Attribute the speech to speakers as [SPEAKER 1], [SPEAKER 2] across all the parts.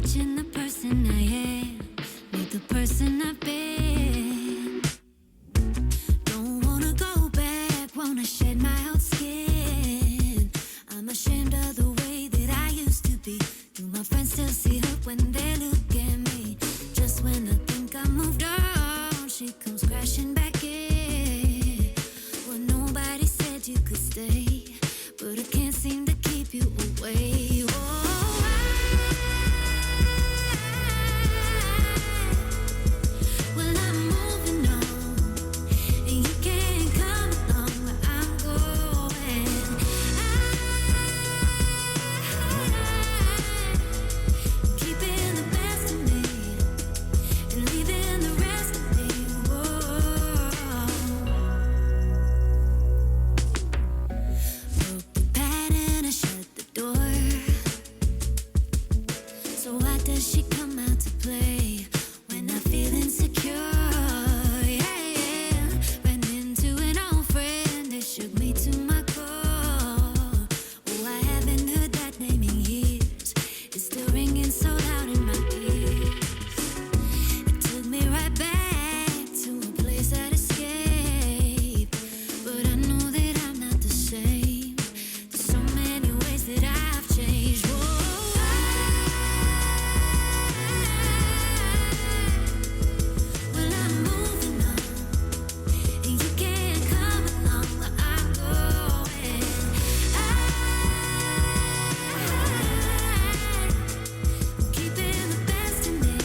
[SPEAKER 1] watching the person I am meet the person I've been. Don't wanna go back, wanna shed my old skin. I'm ashamed of the way that I used to be. Do my friends still see her when they look at me? Just when I think I moved on, she comes crashing back in. Well, nobody said you could stay, but I can't seem to keep you away. Oh, well, I'm moving on, and you can't come along where I'm going. I'm keeping the best of me and leaving the rest of me. Broke the pattern, I shut the door. So why does she come out to play when I feel insecure? Yeah. Ran into an old friend, it shook me to my core. Oh, I haven't heard that name in years. It's still ringing so loud in my ears. It took me right back to a place I'd escape, but I know that I'm not the same. There's so many ways that I've changed. Whoa. Well, I'm moving on, and you can't come along where I'm going. I'm keeping the best of me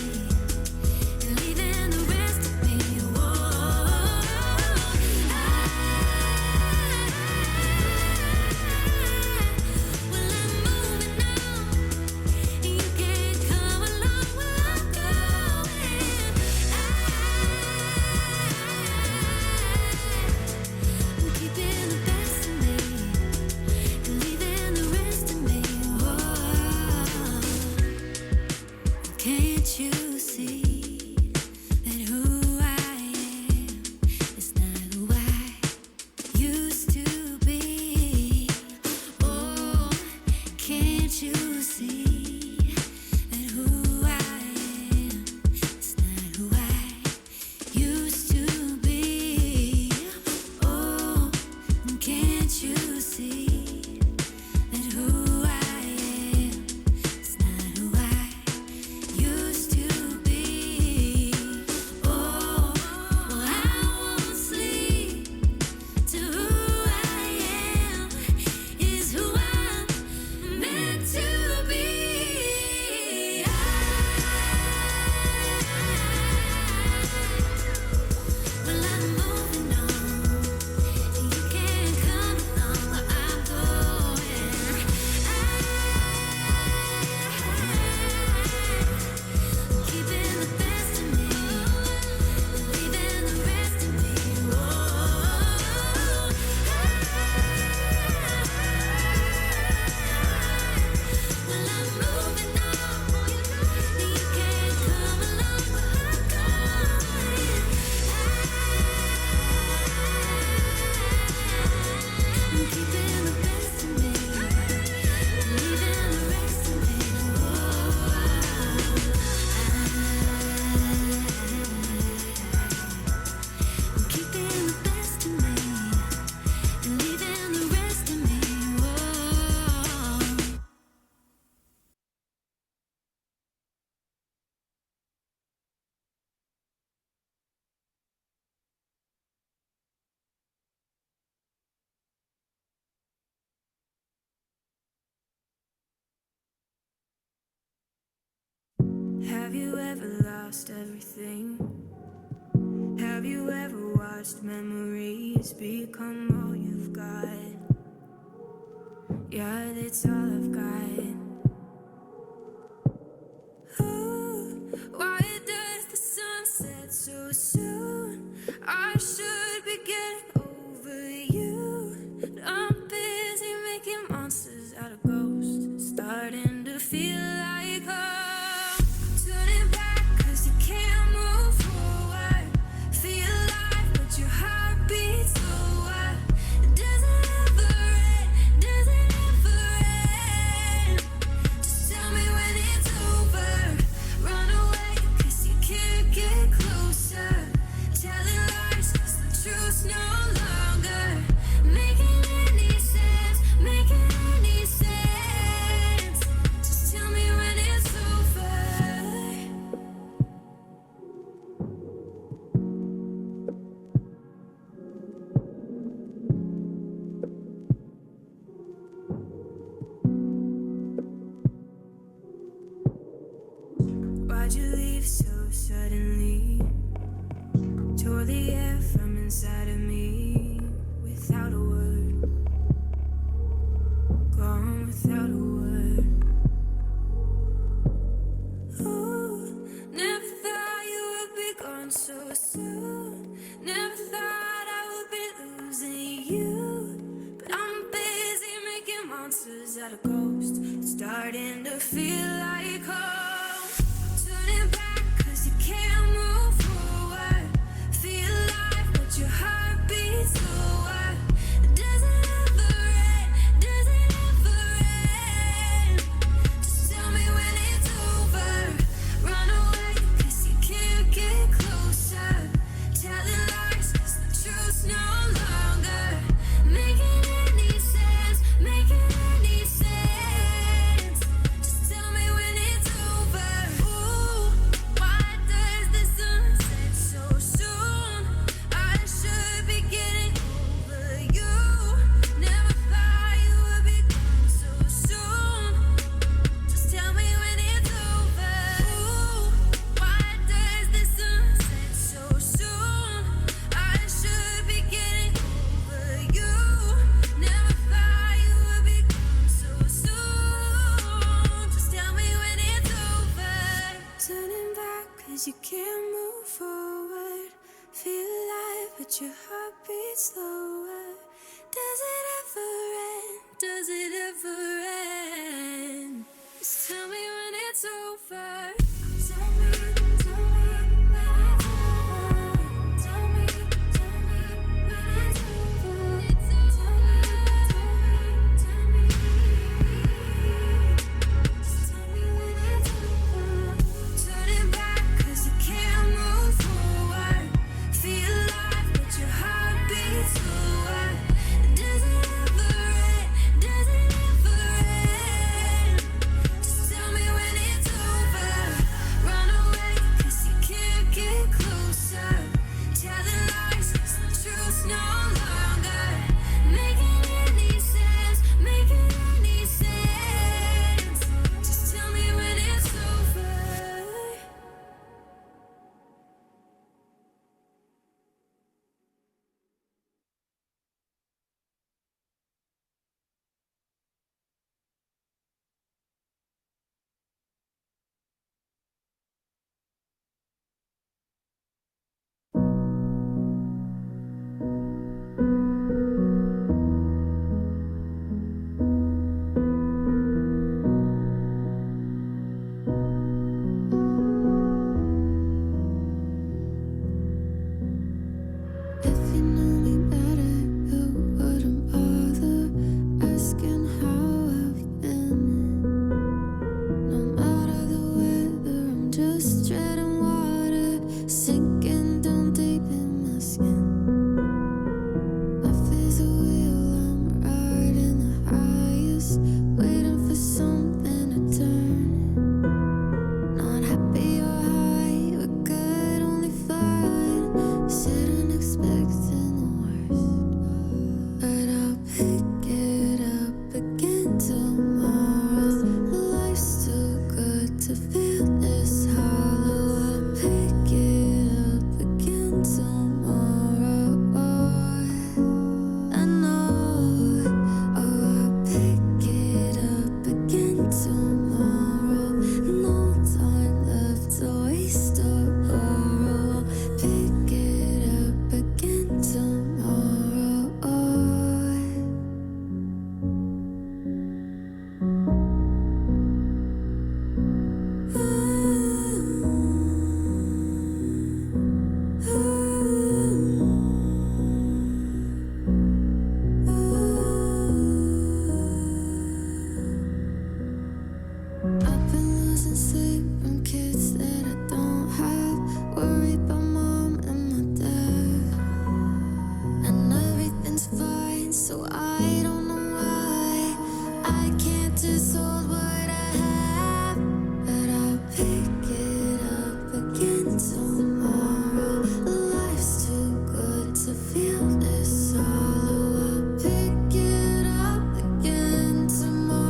[SPEAKER 1] and leaving the rest of me. Whoa. Well, I'm moving on, and you can't come along where I'm going. I'm keeping the best of me and leaving the rest of me. Whoa. Can't you see that who I am is not who I used to be? Oh, can't you see that who I am is not who I used to be? Oh, can't you see that who I am is not who I used to be? Oh, well, I won't sleep till who I am is who I'm meant to be. Well, I'm moving on, and you can't come along where I'm going. I'm keeping the best of me and leaving the rest of me. Whoa. Well, I'm moving on, and you can't come along where I'm going. I'm keeping the best of me and leaving the rest of me. I'm keeping the best of me and leaving the rest of me.
[SPEAKER 2] Have you ever lost everything? Have you ever watched memories become all you've got? Yeah, that's all I've got. Oh, why does the sun set so soon? I should be getting over you, but I'm busy making monsters out of ghosts, starting to feel like home. Turning back 'cause you can't move forward. Feel alive, but your heart beats slower. Does it ever end? Does it ever end? Just tell me when it's over. Why'd you leave so suddenly? Tore the air from inside of me without a word. Gone without a word. Ooh, never thought you would be gone so soon. Never thought I would be losing you. But I'm busy making monsters out of ghosts. It's starting to feel like home. Turning back cause you can't move forward. Feel alive but your heart beats slower. Does it ever end? Does it ever end? Just tell me when it's over. Run away cause you can't get closer. Telling lies cause the truth's no longer making any sense. Making any sense. Just tell me when it's over. Ooh, why does the sun set so soon? I should be getting over you. Never thought you would be gone so soon. Just tell me when it's over. Ooh, why does the sun set so soon? I should be getting over you. Never thought you would be gone so soon. Just tell me when it's over. Turning back cause you can't move forward. Feel alive but your heart beats slower. Does it ever end? Does it ever end? Just tell me when it's over. Tell me when it's over. Tell me when it's over. Tell me. Just tell me when it's over. Turning back cause you can't move forward. Feel alive but your heart beats slower. Does it ever end? Does it ever end? Just tell me when it's over. Run away cause you can't get closer. Telling lies cause the truth's no longer making any sense. Making any sense. Just tell me when it's over. If you knew me better, you wouldn't bother asking how I've been. No matter the weather, I'm just treading water, sinking down deep in my skin. Life is a wheel, I'm riding the highest, waiting for something to turn. Not happy or high, but good, only fine. Sitting expecting the worst, but I'll pick it up again tomorrow. Life's too good to feel this hollow. I'll pick it up again tomorrow. I know. Oh, I'll pick it up again tomorrow. No time left to waste or borrow. I'll pick it up again tomorrow. I've been losing sleep from kids that I don't have. Worried about mom and my dad. And everything's fine, so I don't know why I can't just hold what I have. But I'll pick it up again tomorrow. Life's too good to feel this hollow. I'll pick it up again tomorrow.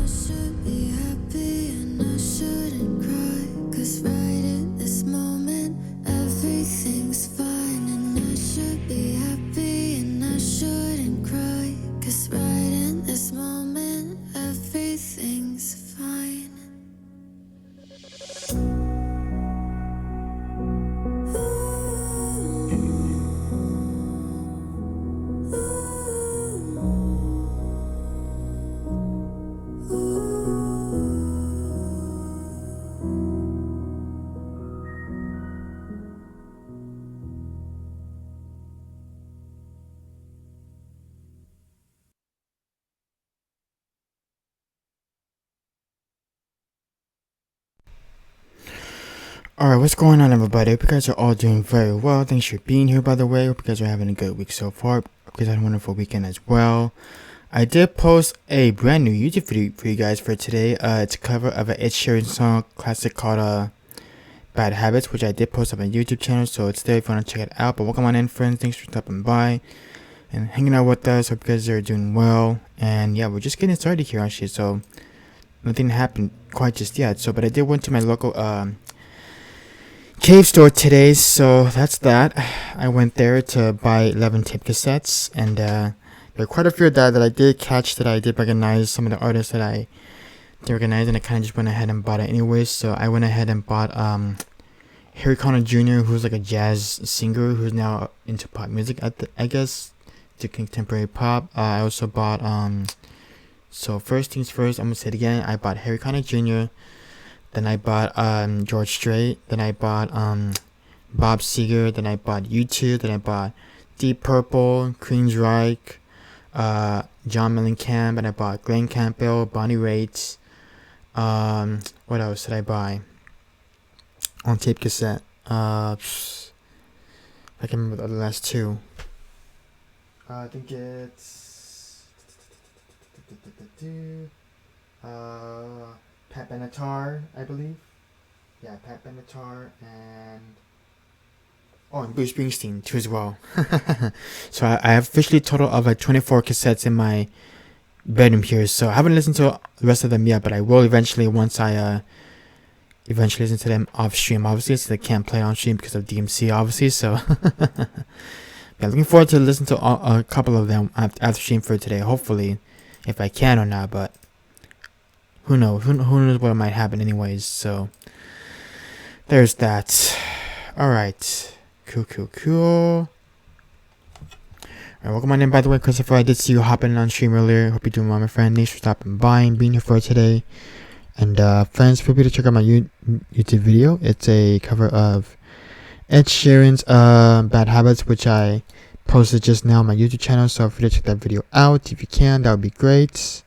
[SPEAKER 1] I should be happy and I shouldn't cry. 'Cause right in this moment, everything's fine. And I should be happy and I shouldn't cry. 'Cause right in this moment, everything's fine.
[SPEAKER 3] Alright, what's going on, everybody? Hope you guys are all doing very well. Thanks for being here, by the way. Hope you guys are having a good week so far. Hope you guys had a wonderful weekend as well. I did post a brand new YouTube video for you guys for today. It's a cover of an Ed Sheeran song classic called Bad Habits, which I did post on my YouTube channel, so it's there if you want to check it out. But welcome on in, friends. Thanks for stopping by and hanging out with us. Hope you guys are doing well. And yeah, we're just getting started here, actually, so nothing happened quite just yet. So, but I did went to my local cave store today, so that's that. I went there to buy 11 tape cassettes, and there are quite a few that I did catch, that I did recognize some of the artists that I did recognize, and I kind of just went ahead and bought it anyways. So I went ahead and bought Harry Connick Jr., who's like a jazz singer who's now into pop music, I guess, to contemporary pop. I also bought so first things first, I'm gonna say it again, I bought Harry Connick Jr., then I bought George Strait. Then I bought Bob Seger. Then I bought U2. Then I bought Deep Purple, Queensryche, John Mellencamp. And I bought Glenn Campbell, Bonnie Raitt. What else did I buy on tape cassette? I can remember the last two. I think it's Pat Benatar, I believe. Yeah, Pat Benatar and Bruce Springsteen too as well. So I have officially a total of like 24 cassettes in my bedroom here. So I haven't listened to the rest of them yet, but I will eventually once I eventually listen to them off stream. Obviously, so they can't play on stream because of DMC, obviously. So yeah, looking forward to listen to a couple of them after stream for today. Hopefully, if I can or not, but. Who knows? Who knows what might happen anyways, so there's that. Alright. Cool. Alright, welcome on in, by the way, Christopher. I did see you hopping on stream earlier. Hope you're doing well, my friend. Thanks for stopping by and being here for today. And friends, feel free to check out my YouTube video. It's a cover of Ed Sheeran's Bad Habits, which I posted just now on my YouTube channel, so feel free to check that video out if you can. That would be great.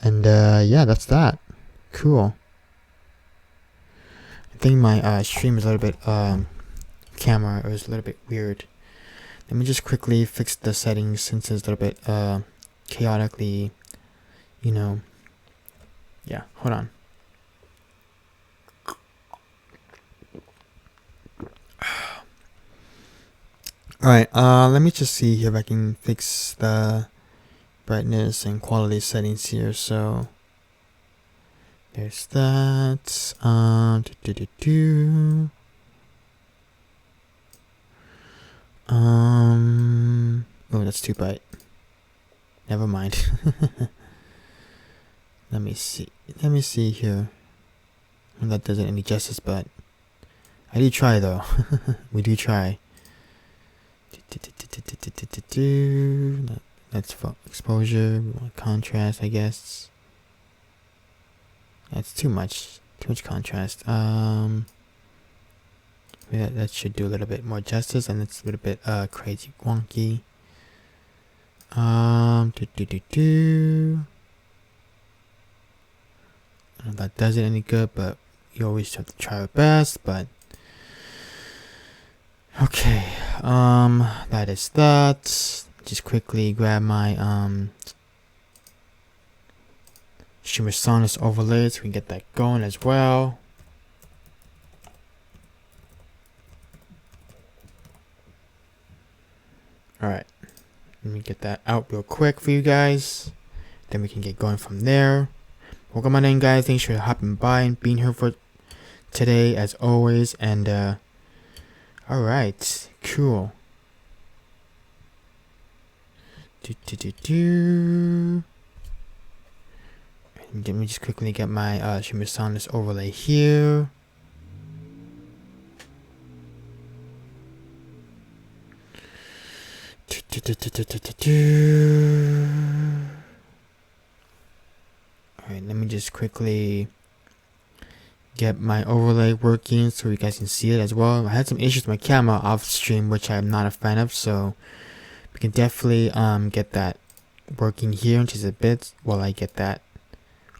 [SPEAKER 3] And yeah, that's that. Cool. I think my stream is a little bit camera is a little bit weird. Let me just quickly fix the settings since it's a little bit chaotically, you know. Yeah, hold on. Alright, let me just see if I can fix the brightness and quality settings here. So there's that. Oh, that's too bright. Never mind. Let me see here. And that doesn't any justice, but I do try though. We do try. That's for exposure, contrast, I guess. That's too much contrast. That should do a little bit more justice, and it's a little bit crazy wonky. I don't know if that does it any good, but you always have to try your best. But okay, that is that. Just quickly grab my Shimmer Sonus overlay so we can get that going as well. Alright, let me get that out real quick for you guys. Then we can get going from there. welcome on in, guys. Thanks for hopping by and being here for today, as always. And all right, cool. And let me just quickly get my shimmer soundness overlay here. Alright, let me just quickly get my overlay working so you guys can see it as well. I had some issues with my camera off stream, which I'm not a fan of, so we can definitely get that working here in just a bit while I get that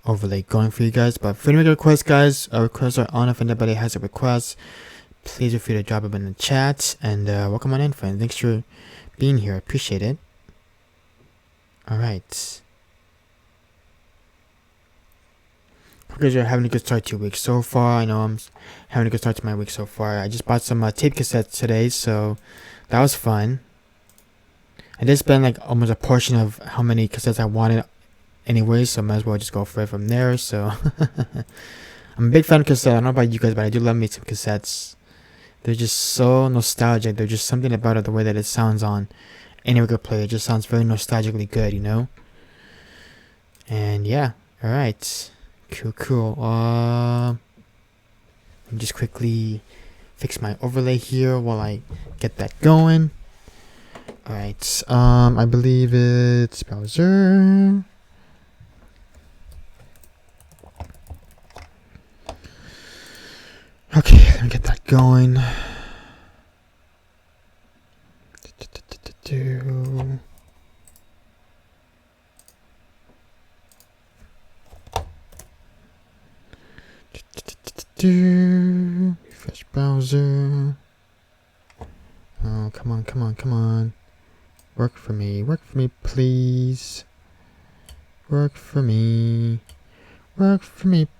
[SPEAKER 3] overlay going for you guys. But for any requests, guys, requests are on. If anybody has a request, please feel free to drop it in the chat. And welcome on in, friends. Thanks for being here. I appreciate it. Alright. Hope you guys are having a good start to your week so far. I know I'm having a good start to my week so far. I just bought some tape cassettes today, so that was fun. I did spend like almost a portion of how many cassettes I wanted anyway, so might as well just go for it from there. So I'm a big fan of cassettes. I don't know about you guys, but I do love me some cassettes. They're just so nostalgic. There's just something about it, the way that it sounds on any record player. It just sounds very nostalgically good, you know? And yeah, alright. Cool. Let me just quickly fix my overlay here while I get that going. Alright, I believe it's browser. Okay, let me get that going. Refresh browser. Oh, come on. Work for me, please. Work for me,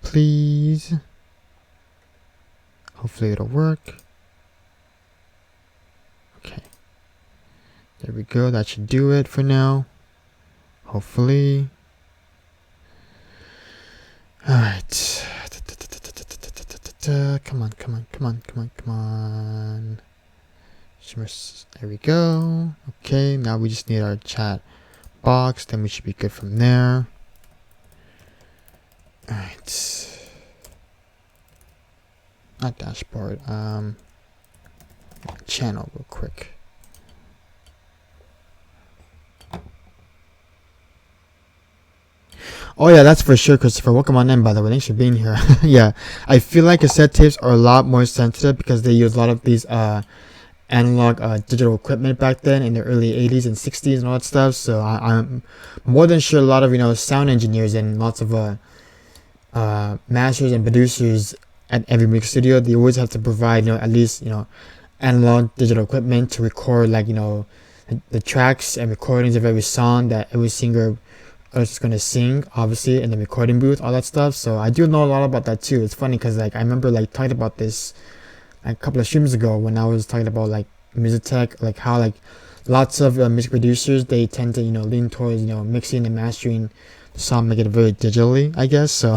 [SPEAKER 3] please. Hopefully it'll work. Okay. There we go. That should do it for now. Hopefully. Alright. Come on. There we go. Okay, now we just need our chat box. Then we should be good from there. Alright. Not dashboard. Channel real quick. Oh yeah, that's for sure, Christopher. Welcome on in, by the way. Thanks for being here. Yeah, I feel like cassette tapes are a lot more sensitive because they use a lot of these analog digital equipment back then in the early 80s and 60s and all that stuff. So I'm more than sure a lot of sound engineers and lots of masters and producers at every music studio, they always have to provide at least analog digital equipment to record the tracks and recordings of every song that every singer is going to sing, obviously in the recording booth, all that stuff. So I do know a lot about that too. It's funny because I remember talking about this a couple of streams ago when I was talking about music tech, how lots of music producers, they tend to lean towards mixing and mastering the song, make it very digitally, I guess. So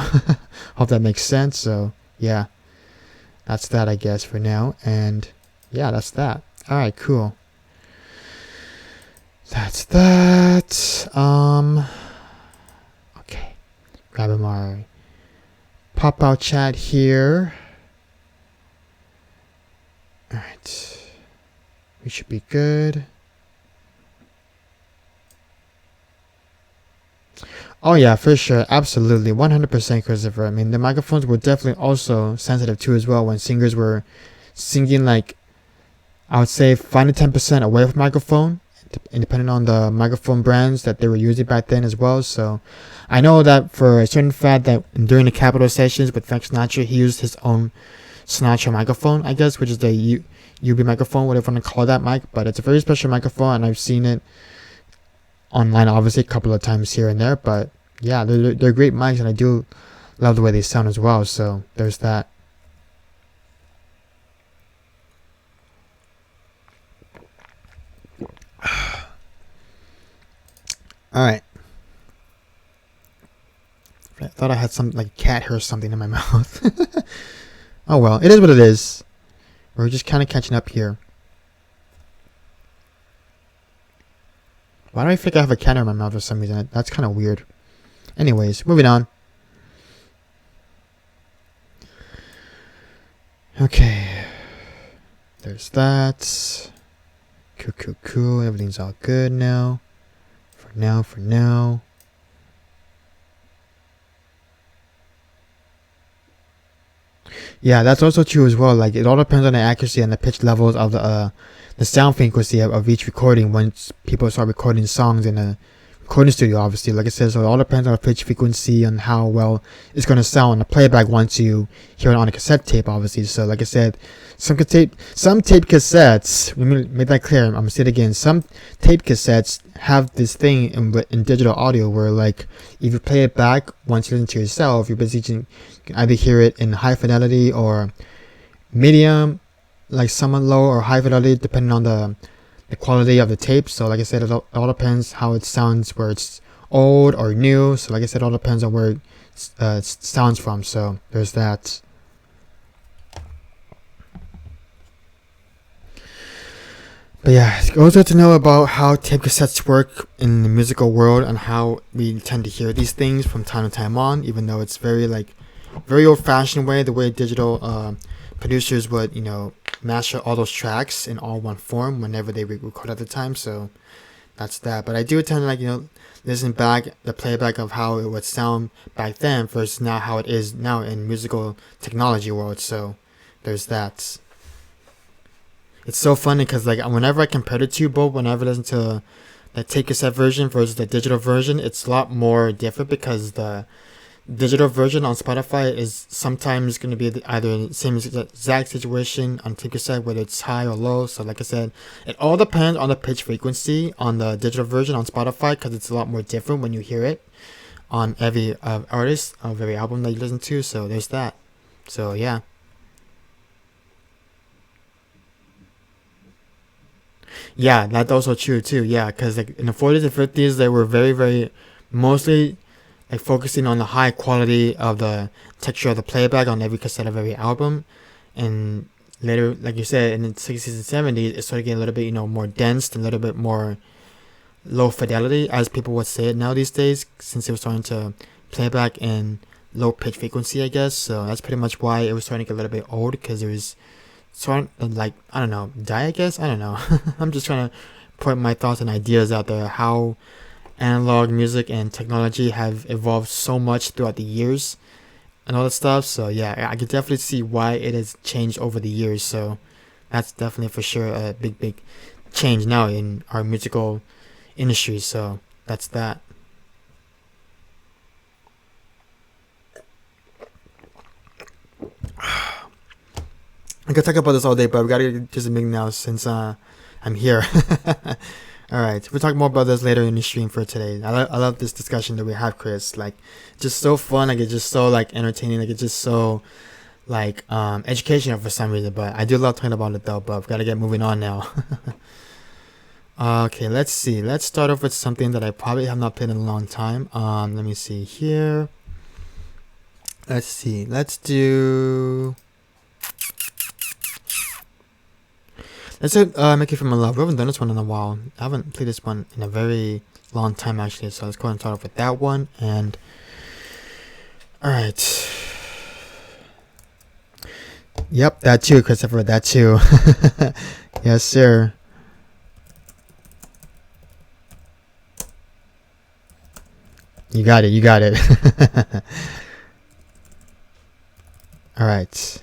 [SPEAKER 3] hope that makes sense. So yeah, that's that, I guess, for now. And yeah, that's that. Alright, cool. That's that. Okay, grabbing my pop out chat here. Alright, we should be good. Oh yeah, for sure, absolutely, 100%, Christopher. I mean, the microphones were definitely also sensitive too as well when singers were singing I would say 5 to 10% away from microphone, depending on the microphone brands that they were using back then as well. So I know that for a certain fact that during the Capitol sessions with Frank Sinatra, he used his own Sinatra microphone, I guess, which is the UB microphone, whatever you want to call that mic. But it's a very special microphone, and I've seen it online, obviously, a couple of times here and there. But yeah, they're great mics, and I do love the way they sound as well. So there's that. Alright. I thought I had some like cat hair or something in my mouth. Oh well, it is what it is. We're just kind of catching up here. Why do I think I have a cat hair in my mouth for some reason? That's kind of weird. Anyways, moving on. Okay. There's that. Cool. Everything's all good now. For now. Yeah, that's also true as well. Like, it all depends on the accuracy and the pitch levels of the sound frequency of each recording once people start recording songs in a recording studio, obviously. Like I said, so it all depends on the pitch frequency and how well it's going to sound on the playback once you hear it on a cassette tape, obviously. So, like I said, some tape cassettes, let me make that clear, I'm going to say it again, some tape cassettes have this thing in digital audio where, like, if you play it back once you listen to yourself, you basically can either hear it in high fidelity or medium, like somewhat low or high fidelity, depending on the quality of the tape. So like I said, it all depends how it sounds, where it's old or new. So like I said, it all depends on where it sounds from. So there's that. But yeah, it's also to know about how tape cassettes work in the musical world and how we tend to hear these things from time to time on, even though it's very old-fashioned way, the way digital producers would, master all those tracks in all one form whenever they record at the time. So that's that. But I do tend to listen back the playback of how it would sound back then versus now how it is now in musical technology world. So there's that. It's so funny because whenever I compare the two, both whenever I listen to the tape cassette version versus the digital version, it's a lot more different because the digital version on Spotify is sometimes going to be either the same exact situation on tape cassette, whether it's high or low. So like I said, it all depends on the pitch frequency on the digital version on Spotify because it's a lot more different when you hear it on every artist, of every album that you listen to. So there's that. So yeah. Yeah, that's also true too. Yeah, because in the 40s and 50s, they were very, very mostly focusing on the high quality of the texture of the playback on every cassette of every album. And later, like you said, in the 60s and 70s, it started getting a little bit, more dense and a little bit more low fidelity, as people would say it now these days, since it was starting to play back in low pitch frequency, I guess. So that's pretty much why it was starting to get a little bit old, because it was sort of I don't know, die, I guess. I don't know. I'm just trying to put my thoughts and ideas out there, how analog music and technology have evolved so much throughout the years and all that stuff. So yeah, I can definitely see why it has changed over the years. So that's definitely for sure a big change now in our musical industry. So that's that. I could talk about this all day, but we gotta get to the big now since I'm here. All right, we'll talk more about this later in the stream for today. I love this discussion that we have, Chris. Just so fun. It's just so entertaining. It's just so educational for some reason. But I do love talking about it though. But I've got to get moving on now. Okay, let's see. Let's start off with something that I probably have not played in a long time. Let me see here. Let's see. Let's do. Let's Make It From My Love. We haven't done this one in a while. I haven't played this one in a very long time, actually. So let's go ahead and start off with that one. And alright. Yep, that too, Christopher. That too. Yes, sir. You got it. Alright.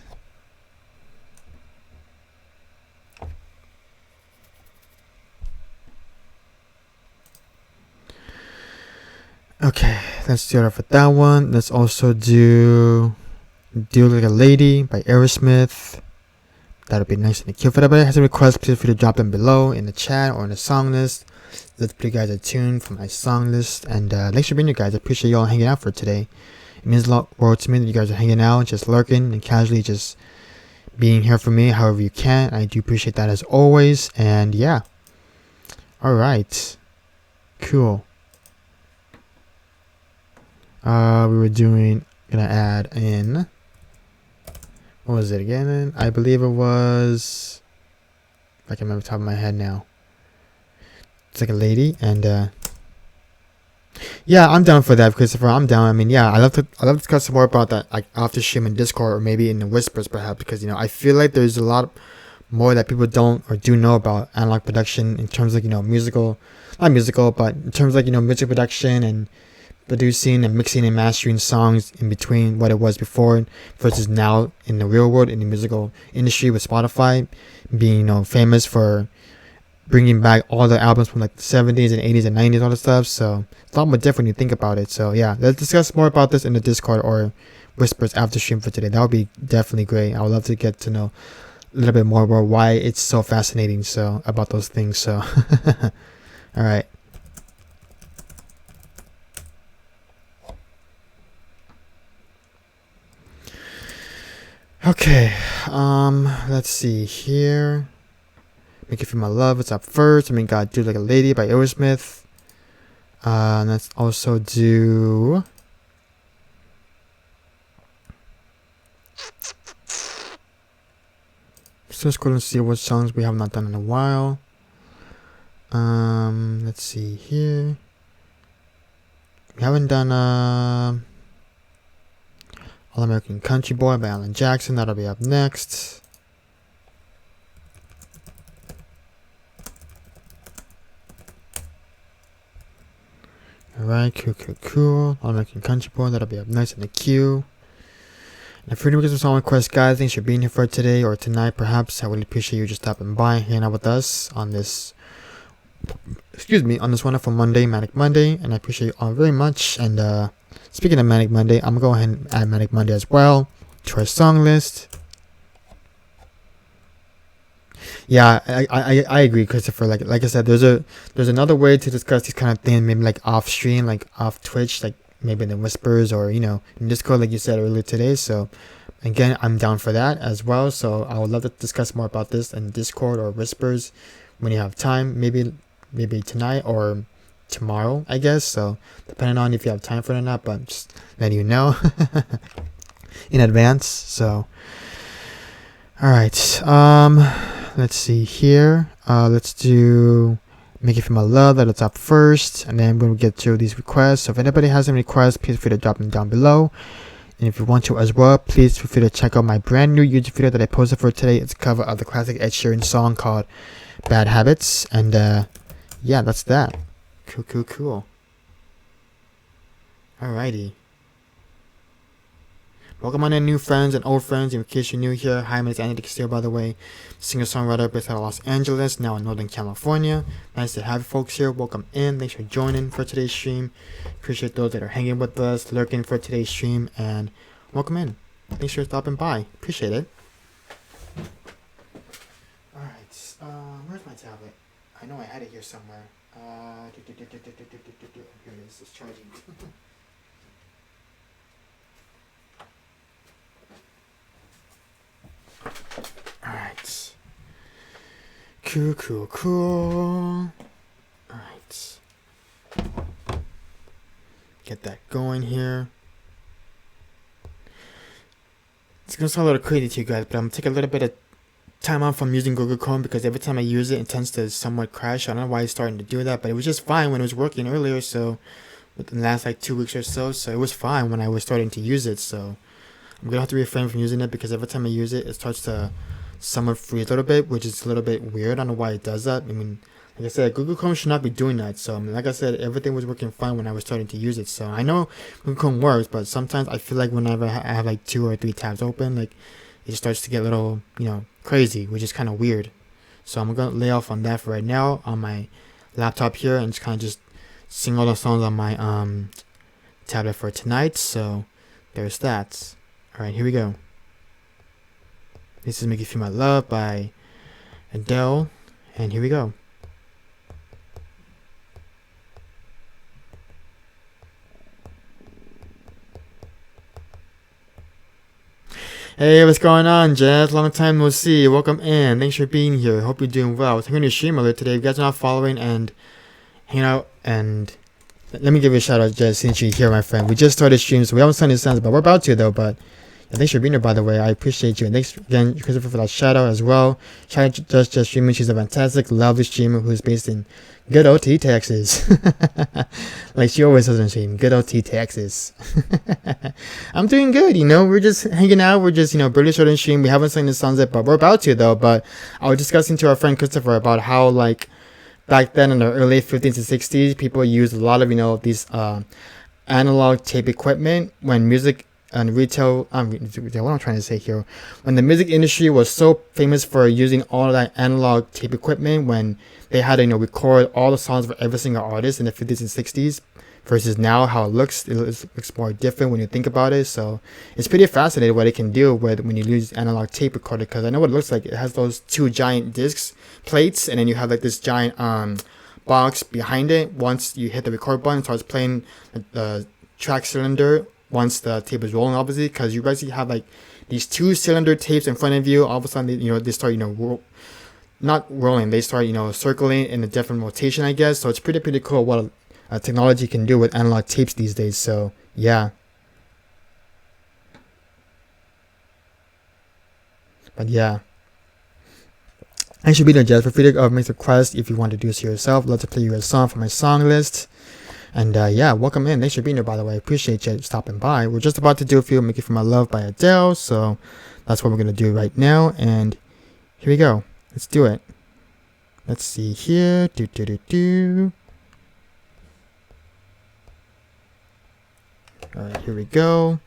[SPEAKER 3] Okay, let's start off with that one. Let's also do Like a Lady by Aerosmith. That'll be nice and cute. If anybody has a request, please feel free to drop them below in the chat or in the song list. Let's put you guys a tune for my song list. And thanks for being here, guys. I appreciate y'all hanging out for today. It means a lot world to me that you guys are hanging out, just lurking and casually just being here for me however you can. I do appreciate that as always. And yeah. Alright. Cool. We were gonna add in, what was it again? I believe it was, I can remember off the top of my head now. It's like a lady, and yeah, I'm down for that, Christopher. I'm down. I mean, yeah, I love to discuss more about that, like after stream in Discord or maybe in the whispers, perhaps, because I feel like there's a lot more that people don't or do know about analog production in terms of musical, not musical, but in terms of music production and producing and mixing and mastering songs in between what it was before versus now in the real world in the musical industry, with Spotify being famous for bringing back all the albums from like the 70s and 80s and 90s, all the stuff. So it's a lot more different when you think about it. So yeah, let's discuss more about this in the Discord or whispers after stream for today. That would be definitely great. I would love to get to know a little bit more about why it's so fascinating about those things. So all right. Okay, let's see here. Make You Feel My Love, it's up first. Gotta Do Like a Lady by Aerosmith. Let's also do still scrolling to see what songs we have not done in a while. Let's see here. We haven't done All American Country Boy by Alan Jackson. That'll be up next. Alright, cool. All American Country Boy. That'll be up next in the queue. And if you're new to some song requests, guys, thanks for being here for today or tonight, perhaps. I really appreciate you just stopping by, hanging out with us on this, on this wonderful Monday, Manic Monday. And I appreciate you all very much. And speaking of Manic Monday, I'm going to go ahead and add Manic Monday as well to our song list. Yeah, I agree, Christopher. Like I said, there's another way to discuss these kind of things, maybe like off stream, like off Twitch, like maybe in the whispers or in Discord, like you said earlier today. So again, I'm down for that as well. So I would love to discuss more about this in Discord or whispers when you have time, maybe tonight or tomorrow, I guess. So depending on if you have time for it or not, but just letting you know in advance. So all right, let's see here. Let's do Make You Feel My Love. That's up first, and then we'll get to these requests. So if anybody has any requests, please feel free to drop them down below. And if you want to as well, please feel free to check out my brand new YouTube video that I posted for today. It's a cover of the classic Ed Sheeran song called Bad Habits. And yeah, that's that. Cool. Alrighty. Welcome on in, new friends and old friends. In case you're new here, hi, my name is Andy Castillo, by the way. Singer-songwriter based out of Los Angeles, now in Northern California. Nice to have you folks here. Welcome in. Thanks for joining for today's stream. Appreciate those that are hanging with us, lurking for today's stream, and welcome in. Thanks for stopping by. Appreciate it. Alright, where's my tablet? I know I had it here somewhere. Here it is. It's charging. Alright. Cool. Alright. Get that going here. It's gonna sound a little crazy to you guys, but I'm gonna take a little bit of time off from using Google Chrome because every time I use it, it tends to somewhat crash. I don't know why it's starting to do that, but it was just fine when it was working earlier, so within the last like 2 weeks or so it was fine when I was starting to use it. So I'm gonna have to refrain from using it because every time I use it, it starts to somewhat freeze a little bit, which is a little bit weird. I don't know why it does that. I mean, like I said, Google Chrome should not be doing that. So like I said, everything was working fine when I was starting to use it. So I know Google Chrome works, but sometimes I feel like whenever I have like 2 or 3 tabs open, like it just starts to get a little, crazy, which is kind of weird. So I'm gonna lay off on that for right now on my laptop here and just kind of just sing all the songs on my tablet for tonight. So there's that. All right, here we go. This is Make You Feel My Love by Adele, and here we go. Hey, what's going on, Jazz? Long time no see. Welcome in. Thanks for being here. Hope you're doing well. I was going to stream earlier today. If you guys are not following and hanging out and Let me give you a shout out, Jess, since you're here, my friend. We just started streams, so we haven't sung any songs, but we're about to though. But yeah, thanks for being here, by the way. I appreciate you, and thanks again, Christopher, for that shout out as well. Shout out to just streaming. She's a fantastic, lovely streamer who's based in good OT, Texas. Like she always says on stream, good OT, Texas. I'm doing good, We're just hanging out. We're just, barely starting stream. We haven't sung the songs yet, but we're about to though. But I was discussing to our friend Christopher about how like back then in the early 50s and 60s, people used a lot of these analog tape equipment when music and retail. What I'm trying to say here, when the music industry was so famous for using all that analog tape equipment, when they had to record all the songs for every single artist in the 50s and 60s, versus now how it looks more different when you think about it. So it's pretty fascinating what it can do with when you use analog tape recorder, because I know what it looks like. It has those two giant discs plates, and then you have like this giant box behind it. Once you hit the record button, it starts playing the track cylinder once the tape is rolling, obviously, because you basically have like these two cylinder tapes in front of you. All of a sudden they start not rolling, they start circling in a different rotation, I guess. So it's pretty cool what technology can do with analog tapes these days. So yeah, but yeah, I should be there, Jess. For free to make a request if you want to do this yourself. Love to play you a song from my song list. And yeah, welcome in. Thanks for being here, by the way. Appreciate you stopping by. We're just about to do a few Make It For My Love by Adele. So that's what we're going to do right now. And here we go. Let's do it. Let's see here. Alright, here we go.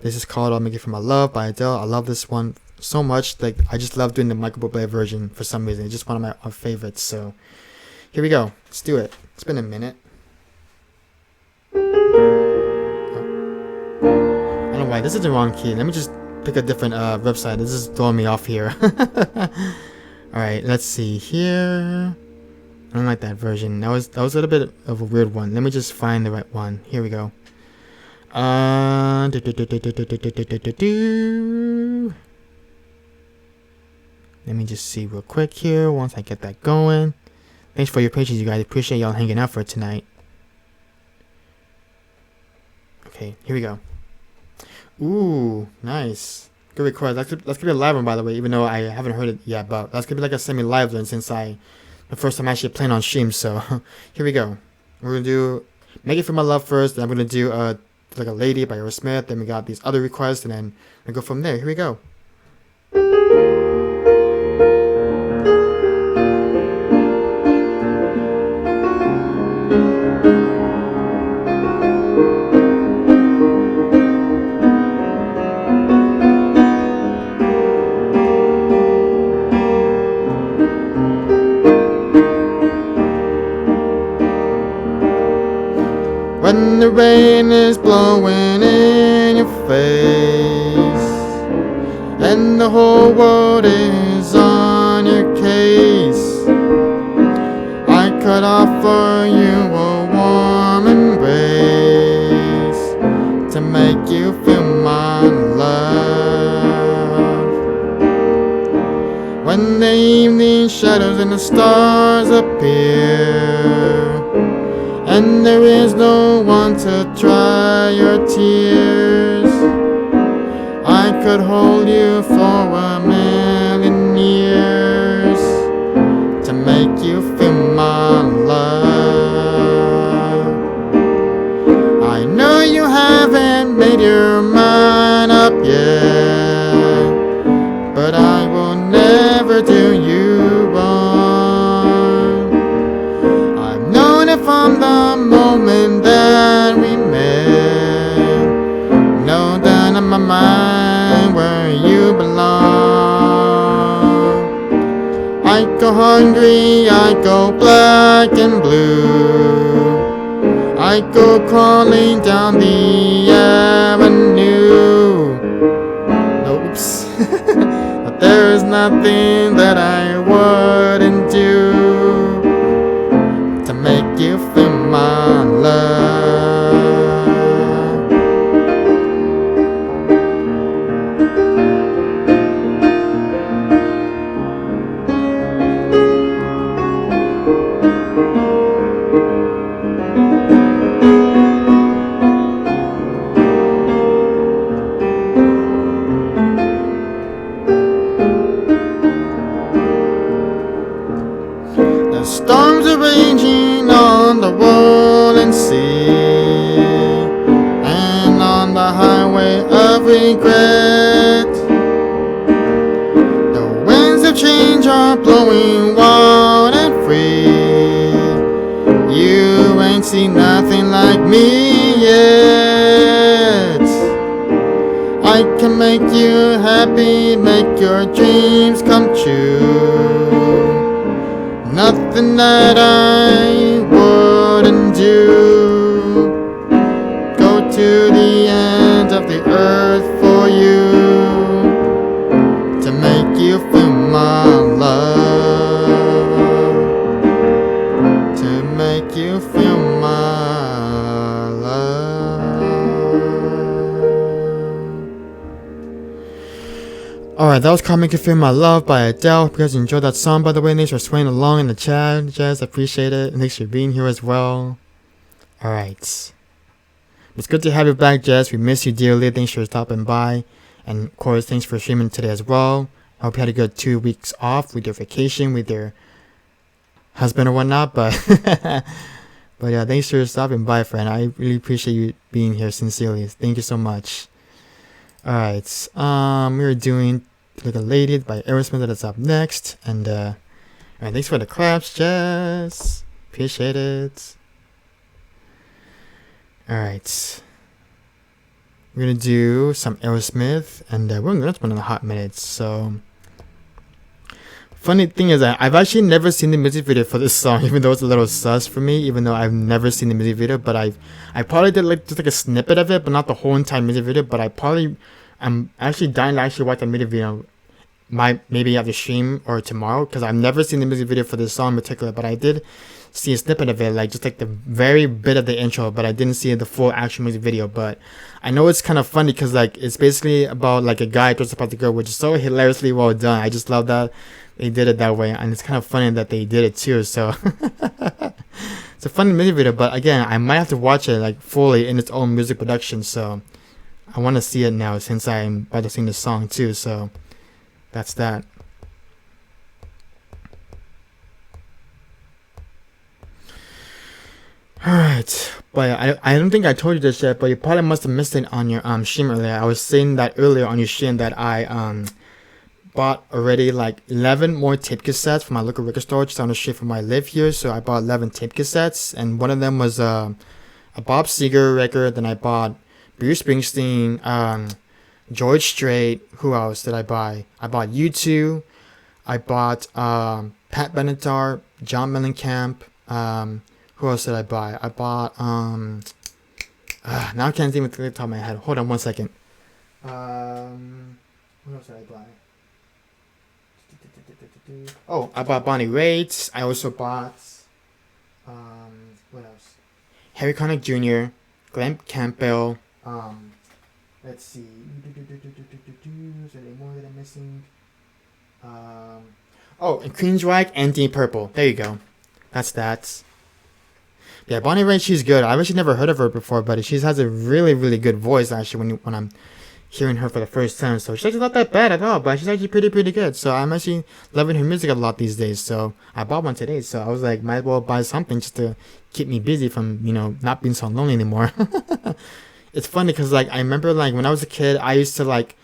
[SPEAKER 3] This is called I'll Make It For My Love by Adele. I love this one so much. Like, I just love doing the Michael Bublé version for some reason. It's just one of my favorites. So here we go. Let's do it. It's been a minute. I don't know why this is the wrong key. Let me just pick a different website. This is throwing me off here. Alright, let's see here. I don't like that version. That was a little bit of a weird one. Let me just find the right one. Here we go. Let me just see real quick here once I get that going. Thanks for your patience, you guys. Appreciate y'all hanging out for tonight. Okay, here we go. Ooh, nice. Good record. That's gonna be a live one, by the way, even though I haven't heard it yet, but that's gonna be like a semi-live one since the first time I actually playing on stream. So here we go. We're gonna do Make It For My Love first, then I'm gonna do Like a Lady by Aerosmith, then we got these other requests, and then we go from there. Here we go. When the rain is blowing in your face and the whole world is on your case, I could offer you a warm embrace to make you feel my love. When the evening shadows and the stars appear and there is no one to dry your tears, I could hold you for a million years to make you feel my love. I know you haven't made your mind up yet, but I will never do you wrong. From the moment that we met, no doubt in my mind where you belong. I go hungry, I go black and blue, I go crawling down the avenue. Oops. But there is nothing that I wouldn't do to make you feel my love. of regret. The winds of change are blowing wild and free. You ain't seen nothing like me yet. I can make you happy, make your dreams come true. Nothing that I wouldn't do. Go to the end of the earth for you, to make you feel my love, to make you feel my love. Alright, that was called Make You Feel My Love by Adele. Hope you guys enjoyed that song, by the way. Thanks for swaying along in the chat, Jess. I appreciate it. And thanks for being here as well. Alright. It's good to have you back, Jess. We miss you dearly. Thanks for stopping by. And of course, thanks for streaming today as well. I hope you had a good 2 weeks off with your vacation, with your husband or whatnot. But but yeah, thanks for stopping by, friend. I really appreciate you being here sincerely. Thank you so much. Alright. We're doing Like a Lady by Aerosmith. That's up next. And alright, thanks for the claps, Jess. Appreciate it. Alright. We're gonna do some Aerosmith, and we're gonna spend a hot minute. So, funny thing is that I've actually never seen the music video for this song, even though it's a little sus for me. Even though I've never seen the music video, but I probably did like just like a snippet of it, but not the whole entire music video. But I'm actually dying to actually watch the music video. Maybe after stream or tomorrow, because I've never seen the music video for this song in particular, but I did see a snippet of it, like just like the very bit of the intro, but I didn't see the full actual music video. But I know it's kind of funny because like it's basically about like a guy dressed up as a girl, which is so hilariously well done. I just love that they did it that way, and it's kind of funny that they did it too. So it's a funny music video, but again, I might have to watch it like fully in its own music production. So I want to see it now since I'm about to sing the song too. So that's that. Alright, but I don't think I told you this yet, but you probably must have missed it on your stream earlier. I was saying that earlier on your stream that I bought already like 11 more tape cassettes from my local record store just down the street from where I live here. So I bought 11 tape cassettes, and one of them was a Bob Seger record. Then I bought Bruce Springsteen, George Strait. Who else did I buy? I bought U2. I bought Pat Benatar, John Mellencamp. Who else did I buy? I bought now I can't even think of the top of my head. Hold on one second. What else did I buy? Oh, I bought Bonnie Raitt. I also bought what else? Harry Connick Jr., Glenn Campbell. Let's see. Is there any more that I'm missing? Oh, and Queensryche and Deep Purple. There you go. That's that. Yeah, Bonnie Raitt, she's good. I've actually never heard of her before, but she has a really, really good voice actually when I'm hearing her for the first time. So she's actually not that bad at all, but she's actually pretty good. So I'm actually loving her music a lot these days. So I bought one today. So I was like, might as well buy something just to keep me busy from, not being so lonely anymore. It's funny because like I remember like when I was a kid, I used to like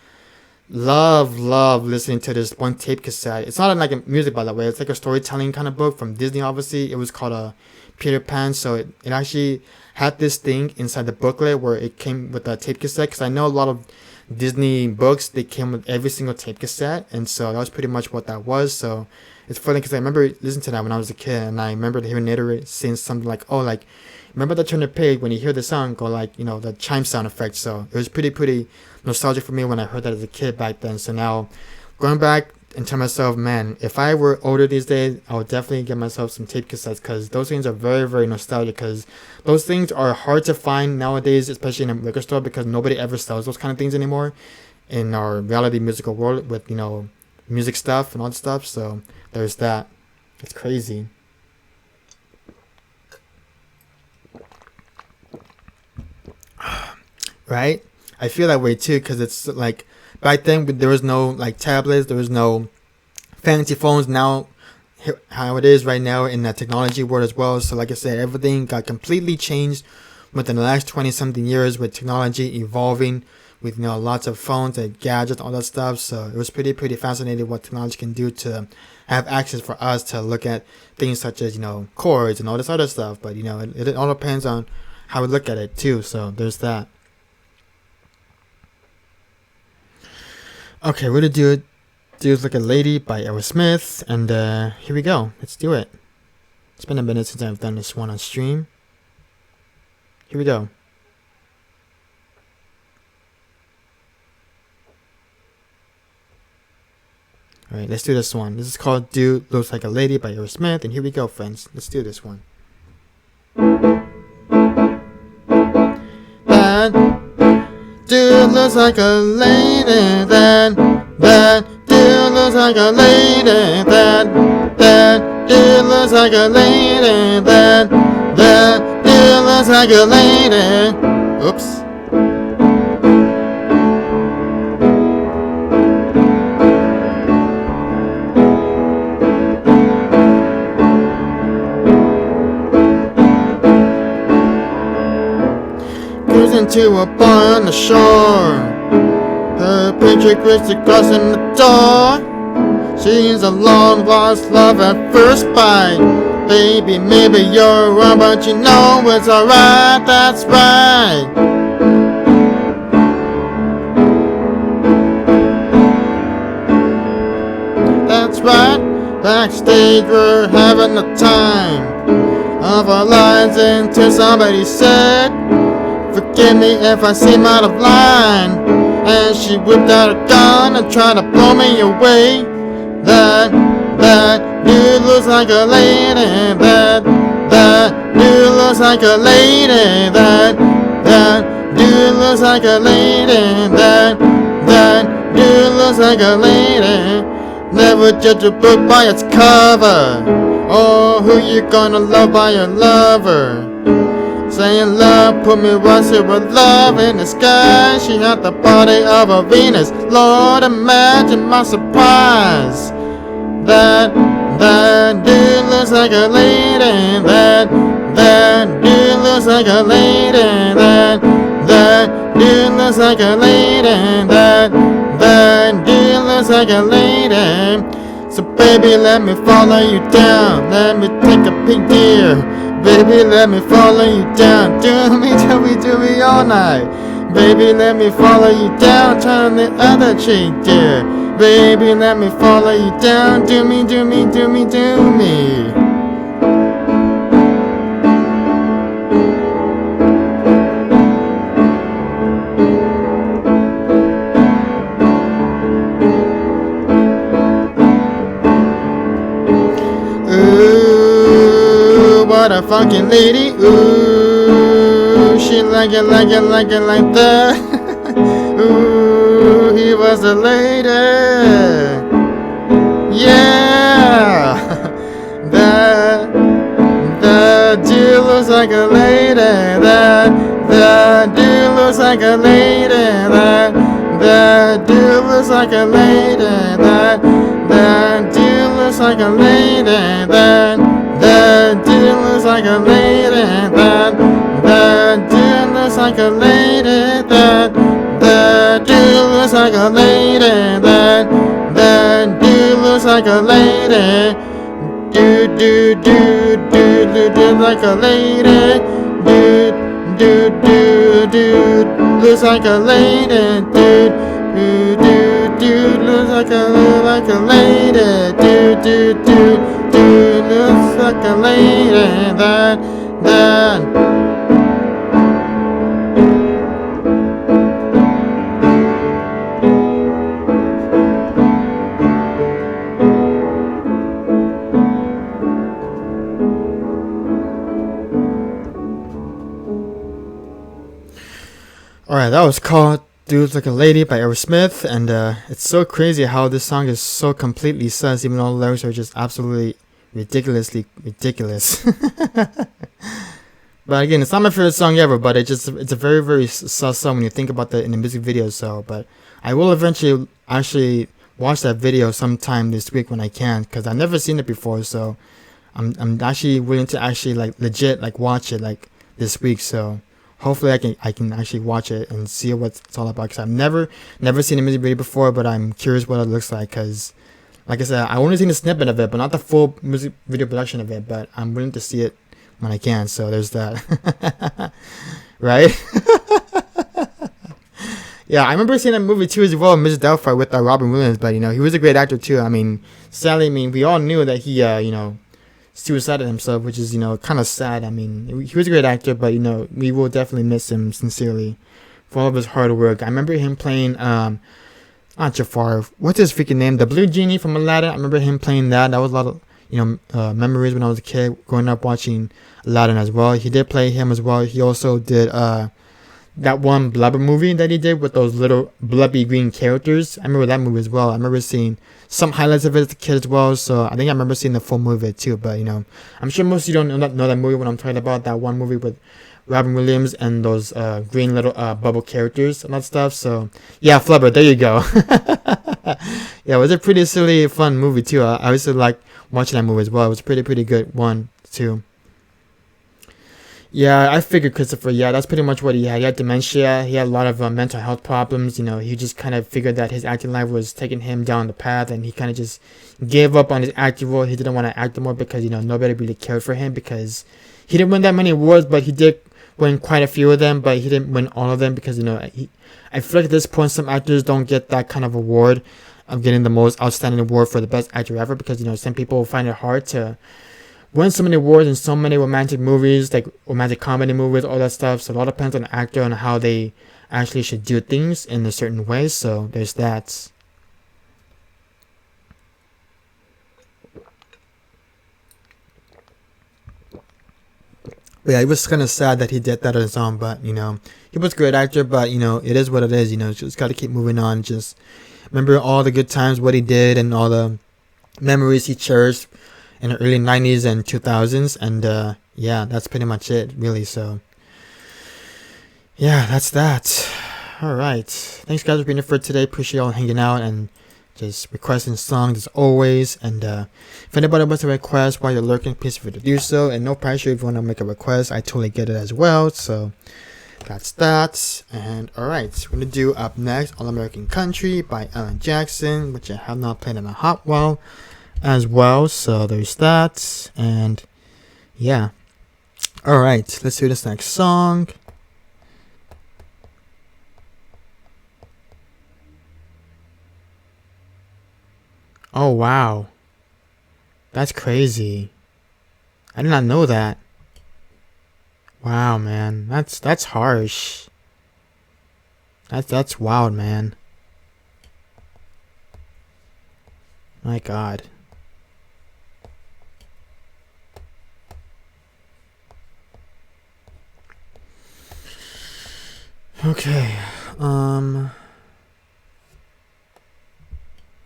[SPEAKER 3] love listening to this one tape cassette. It's not like a music, by the way. It's like a storytelling kind of book from Disney, obviously. It was called Peter Pan. So it actually had this thing inside the booklet where it came with a tape cassette, because I know a lot of Disney books, they came with every single tape cassette, and so that was pretty much what that was. So it's funny because I remember listening to that when I was a kid, and I remember hearing narrator saying something like, oh, like, remember that turn the page when you hear the song go like, the chime sound effect. So it was pretty nostalgic for me when I heard that as a kid back then. So now going back and tell myself, man, if I were older these days, I would definitely get myself some tape cassettes, because those things are very, very nostalgic, because those things are hard to find nowadays, especially in a record store, because nobody ever sells those kind of things anymore in our reality musical world with, music stuff and all that stuff. So there's that. It's crazy. Right? I feel that way too, because it's like back then there was no like tablets, there was no fancy phones. Now how it is right now in the technology world as well. So like I said, everything got completely changed within the last 20 something years, with technology evolving with lots of phones and gadgets, all that stuff. So it was pretty fascinating what technology can do to have access for us to look at things such as chords and all this other stuff. But it all depends on how we look at it too. So there's that. Okay, we're gonna do Dudes Like a Lady by Aerosmith, and here we go. Let's do it. It's been a minute since I've done this one on stream. Here we go. Alright, let's do this one. This is called Dude Looks Like a Lady by Aerosmith, and here we go, friends. Let's do this one. That dude looks like a lady. That dude looks like a lady. That dude looks like a lady. That dude looks like a lady. Oops. To a bar on the shore, her picture crystal crossing the door. She's a long lost love at first bite. Baby, maybe you're wrong, but you know it's alright, that's right. That's right, backstage we're having the time of our lives until somebody said, forgive me if I seem out of line. And she whipped out a gun and tried to blow me away. That dude looks like a lady. That dude looks like a lady. That dude looks like a lady. That dude looks like a lady. Never judge a book by its cover. Oh, who you gonna love by your lover? Saying love, put me once here with love in the sky. She had the body of a Venus. Lord, imagine my surprise. That dude looks like a lady. That dude looks like a lady. That dude looks like a lady. That dude looks like a lady. So baby, let me follow you down. Let me take a peek, dear. Baby, let me follow you down. Do me all night. Baby, let me follow you down. Turn the other cheek, dear. Baby, let me follow you down. Do me. What a funky lady, ooh, she like it like that. Ooh, he was a lady, yeah. That dude looks like a lady. That dude looks like a lady. That dude looks like a lady. That dude looks like a lady. That dude looks like a lady. That dude looks like a lady. That dude looks like a lady. That dude looks like a lady. Dude like a lady. Dude looks like a lady. Dude looks like a lady. Dude looks like a lady. That Alright, that was called Dudes Like a Lady by Aerosmith, and it's so crazy how this song is so completely sus, even though the lyrics are just absolutely ridiculously ridiculous. But again, it's not my favorite song ever, but it's a very, very sus song when you think about that in the music video. So, but I will eventually actually watch that video sometime this week when I can, because I've never seen it before. So I'm actually willing to actually like legit like watch it like this week. So hopefully I can actually watch it and see what it's all about. Cause I've never seen a music video before, but I'm curious what it looks like. Cause like I said, I only seen a snippet of it, but not the full music video production of it. But I'm willing to see it when I can. So there's that. Right? Yeah, I remember seeing that movie too as well, Mrs. Doubtfire with Robin Williams. But you know, he was a great actor too. I mean, sadly, I mean, we all knew that he, you know, suicided himself, which is, you know, kind of sad. I mean, he was a great actor, but you know, we will definitely miss him sincerely for all of his hard work. I remember him playing, not Jafar. What's his freaking name? The Blue Genie from Aladdin. I remember him playing that. That was a lot of, you know, memories when I was a kid growing up watching Aladdin as well. He did play him as well. He also did that one Blubber movie that he did with those little blubby green characters. I remember that movie as well. I remember seeing some highlights of it as a kid as well. So I think I remember seeing the full movie too. But you know, I'm sure most of you don't know that movie when I'm talking about that one movie with Robin Williams and those green little bubble characters and that stuff. So yeah, Flubber, there you go. Yeah, it was a pretty silly, fun movie too. I also like watching that movie as well. It was a pretty good one too. Yeah, I figured Christopher. Yeah, that's pretty much what he had. He had dementia. He had a lot of mental health problems. You know, he just kind of figured that his acting life was taking him down the path, and he kind of just gave up on his acting role. He didn't want to act anymore because, you know, nobody really cared for him because he didn't win that many awards, but he did win quite a few of them, but he didn't win all of them because, you know, I feel like at this point some actors don't get that kind of award of getting the most outstanding award for the best actor ever because, you know, some people find it hard to won so many awards in so many romantic movies, like romantic comedy movies, all that stuff. So a lot depends on the actor and how they actually should do things in a certain way. So there's that. But yeah, it was kind of sad that he did that on his own. But you know, he was a great actor. But you know, it is what it is. You know, just got to keep moving on. Just remember all the good times, what he did, and all the memories he cherished in the early 90s and 2000s, and yeah, that's pretty much it, really. So yeah, that's that. All right, thanks guys for being here for today. Appreciate y'all hanging out and just requesting songs as always. And if anybody wants a request while you're lurking, please feel free to do so, and no pressure if you want to make a request. I totally get it as well. So that's that. And all right, we're gonna do up next All American Country by Alan Jackson, which I have not played in a hot while as well. So there's that. And yeah, all right, let's do this next song. Oh wow, that's crazy. I did not know that. Wow, man, that's harsh. That's wild, man. My God. Okay,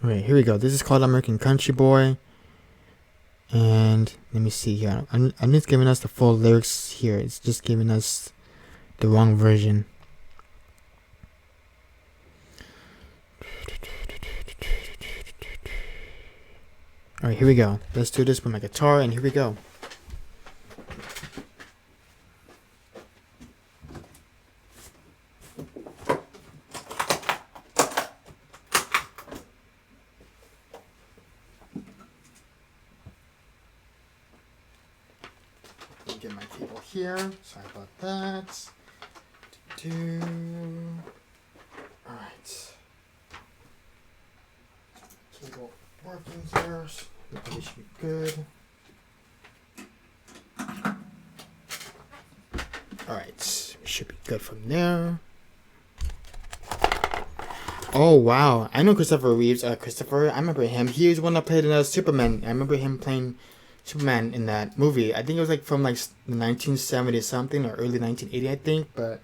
[SPEAKER 3] Alright, here we go. This is called American Country Boy. And let me see here. I'm just giving us the full lyrics here. It's just giving us the wrong version. Alright, here we go. Let's do this with my guitar, and here we go. Get my cable here. Sorry about that. Alright. Cable working here. So we should be good. Alright. We should be good from there. Oh wow. I know Christopher Reeves. Christopher, I remember him. He was the one that played in Superman. I remember him playing Superman in that movie. I think it was like from like the 1970s something or early 1980, I think. But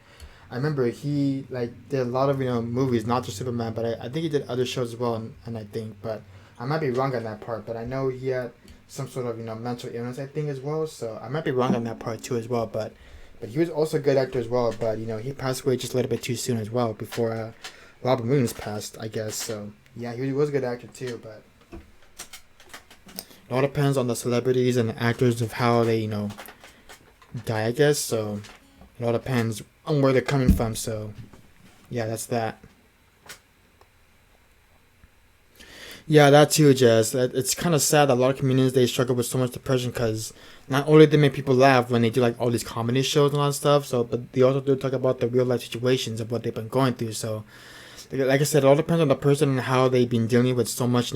[SPEAKER 3] I remember he like did a lot of, you know, movies, not just Superman, but I think he did other shows as well. And I think, but I might be wrong on that part. But I know he had some sort of, you know, mental illness, I think, as well. So I might be wrong on that part too as well. But he was also a good actor as well. But you know, he passed away just a little bit too soon as well before Robin Williams passed, I guess. So yeah, he was a good actor too. But it all depends on the celebrities and the actors of how they, you know, die, I guess. So It all depends on where they're coming from. So, yeah, that's that. Yeah, that too, Jess. It's kind of sad that a lot of comedians they struggle with so much depression because not only they make people laugh when they do like all these comedy shows and all that stuff, so but they also do talk about the real life situations of what they've been going through. So, like I said, it all depends on the person and how they've been dealing with so much,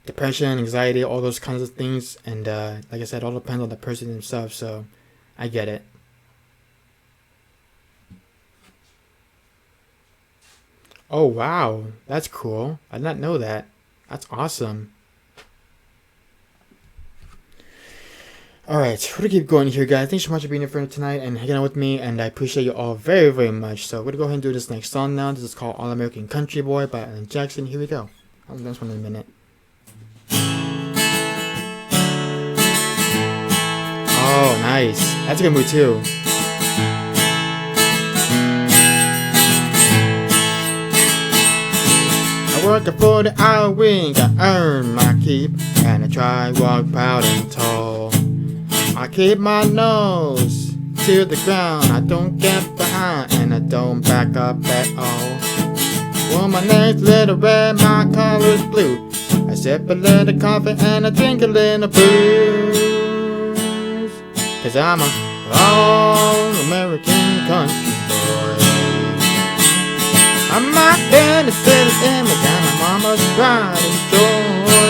[SPEAKER 3] depression, anxiety, all those kinds of things. And like I said, it all depends on the person himself. So, I get it. Oh wow, that's cool. I did not know that. That's awesome. Alright, we're gonna keep going here, guys. Thanks so much for being here for tonight and hanging out with me, and I appreciate you all very, very much. So, we're gonna go ahead and do this next song now. This is called All American Country Boy by Alan Jackson. Here we go. I'll do this one in a minute. Oh, nice. That's a good move, too. I work a 40-hour week, I earn my keep, and I try walk proud and tall. I keep my nose to the ground, I don't get behind, and I don't back up at all. Well, my name's little red, my color's blue. I sip a little coffee and I drink a little booze. 'Cause I'm a all-American country boy. I'm my daddy's little image and my mama's pride and joy.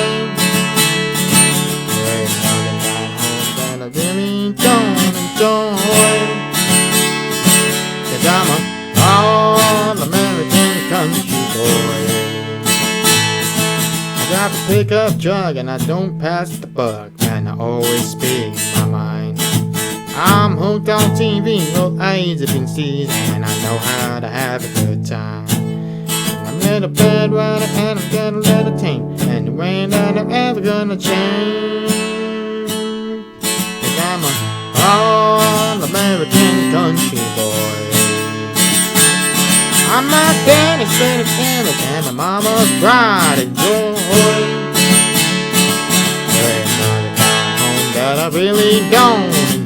[SPEAKER 3] There's nothing at home that I really don't enjoy. 'Cause I'm a all-American country boy. I drive a pickup truck and I don't pass the buck, and I always speak my mind. I'm hooked on TV, old age have been seized, and I know how to have a good time. I'm a little bedwetter and I'm getting a little tame, and there ain't that I'm ever gonna change. 'Cause I'm a all-American country boy. I'm my daddy's little image and my mama's pride and joy. There ain't nothing at home that I really don't enjoy.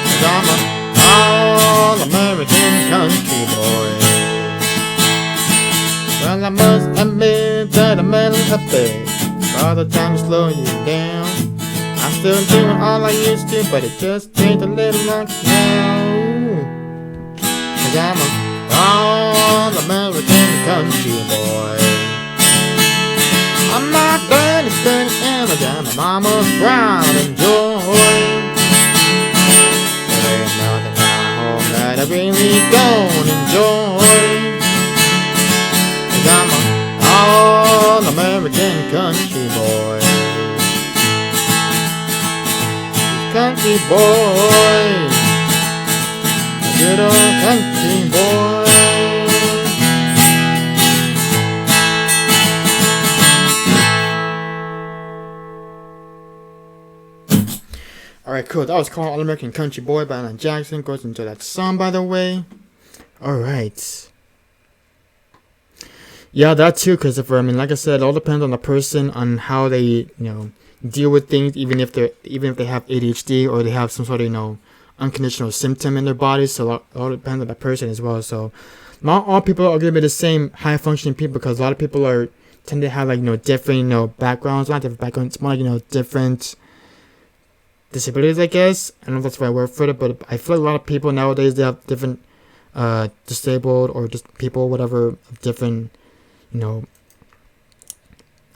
[SPEAKER 3] 'Cause I'm a all-American country boy. Well, I must admit that I'm a little bit. All the time to slow you down. I'm still doing all I used to, but it just takes a little longer now. 'Cause I'm a all-American country boy. I'm my daddy's little image and my mama's proud and joy. There ain't nothing at home that I really don't enjoy. 'Cause I'm a all-American country boy. Country boy. Good old country boy. Alright, cool. That was called All American Country Boy by Alan Jackson. Goes into that song, by the way. Alright. Yeah, that too, Christopher. I mean, like I said, it all depends on the person, on how they, deal with things, even if they have ADHD or they have some sort of, unconditional symptom in their bodies. So it all depends on the person as well. So not all people are gonna be the same high functioning people, because a lot of people tend to have different backgrounds, not different backgrounds, more different disabilities, I guess. I don't know if that's the right word for it, but I feel like a lot of people nowadays, they have different disabled or just people, whatever, different, I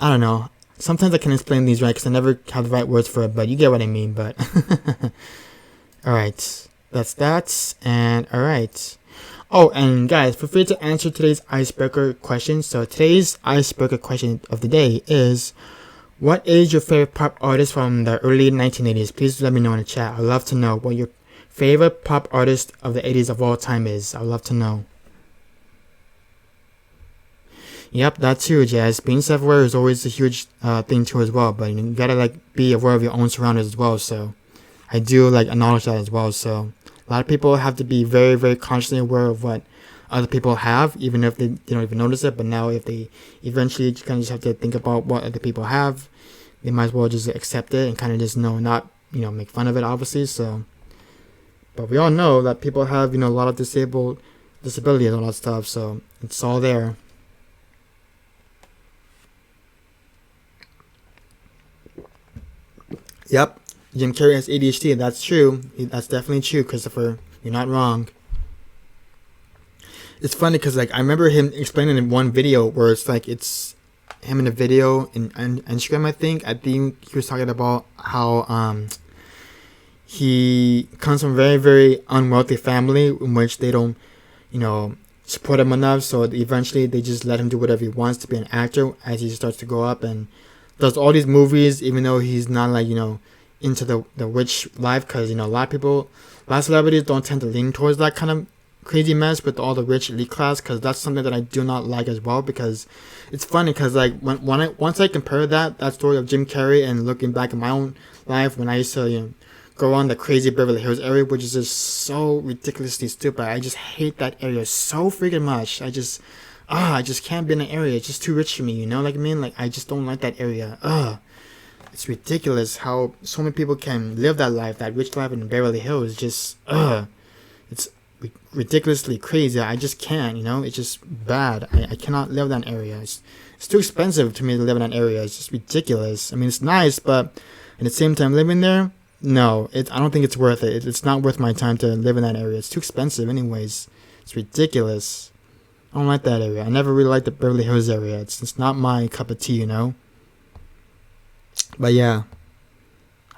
[SPEAKER 3] don't know. Sometimes I can explain these right because I never have the right words for it, but you get what I mean. But alright, that's that. And alright. Oh, and guys, feel free to answer today's icebreaker question. So today's icebreaker question of the day is, what is your favorite pop artist from the early 1980s? Please let me know in the chat. I'd love to know what your favorite pop artist of the 80s of all time is. I'd love to know. Yep, that too, Jazz. Being self-aware is always a huge thing too as well. But you gotta be aware of your own surroundings as well. So I do acknowledge that as well. So a lot of people have to be very, very consciously aware of what other people have, even if they don't even notice it. But now, if they eventually kind of just have to think about what other people have, they might as well just accept it and kind of just not make fun of it, obviously. So But we all know that people have, a lot of disabilities and all that stuff, so it's all there. Yep, Jim Carrey has ADHD. That's true. That's definitely true, Christopher. You're not wrong. It's funny because I remember him explaining in one video where it's him in a video in Instagram. I think he was talking about how he comes from a very, very unwealthy family in which they don't support him enough. So eventually they just let him do whatever he wants to be an actor as he starts to grow up and does all these movies, even though he's not into the rich life, because a lot of celebrities don't tend to lean towards that kind of crazy mess with all the rich elite class, because that's something that I do not like as well. Because it's funny because once I compare that story of Jim Carrey and looking back at my own life when I used to go on the crazy Beverly Hills area, which is just so ridiculously stupid. I just hate that area so freaking much. I just can't be in an area. It's just too rich for me, I just don't like that area. It's ridiculous how so many people can live that life, that rich life in Beverly Hills. Just it's ridiculously crazy. I just can't, it's just bad. I cannot live in that area. It's too expensive to me to live in that area. It's just ridiculous. I mean, it's nice, but at the same time, living there, no, I don't think it's worth it. It's not worth my time to live in that area. It's too expensive anyways. It's ridiculous. I don't like that area. I never really liked the Beverly Hills area. It's not my cup of tea, But yeah,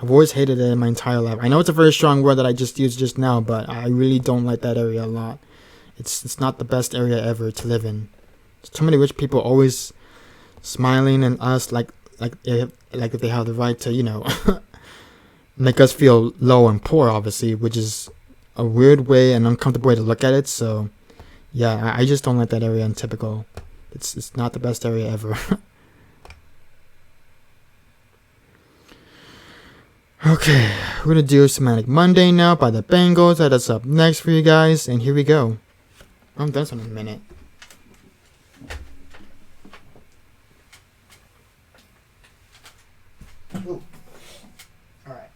[SPEAKER 3] I've always hated it in my entire life. I know it's a very strong word that I just used just now, but I really don't like that area a lot. It's not the best area ever to live in. There's too many rich people always smiling at us like if they have the right to make us feel low and poor, obviously, which is a weird way and uncomfortable way to look at it. So yeah, I just don't like that area in typical. It's not the best area ever. Okay, we're gonna do Manic Monday now by the Bengals. That's up next for you guys, and here we go. I'm done in a minute. Ooh. Alright,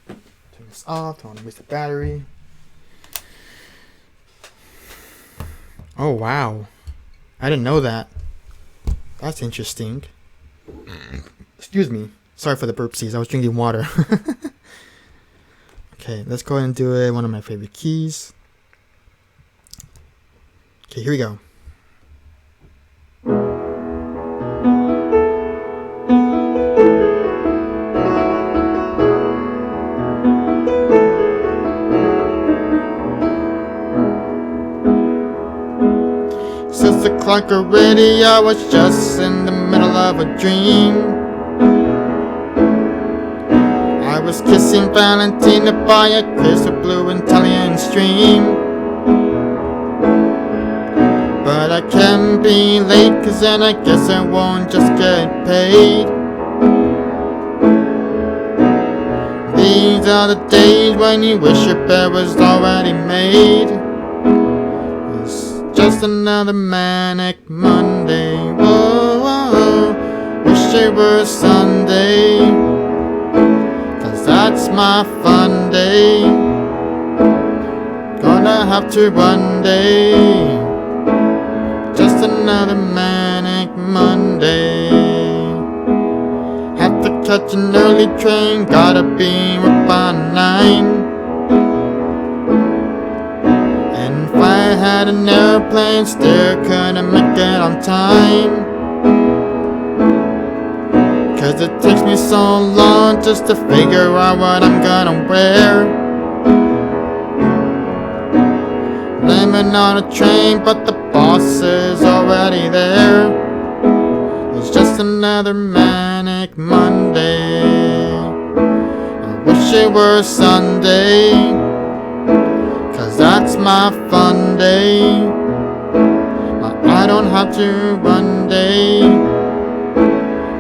[SPEAKER 3] turn this off, don't want to waste the battery. Oh wow, I didn't know that. That's interesting. Excuse me. Sorry for the burpsies. I was drinking water. Okay, let's go ahead and do it. One of my favorite keys. Okay, here we go. Since the clock already, I was just in the middle of a dream. I was kissing Valentina by a crystal blue Italian stream. But I can't be late, cause then I guess I won't just get paid. These are the days when you wish your bed was already made. It's just another manic Monday. Whoa, whoa, wish it were Sunday. That's my fun day. Gonna have to one day. Just another manic Monday. Have to catch an early train. Gotta be up by 9. And if I had an airplane, still couldn't make it on time. Cause it takes me so long just to figure out what I'm gonna wear. Blaming on a train, but the boss is already there. It's just another manic Monday. I wish it were Sunday, cause that's my fun day. But I don't have to one day.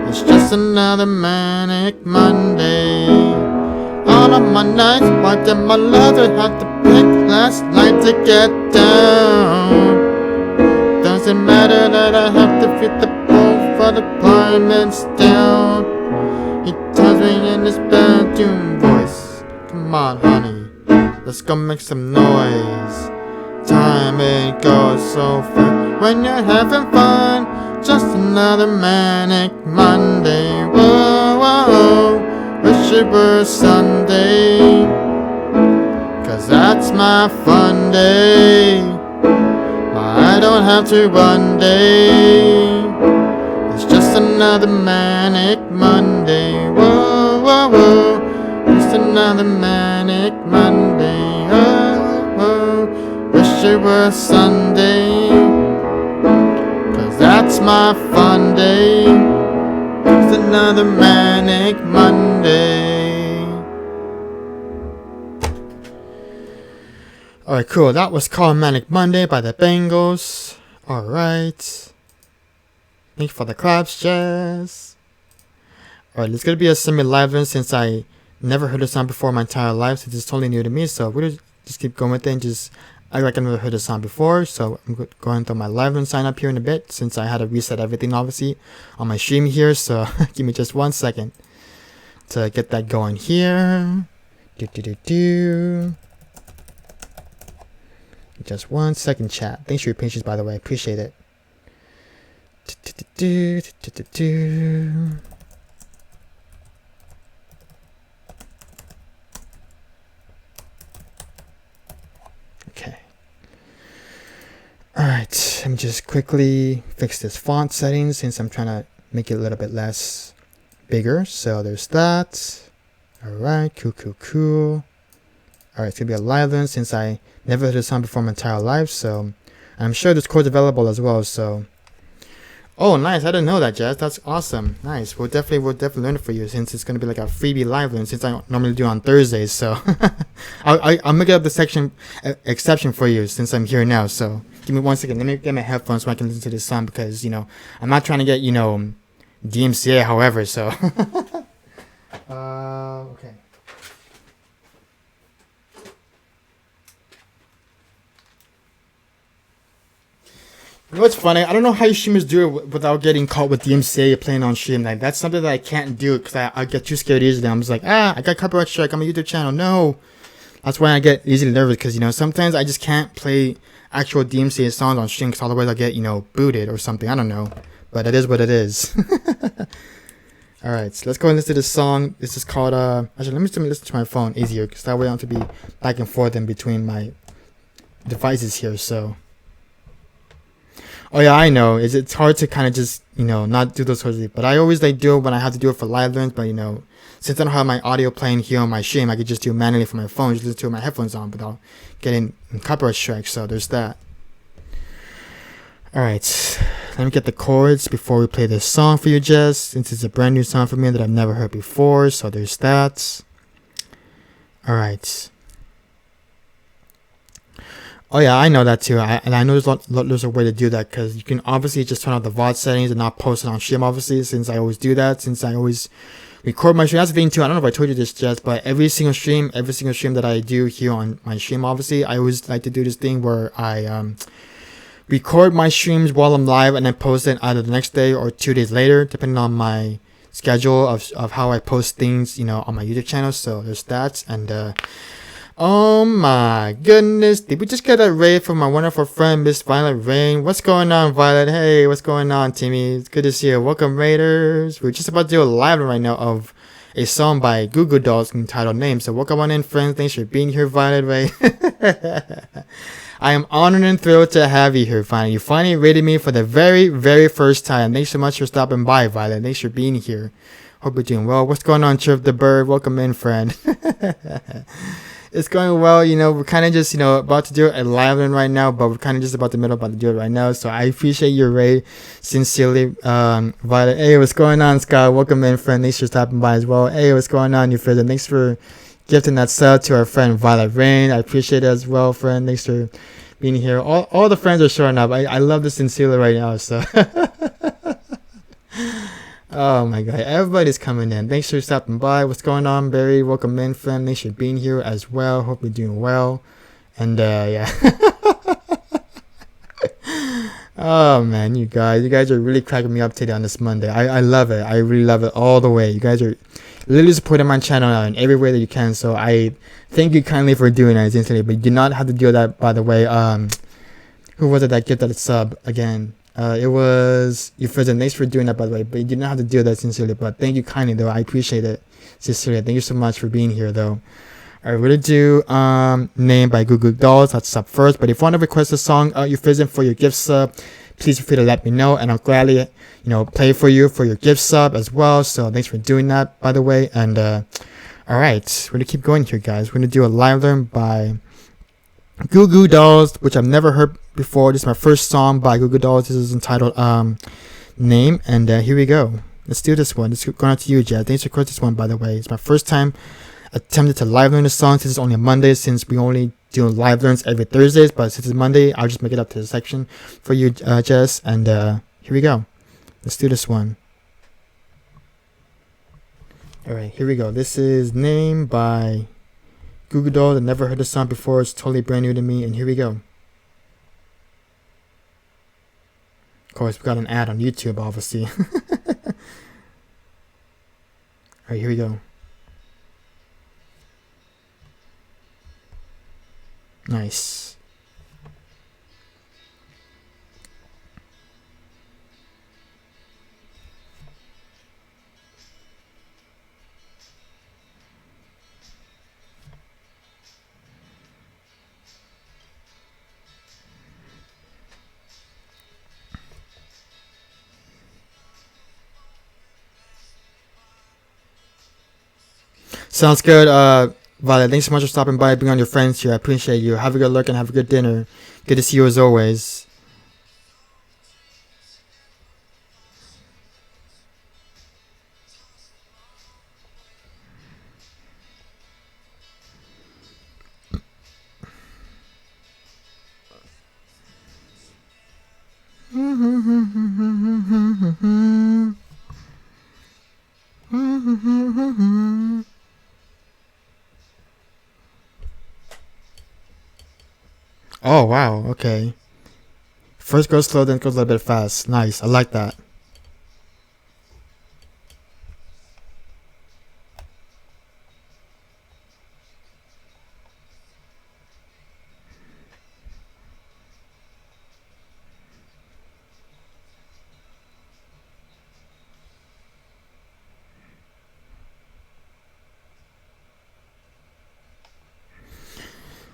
[SPEAKER 3] It's just another manic Monday. All of my nights, wiped and my lover had to pick last night to get down. Doesn't matter that I have to fit the both for the apartments down. He tells me in his bedroom voice, come on honey, let's Let's go make some noise. Time it goes so fast when you're having fun. Just another manic Monday. Whoa, whoa, wish it were Sunday, 'cause that's my fun day. I don't have to run day. It's just another manic Monday. Whoa, whoa, whoa, just another manic Monday. Oh, oh, wish it were Sunday, 'cause that's my fun day. It's another manic Monday. Alright, cool. That was called Manic Monday by the Bengals. Alright. Thank you for the claps, Jazz. Alright, it's gonna be a semi-live since I never heard the song before my entire life, so it's totally new to me. So we'll just keep going with it and just act like I never heard the song before. So I'm going through my live sign up here in a bit since I had to reset everything obviously on my stream here. So give me just 1 second to get that going here. Just 1 second, chat. Thanks for your patience, by the way. Appreciate it. Okay. Alright, let me just quickly fix this font settings since I'm trying to make it a little bit less bigger. So there's that. Alright, cool. Alright, it's gonna be a live one since I never heard this song before my entire life, so I'm sure there's codes available as well. So, oh, nice! I didn't know that, Jazz. That's awesome. Nice. We'll definitely learn it for you since it's gonna be like a freebie live one since I normally do on Thursdays. So, I'll make up the section exception for you since I'm here now. So, give me 1 second. Let me get my headphones so I can listen to this song because I'm not trying to get DMCA. However, so okay. You know what's funny? I don't know how you streamers do it without getting caught with DMCA playing on stream. Like, that's something that I can't do because I get too scared easily. I'm just like, I got copyright strike on my YouTube channel. No. That's why I get easily nervous because, sometimes I just can't play actual DMCA songs on stream because otherwise I'll get, booted or something. I don't know. But it is what it is. Alright, so let's go and listen to this song. This is called, actually, let me listen to my phone easier because that way I don't have to be back and forth in between my devices here, so. Oh yeah, I know. It's hard to kind of just, not do those sorts of things. But I always do it when I have to do it for live learns. But, since I don't have my audio playing here on my stream, I could just do it manually from my phone. Just listen to it with my headphones on without getting copyright strikes. So there's that. Alright, let me get the chords before we play this song for you, Jess. Since it's a brand new song for me that I've never heard before. So there's that. Alright. Oh yeah, I know that too. And I know there's a way to do that because you can obviously just turn off the VOD settings and not post it on stream, obviously, since I always do that, since I always record my stream. That's the thing too. I don't know if I told you this, Jess, but every single stream that I do here on my stream, obviously, I always like to do this thing where I record my streams while I'm live and then post it either the next day or 2 days later, depending on my schedule of how I post things, on my YouTube channel. So there's that. And oh my goodness, did we just get a raid from my wonderful friend Miss Violet Rain? What's going on, Violet? Hey, what's going on, Timmy? It's good to see you. Welcome, Raiders. We're just about to do a live right now of a song by Goo Goo Dolls entitled Name. So welcome on in, friends. Thanks for being here, Violet Rain. I am honored and thrilled to have you here, finally. You finally rated me for the very, very first time. Thanks so much for stopping by, Violet. Thanks for being here. Hope you're doing well. What's going on, Chirp the Bird? Welcome in, friend. It's going well, we're kind of just, about to do a live one right now, but we're kind of just about to do it right now, so I appreciate your raid, sincerely, Violet. Hey, what's going on, Scott? Welcome in, friend. Thanks for stopping by as well. Hey, what's going on, you friend? Thanks for gifting that sub to our friend, Violet Rain. I appreciate it as well, friend. Thanks for being here. All the friends are showing up. I love this sincerely right now, so. Oh my god, everybody's coming in. Thanks for stopping by. What's going on, Barry? Welcome in, friend. Thanks for being here as well. Hope you're doing well. And yeah. Oh man, you guys are really cracking me up today on this Monday. I love it. I really love it all the way. You guys are literally supporting my channel in every way that you can. So I thank you kindly for doing that, sincerely. But you do not have to do that, by the way. Who was it that gave that a sub again? It was Euphrasia. Thanks for doing that, by the way. But you didn't have to do that, sincerely. But thank you kindly, though. I appreciate it, sincerely. Thank you so much for being here, though. Alright, we're gonna do Name by Goo Goo Dolls. That's up first. But if you want to request a song, Euphrasia, for your gift sub, please feel free to let me know, and I'll gladly, play for you for your gift sub as well. So thanks for doing that, by the way. And alright, we're gonna keep going here, guys. We're gonna do a live learn by Goo Goo Dolls, which I've never heard before. This is my first song by Goo Goo Dolls. This is entitled Name, and here we go. Let's do this one. It's going out to you, Jazz. Thanks for requesting this one, by the way. It's my first time attempted to live learn the song. This is only a Monday, since we only do live learns every Thursdays. But since it's Monday, I'll just make it up to the section for you, Jess. And here we go. Let's do this one. Alright, here we go. This is Name by Goo Goo Dolls. I've never heard this song before. It's totally brand new to me. And here we go. Of course, we got an ad on YouTube, obviously. Alright, here we go. Nice. Sounds good. Violet, thanks so much for stopping by, being on your friends here. I appreciate you. Have a good look and have a good dinner. Good to see you as always. Oh, wow. Okay. First goes slow, then goes a little bit fast. Nice. I like that.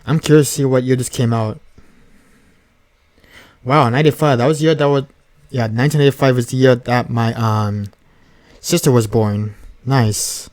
[SPEAKER 3] I'm curious to see what year this came out. Wow, 95. That was the year that was... Yeah, 1985 was the year that my sister was born. Nice.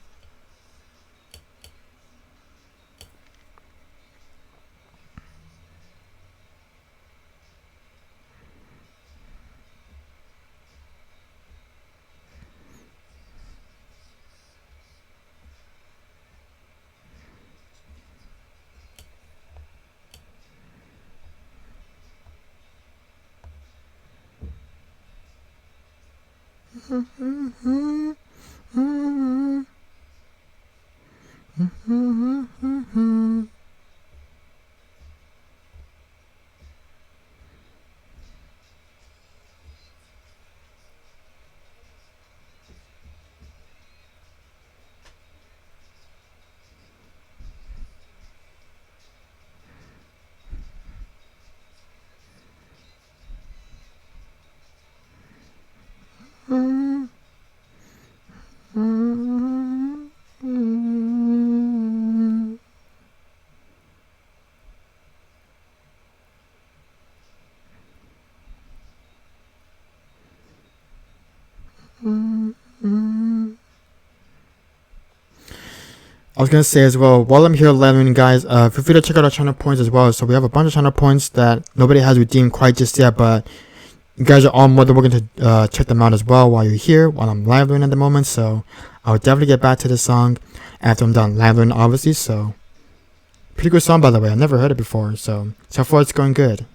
[SPEAKER 3] I was gonna say as well, while I'm here learning, guys, feel free to check out our channel points as well. So we have a bunch of channel points that nobody has redeemed quite just yet, but you guys are all more than welcome to check them out as well while you're here, while I'm live learning at the moment. So I'll definitely get back to the song after I'm done live learning, obviously. So pretty good song, by the way. I've never heard it before, so far it's going good.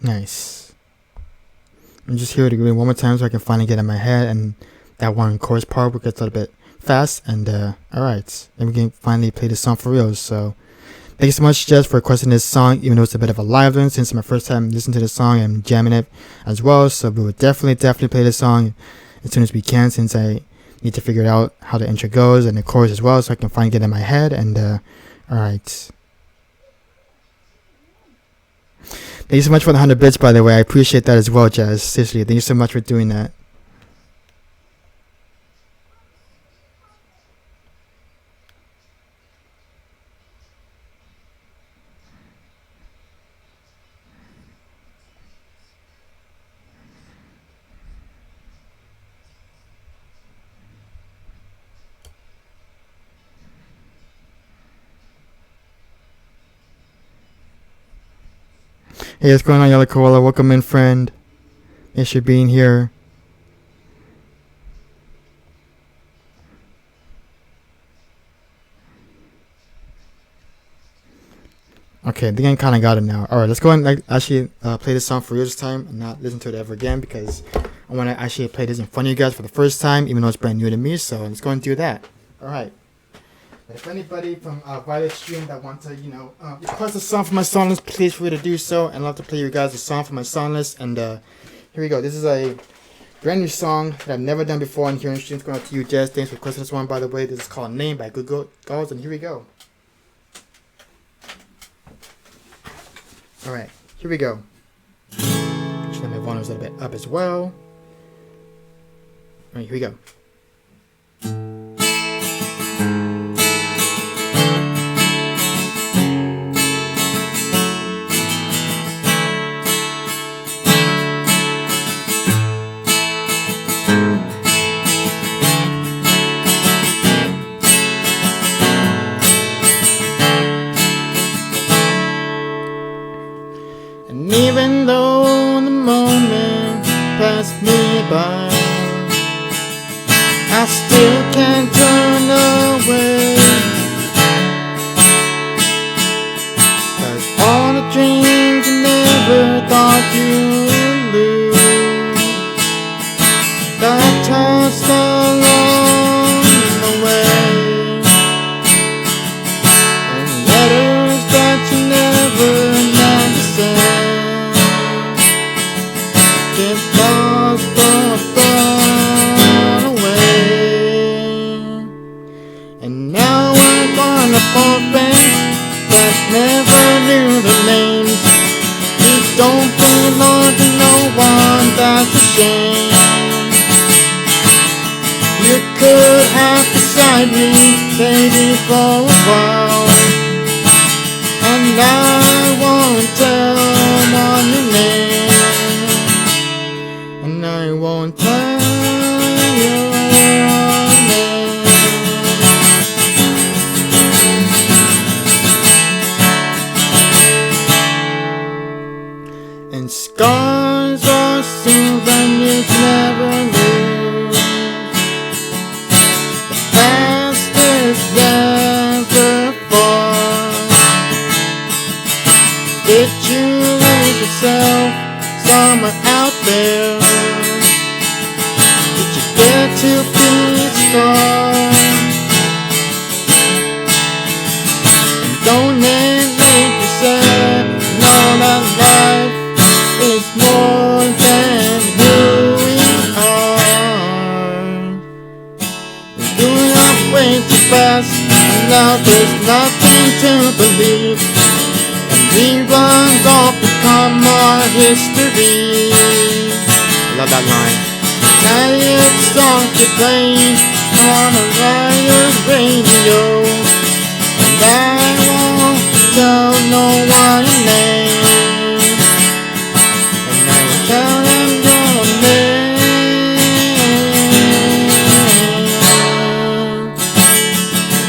[SPEAKER 3] Nice. I'm just here to read it one more time so I can finally get in my head, and that one chorus part will get a little bit fast. And alright, then we can finally play the song for real. So thank you so much, Jess, for requesting this song, even though it's a bit of a live one since it's my first time listening to the song and jamming it as well. So we will definitely play this song as soon as we can, since I need to figure out how the intro goes and the chorus as well, so I can finally get in my head. And alright. Thank you so much for the 100 bits, by the way. I appreciate that as well, Jazz. Seriously, thank you so much for doing that. Hey, what's going on, Yellow Koala? Welcome in, friend. Thanks for being here. Okay, I think I kind of got it now. Alright, let's go and actually play this song for you this time and not listen to it ever again, because I want to actually play this in front of you guys for the first time, even though it's brand new to me. So let's go and do that. Alright. If anybody from Violet Stream that wants to, request a song for my song list, please feel free to do so. And I'd love to play you guys a song for my song list. And here we go. This is a brand new song that I've never done before on here in streams. Going out to you, Jess. Thanks for requesting this one, by the way. This is called Name by Google Girls. And here we go. Alright, here we go. Just let my volume a little bit up as well. Alright, here we go. And even though the moment passed me by, I still can't turn away. 'Cause all the dreams you never thought you'd lose got tossed along the way. And letters that you never meant to send get lost or thrown away. And now I'm on a orphan that never knew the names. You don't belong to no one, that's a shame. You could have beside me, baby, for a while, and I won't tell one your name. And I won't tell your name. And scars are souvenirs never lose. The past is never far. Did you lose yourself somewhere out there? Did you get to be strong? And don't it make you sad? Know that life is more than who we are. We're doing our way too fast, and now there's nothing to believe. Reruns all become our history. Love that line. Tired songs you play on a riot radio, and I won't tell no one your name. And I will tell them your name.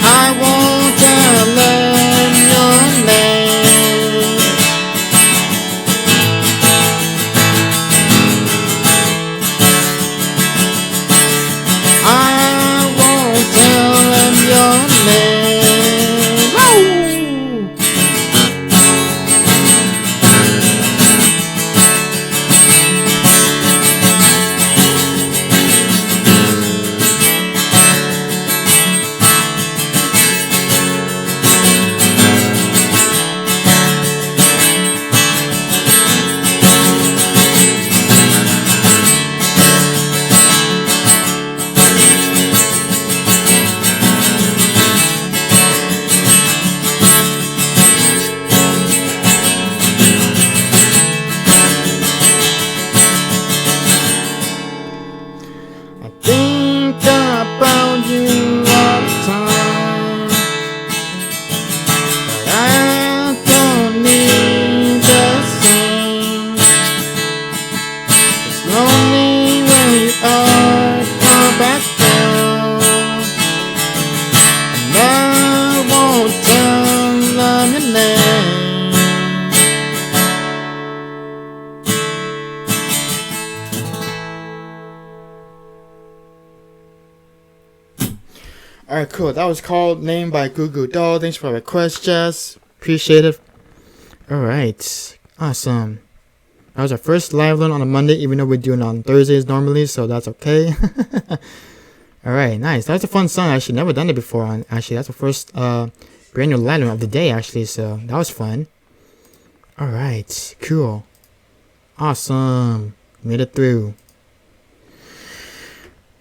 [SPEAKER 3] I won't tell them your name. I won't tell them your name. Woo! Alright, cool. That was called Name by Goo Goo Doll. Thanks for the request, Jess. Appreciate it. Alright. Awesome. That was our first live learn on a Monday, even though we're doing it on Thursdays normally, so that's okay. Alright, nice. That was a fun song. Actually, never done it before. Actually, that's the first brand new live learn of the day, actually, so that was fun. Alright, cool. Awesome. Made it through.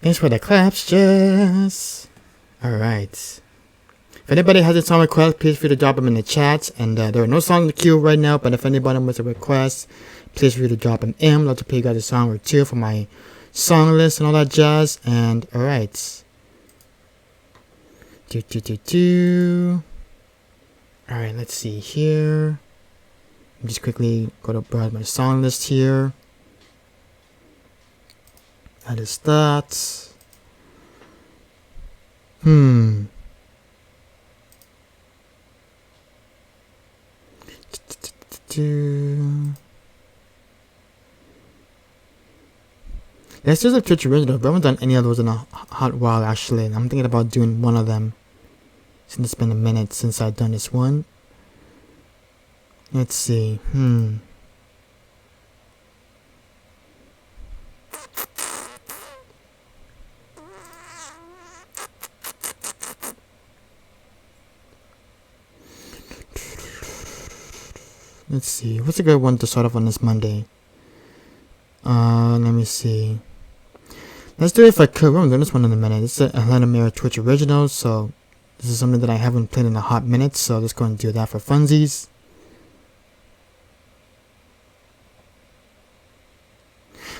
[SPEAKER 3] Thanks for the claps, Jess. Alright. If anybody has a song request, please feel free to drop them in the chat. And there are no songs in the queue right now, but if anybody wants a request, please feel free to drop them in. I'd love to play you guys a song or two for my song list and all that jazz. And alright. Alright, let's see here. Just quickly go to browse my song list here. That is that. Let's do the Twitch original. I haven't done any of those in a hot while actually, and I'm thinking about doing one of them since it's been a minute since I've done this one. Let's see. Let's see. What's a good one to start off on this Monday? Let me see. Let's do it if I could. We're doing this one in a minute. This is a Helena Mira Twitch original, so this is something that I haven't played in a hot minute, so let's go and do that for funsies.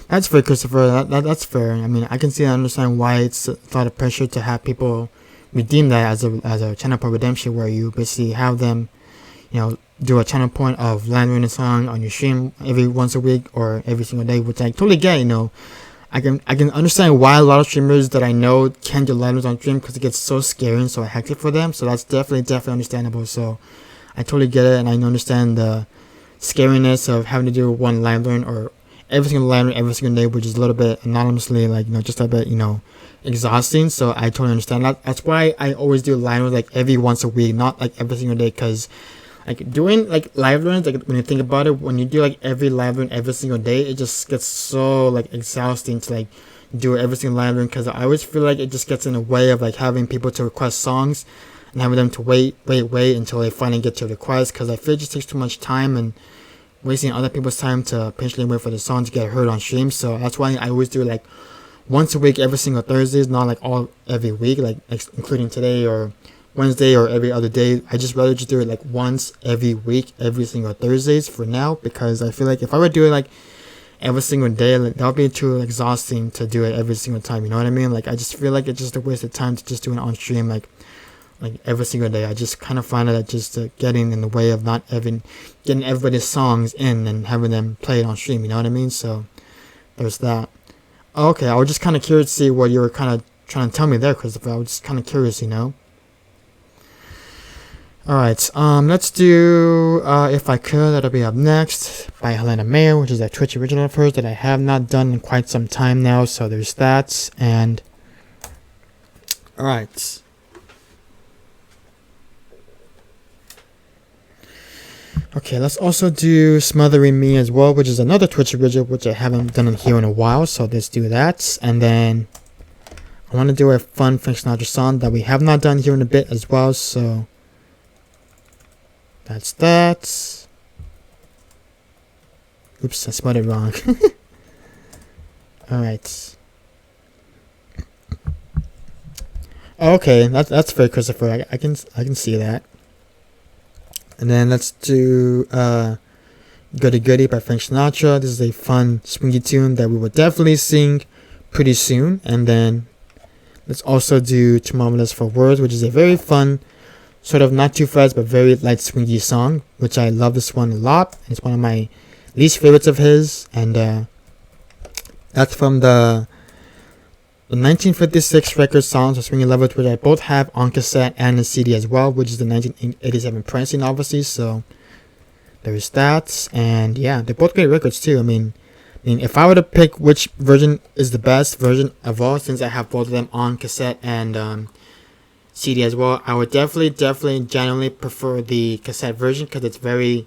[SPEAKER 3] That's fair, Christopher. That's fair. I mean, I can see and understand why it's a lot of pressure to have people redeem that as a channel point redemption, where you basically have them, you know, do a channel point of landing a song on your stream every once a week or every single day, which I totally get. You know, I can understand why a lot of streamers that I know can't do live on stream because it gets so scary and so hectic for them. So that's definitely understandable. So I totally get it, and I understand the scariness of having to do one live learn or every single live learn every single day, which is a little bit anonymously, like, you know, just a bit, you know, exhausting. So I totally understand that. That's why I always do live learns like every once a week, not like every single day, because like doing like live learns, like when you think about it, when you do like every live learn every single day, it just gets so like exhausting to like do every single live learn, because I always feel like it just gets in the way of like having people to request songs and having them to wait until they finally get to request, because I feel it just takes too much time and wasting other people's time to patiently wait for the song to get heard on stream. So that's why I always do like once a week every single Thursdays, not like every week, like including today or Wednesday or every other day. I just rather just do it like once every week, every single Thursdays for now, because I feel like if I were to do it like every single day, like, that would be too exhausting to do it every single time, you know what I mean? Like I just feel like it's just a waste of time to just do it on stream like every single day. I just kind of find that just getting in the way of not even getting everybody's songs in and having them play it on stream, you know what I mean? So there's that. Okay, I was just kind of curious to see what you were kind of trying to tell me there, Christopher. I was just kind of curious, you know? Alright, let's do If I Could. That'll be up next by Helena Mayer, which is a Twitch original of hers that I have not done in quite some time now, so there's that. And alright, okay, let's also do Smothering Me as well, which is another Twitch original which I haven't done here in a while, so let's do that. And then I want to do a fun Frank Sinatra song that we have not done here in a bit as well, so that's that. Oops, I spelled it wrong. Alright. Okay, that's fair, Christopher. I can see that. And then let's do Goody Goody by Frank Sinatra. This is a fun swingy tune that we will definitely sing pretty soon. And then let's also do Too Marvelous for Words, which is a very fun, sort of not too fast but very light swingy song, which I love this one a lot. It's one of my least favorites of his, and that's from the 1956 record Songs of Swinging Lovers, which I both have on cassette and a CD as well, which is the 1987 pressing, obviously. So there's that, and yeah, they're both great records too. I mean, if I were to pick which version is the best version of all, since I have both of them on cassette and CD as well. I would definitely genuinely prefer the cassette version because it's very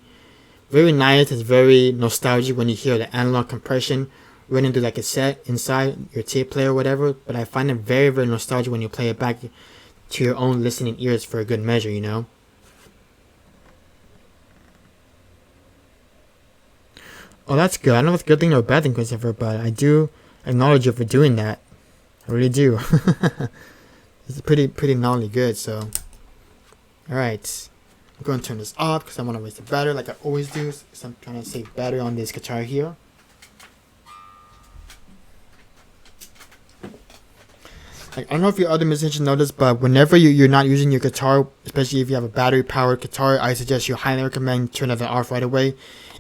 [SPEAKER 3] nice. It's very nostalgic when you hear the analog compression running through that cassette inside your tape player or whatever. But I find it very nostalgic when you play it back to your own listening ears for a good measure, you know. Oh, that's good. I don't know if it's a good thing or a bad thing, Christopher, but I do acknowledge you for doing that. I really do. It's pretty gnarly good, so. Alright. I'm going to turn this off because I want to waste the battery like I always do. So I'm trying to save battery on this guitar here. Like, I don't know if your other musicians notice, but whenever you're not using your guitar, especially if you have a battery-powered guitar, I suggest you highly recommend turn that off right away.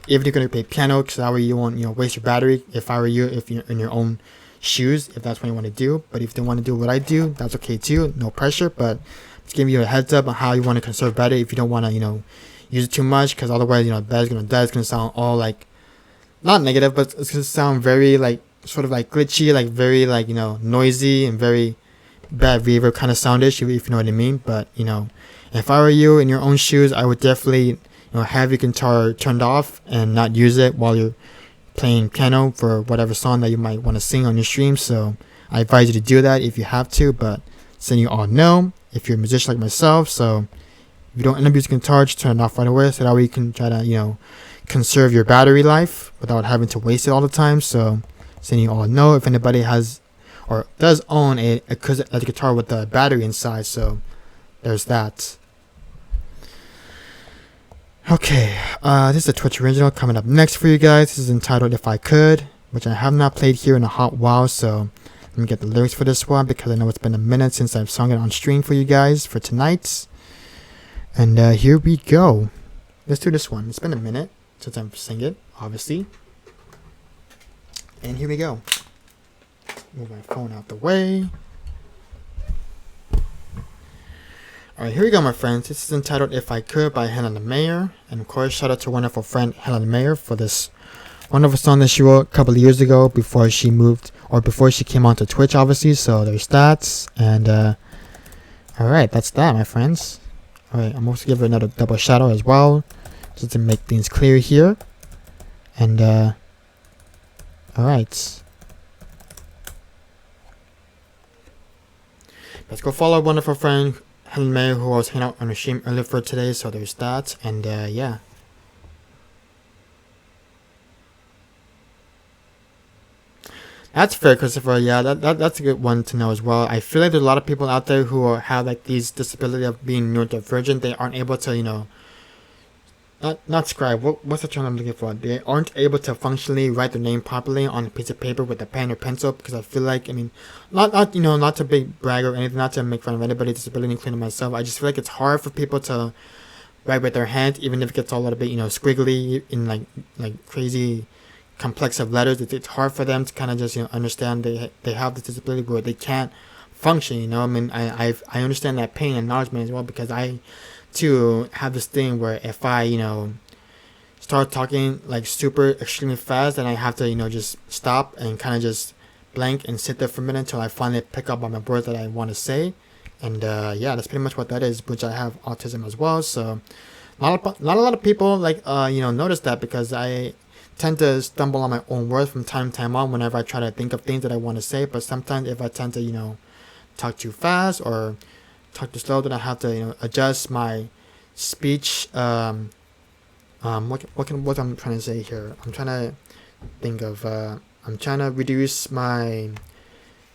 [SPEAKER 3] If you're going to play piano, because that way you won't waste your battery. If I were you, if you're in your own shoes, if that's what you want to do. But if you don't want to do what I do, that's okay too. No pressure, but just giving you a heads up on how you want to conserve battery if you don't want to, use it too much, because otherwise, the battery's going to die. It's going to sound all like, not negative, but it's going to sound very like, sort of like glitchy, like very like, noisy and very bad reverb kind of soundish, if you know what I mean. But, if I were you in your own shoes, I would definitely, have your guitar turned off and not use it while you're playing piano for whatever song that you might want to sing on your stream. So I advise you to do that if you have to, but so you all know, if you're a musician like myself, so if you don't end up using guitar, just turn it off right away, so that way you can try to, conserve your battery life without having to waste it all the time. So you all know, if anybody has or does own a guitar with a battery inside, so there's that. Okay, this is a Twitch original coming up next for you guys. This is entitled If I Could, which I have not played here in a hot while, so let me get the lyrics for this one, because I know it's been a minute since I've sung it on stream for you guys for tonight. And here we go. Let's do this one. It's been a minute since I've sung it, obviously. And here we go. Move my phone out the way. Alright, here we go, my friends. This is entitled If I Could by Helen Mayer. And of course, shout out to wonderful friend Helen Mayer for this wonderful song that she wrote a couple of years ago before she moved, or before she came onto Twitch, obviously. So there's that. And alright, that's that, my friends. Alright, I'm also giving another double shout out as well, just to make things clear here. And alright. Let's go follow our wonderful friend Helen May, who I was hanging out on her stream earlier for today, so there's that. And yeah. That's fair, Christopher. Yeah, that's a good one to know as well. I feel like there's a lot of people out there who have like these disability of being neurodivergent. They aren't able to, not scribe. What's the term I'm looking for? They aren't able to functionally write their name properly on a piece of paper with a pen or pencil. Because I feel like, not to big brag or anything, not to make fun of anybody's disability, including myself. I just feel like it's hard for people to write with their hand, even if it gets a little bit, squiggly in like crazy complex of letters. It's hard for them to kind of just understand they have this disability where they can't function. I understand that pain and acknowledgement as well, because I too have this thing where if I start talking like super extremely fast, then I have to just stop and kind of just blank and sit there for a minute until I finally pick up on my words that I want to say. And yeah, that's pretty much what that is, which I have autism as well. So not a lot of people notice that, because I tend to stumble on my own words from time to time on whenever I try to think of things that I want to say. But sometimes if I tend to talk too fast or talk too slow, then I have to adjust my speech. What I'm trying to say here? I'm trying to think of I'm trying to reduce my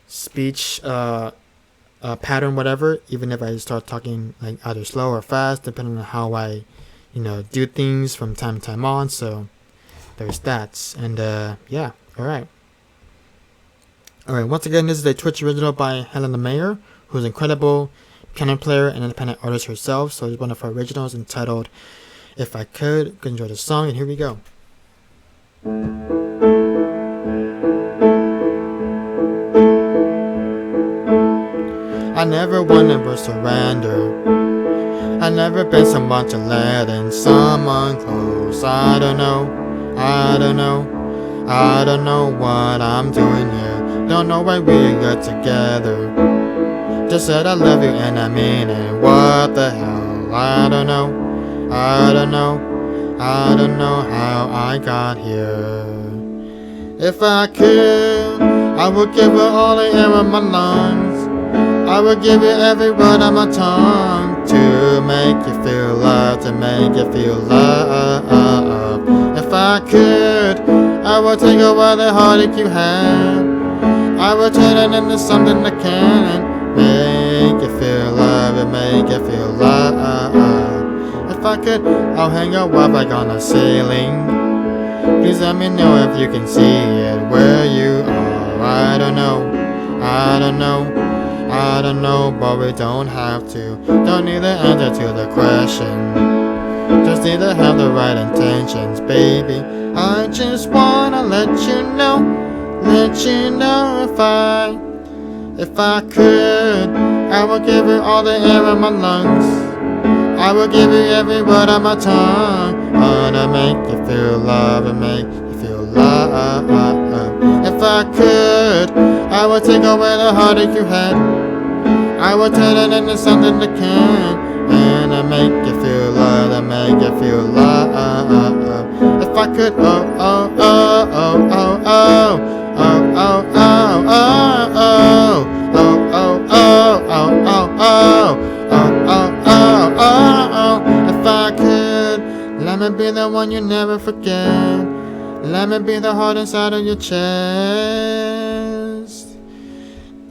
[SPEAKER 3] speech pattern, whatever, even if I start talking like either slow or fast, depending on how I do things from time to time on. So there's that. And yeah, alright, once again, this is a Twitch original by Helen Mayer, who's an incredible piano player and independent artist herself. So it's one of her originals entitled If I Could. Go enjoy the song, and here we go. I never wanna ever surrender. I never been someone to let in someone close. I don't know what I'm doing here. Don't know why we got together. just said I love you and I mean it. What the hell? I don't know. I don't know. I don't know how I got here. If I could, I would give her all the air in my lungs. I would give you every word on my tongue to make you feel love, to make you feel love. If I could, I would take away the heartache you had. I would turn it into something that can make you feel love and make you feel love. If I could, I'll hang a web on the ceiling. Please let me know if you can see it where you are. I don't know, I don't know. I don't know, but we don't have to. Don't need the answer to the question. Just need to have the right intentions, baby. I just wanna let you know if I could, I would give you all the air in my lungs. I would give you every word on my tongue. Wanna make you feel love and make you feel love. If I could, I would take away the heartache you had. I would turn it into something that can and I make you feel love, and make you feel love. If I could, oh oh oh oh oh oh. Oh oh oh oh oh oh oh oh oh oh oh. If I could, let me be the one you never forget. Let me be the heart inside of your chest.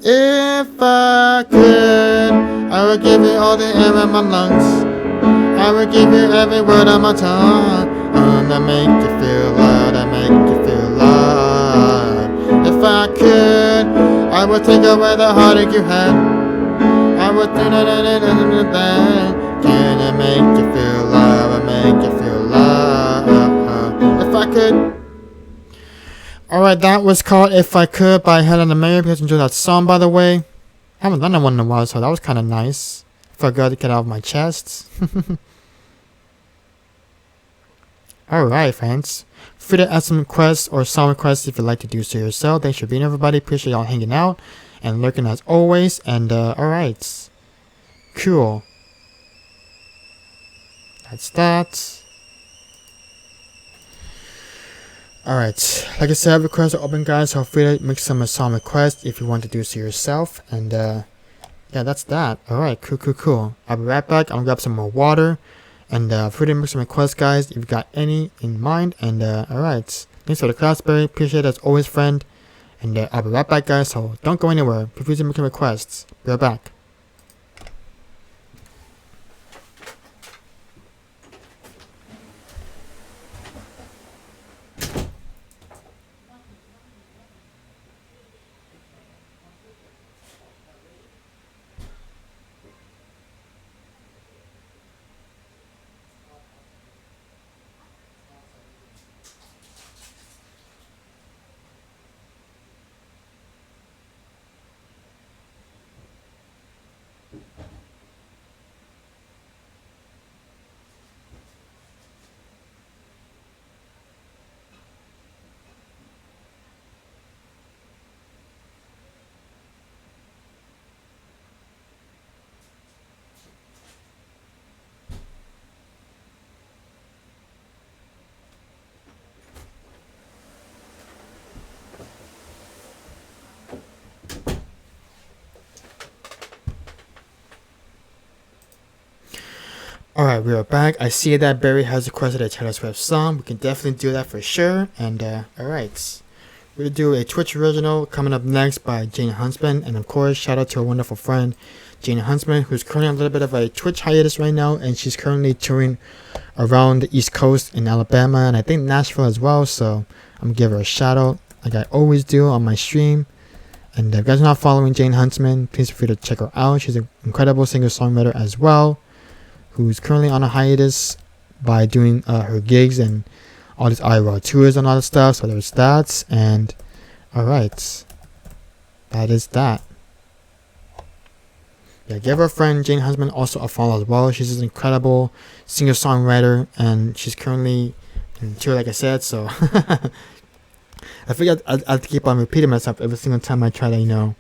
[SPEAKER 3] If I could, I would give you all the air in my lungs. I would give you every word on my tongue. To make you feel love, to make you feel love. If I could, I would take away the heartache you had. I would do that. Can I make you feel love? I make you feel love. If I could. Alright, that was called If I Could by Head on the Mayor. Because enjoy that song, by the way. I haven't done that one in a while, so that was kind of nice. Forgot to get out of my chest. Alright, friends. Free to add some requests or song requests if you'd like to do so yourself. Thanks for being everybody. Appreciate y'all hanging out and lurking as always. And alright. Cool. That's that. Alright. Like I said, requests are open, guys. So feel free to make some song requests if you want to do so yourself. And yeah, that's that. Alright, cool. I'll be right back. I'm gonna grab some more water. And free to make some requests, guys, if you've got any in mind. And alright. Thanks for the Classberry. Appreciate it as always, friend. And I'll be right back, guys, so don't go anywhere. Feel free to make requests. Be right back. Alright, we are back. I see that Barry has requested a Taylor Swift song. We can definitely do that for sure. And alright. We'll do a Twitch original coming up next by Jane Huntsman. And of course, shout out to our wonderful friend Jane Huntsman, who's currently on a little bit of a Twitch hiatus right now. And she's currently touring around the East Coast in Alabama and I think Nashville as well. So I'm gonna give her a shout out like I always do on my stream. And if you guys are not following Jane Huntsman, please feel free to check her out. She's an incredible singer-songwriter as well, who's currently on a hiatus by doing her gigs and all these IRL tours and all that stuff. So there's that. And alright, that is that. Yeah, give her friend Jane Huntsman also a follow as well. She's an incredible singer-songwriter and she's currently in tour, like I said. So I figure I have to keep on repeating myself every single time I try to,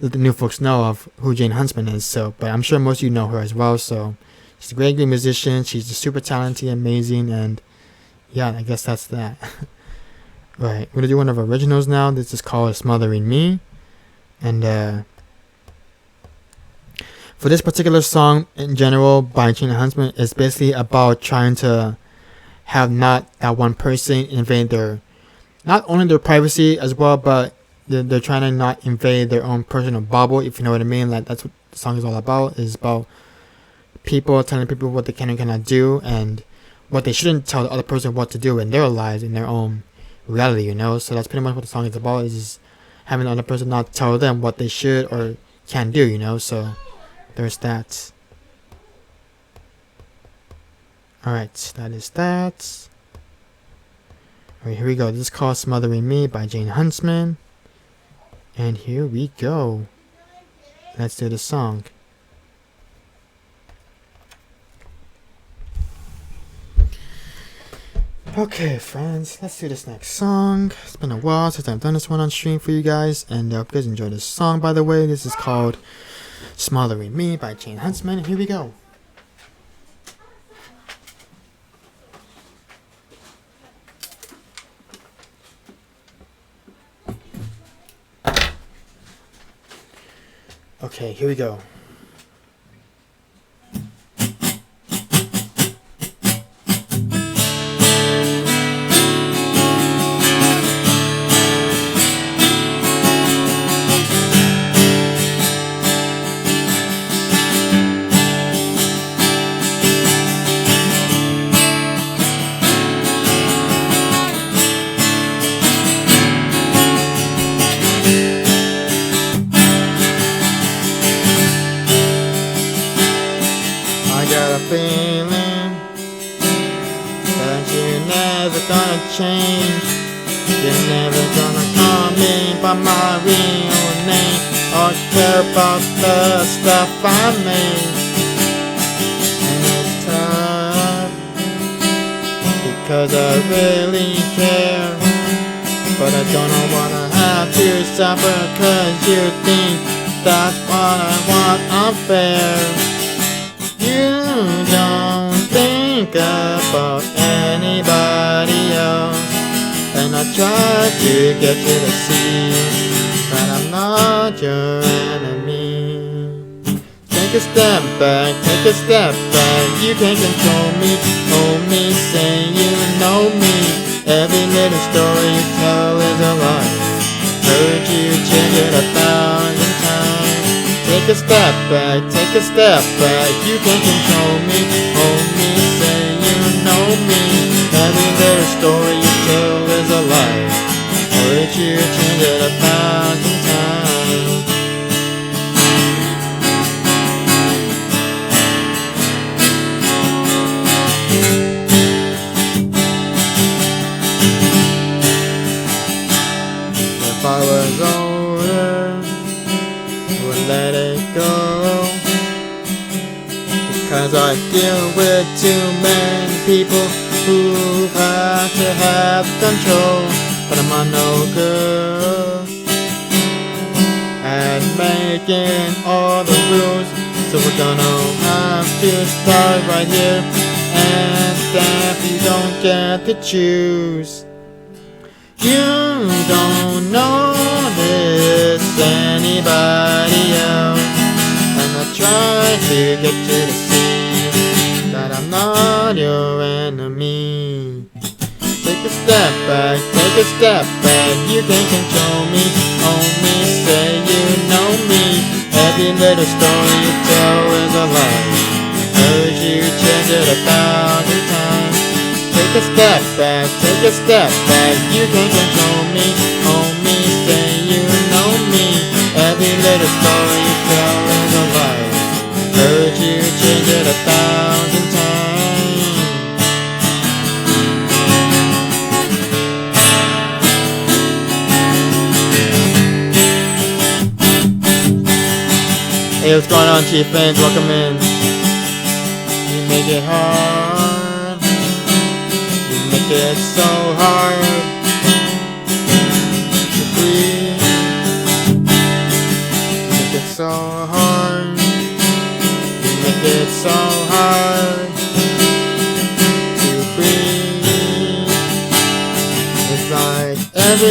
[SPEAKER 3] let the new folks know of who Jane Huntsman is. So, but I'm sure most of you know her as well. So, she's a great musician. She's just super talented, amazing, and yeah, I guess that's that. Right, we're gonna do one of our originals now. This is called "Smothering Me," and for this particular song in general by Jane Huntsman, it's basically about trying to have not that one person invade their, not only their privacy as well, but they're trying to not invade their own personal bubble, if you know what I mean. Like, that's what the song is all about. It's about people telling people what they can and cannot do, and what they shouldn't tell the other person what to do in their lives, in their own reality, you know. So that's pretty much what the song is about, is having the other person not tell them what they should or can do, you know. So there's that. Alright, that is that. Alright, here we go. This is called "Smothering Me" by Jane Huntsman. And here we go. Let's do the song. Okay, friends, let's do this next song. It's been a while since I've done this one on stream for you guys, and I hope you guys enjoy this song, by the way. This is called "Smothering Me" by Jane Huntsman, and here we go. Okay, here we go. Feeling that you're never gonna change. You're never gonna call me by my real name or care about the stuff I made. And it's tough because I really care, but I don't wanna have to suffer cause you think that's what I want unfair. You don't think about anybody else, and I try to get you to see that I'm not your enemy. Take a step back, take a step back. You can't control me, hold me, say you know me. Every little story you tell is a lie. Heard you change it 1,000 times. Take a step back, take a step back. You can't control me, hold me, say you know me. Every little story you tell is a lie. Heard you change it 1,000 times. If I was older, let it go, because I deal with too many people who have to have control. But I'm not no good at making all the rules, so we're gonna have to start right here, and that you don't get to choose. You don't notice anybody else, and I try to get you to see that I'm not your enemy. Take a step back, take a step back. You can't control me, only say you know me. Every little story you tell is a lie. Heard you change it 1,000 times. Take a step back, take a step back. You can't control me, only say you know me. Every little story you tell is a lie. Heard you change it 1,000 times. Hey, what's going on, Chief fans? Welcome in. You make it hard. Make it so hard to breathe.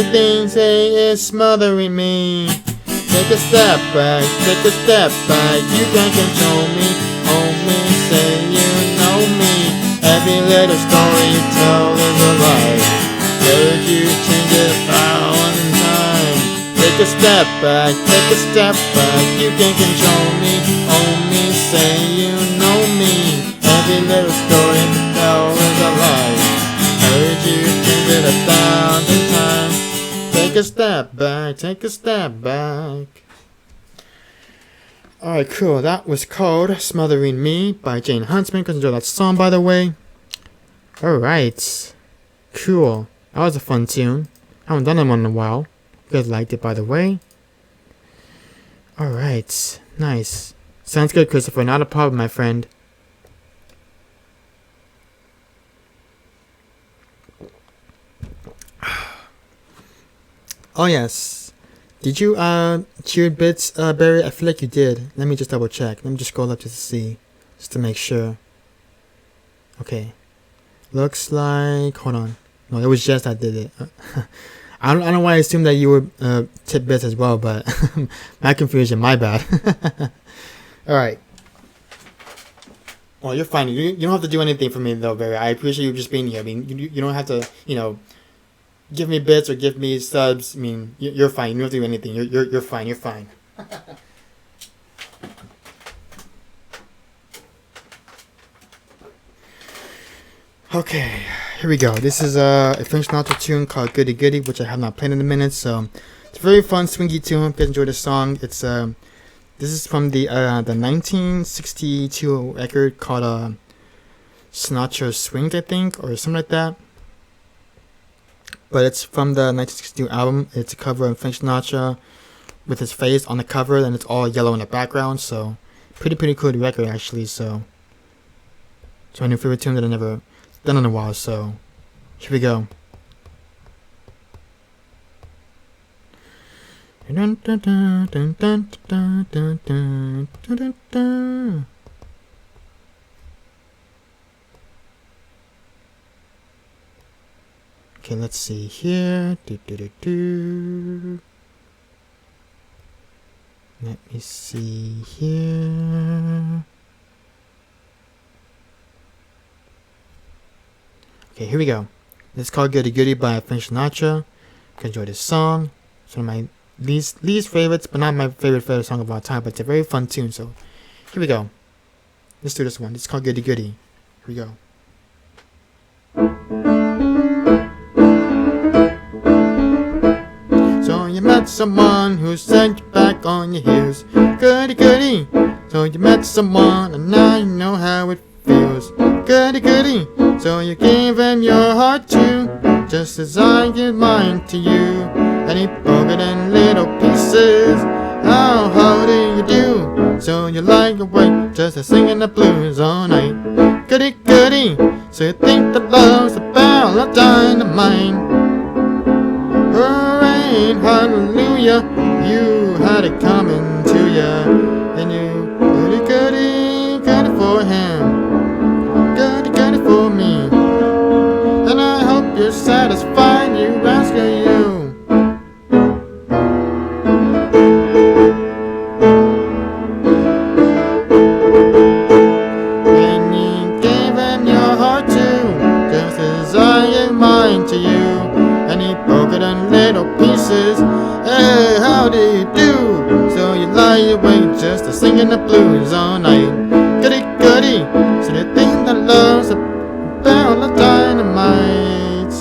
[SPEAKER 3] everything say is smothering me. Take a step back, take a step back. You can't control me, only say you know me. Every little story you tell is a lie. Heard you change it 1,000 times. Take a step back, take a step back. You can't control me, only say you know me. Every little story you tell is a lie. Heard you change it 1,000 times. Take a step back, take a step back. Alright, cool. That was called Smothering Me by Jane Huntsman. Consider that song, by the way. Alright. Cool. That was a fun tune. I haven't done that one in a while. You guys liked it, by the way. Alright. Nice. Sounds good, Christopher. Not a problem, my friend. Oh yes. Did you cheer bits, Barry? I feel like you did. Let me just double check. Let me just scroll up just to see. Just to make sure. Okay. Looks like, hold on. No, it was just I did it. I don't know why I assumed that you were tip bits as well, but my confusion, my bad. Alright. Well, you're fine. You don't have to do anything for me though, Barry. I appreciate you just being here. I mean, you don't have to, you know, give me bits or give me subs. I mean, you're fine. You don't have to do anything. You're fine. You're fine. Okay, here we go. This is a French Sinatra tune called Goody Goody, which I have not played in a minute. So it's a very fun swingy tune. Hope you guys enjoy the song. It's this is from the 1962 record called Sinatra Swings, I think, or something like that. But it's from the 1962 album. It's a cover of Frank Sinatra with his face on the cover, and it's all yellow in the background. So pretty cool record actually. So it's my new favorite tune that I never done in a while. So here we go. Okay, let's see here. Let me see here. Okay, here we go. It's called Goody Goody by Frank Sinatra. You can enjoy this song. It's one of my least favorites, but not my favorite song of all time, but it's a very fun tune. So here we go. Let's do this one. It's called Goody Goody. Here we go. So you met someone who sent you back on your heels. Goody goody. So you met someone and now you know how it feels. Goody goody. So you gave him your heart too, just as I give mine to you. And he broke it in little pieces. How do you do? So you lie awake just a singing the blues all night. Goody goody. So you think that love's a bell of dynamite. Hooray, hallelujah, you had it coming to ya. And you goody goody, goody for him, goody goody for me. And I hope you're satisfied, you rascal you. And you gave him your heart too, just as I gave mine to you. And he broke it in little pieces. Hey, how do you do? So you lie awake just a singing the blues all night. Goody goody. So they think that love's a barrel of dynamite.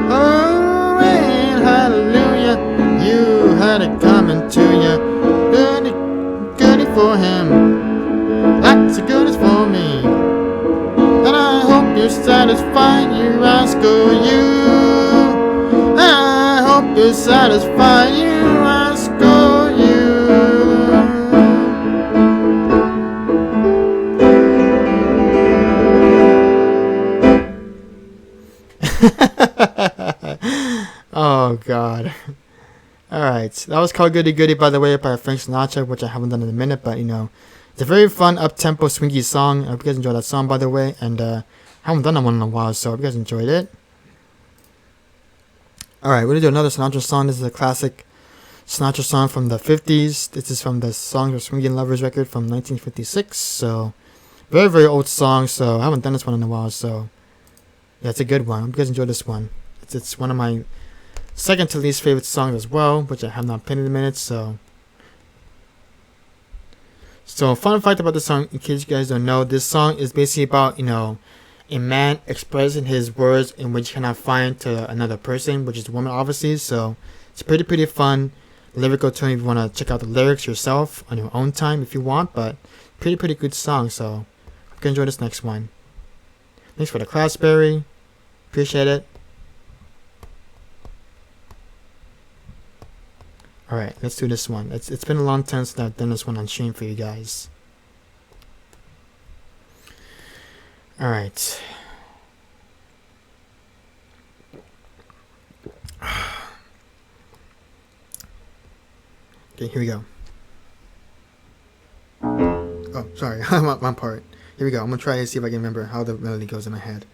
[SPEAKER 3] Oh, and hallelujah, you had it coming to ya. Goody goody for him, lots of goodies for me. And I hope you're satisfied, you rascal you. I hope you're satisfied, you rascal you. Oh God. Alright, that was called Goody Goody, by the way, by Frank Sinatra, which I haven't done in a minute, but you know, it's a very fun, up-tempo, swingy song. I hope you guys enjoyed that song, by the way, and I haven't done that one in a while, so I hope you guys enjoyed it. Alright, we're gonna do another Sinatra song. This is a classic Sinatra song from the 50s. This is from the Songs of Swingin' Lovers record from 1956. So, very, very old song. So, I haven't done this one in a while. So, yeah, it's a good one. I hope you guys enjoy this one. It's one of my second to least favorite songs as well, which I have not played in a minute. So, fun fact about this song, in case you guys don't know, this song is basically about, a man expressing his words in which he cannot find to another person, which is a woman, obviously. So, it's pretty fun. Lyrical tune if you want to check out the lyrics yourself on your own time if you want, but pretty good song. So hope you can enjoy this next one. Thanks for the class, Barry. Appreciate it. Alright, let's do this one. It's been a long time since I've done this one on stream for you guys. Alright. Okay, here we go. Oh, sorry, one part. Here we go. I'm gonna try to see if I can remember how the melody goes in my head.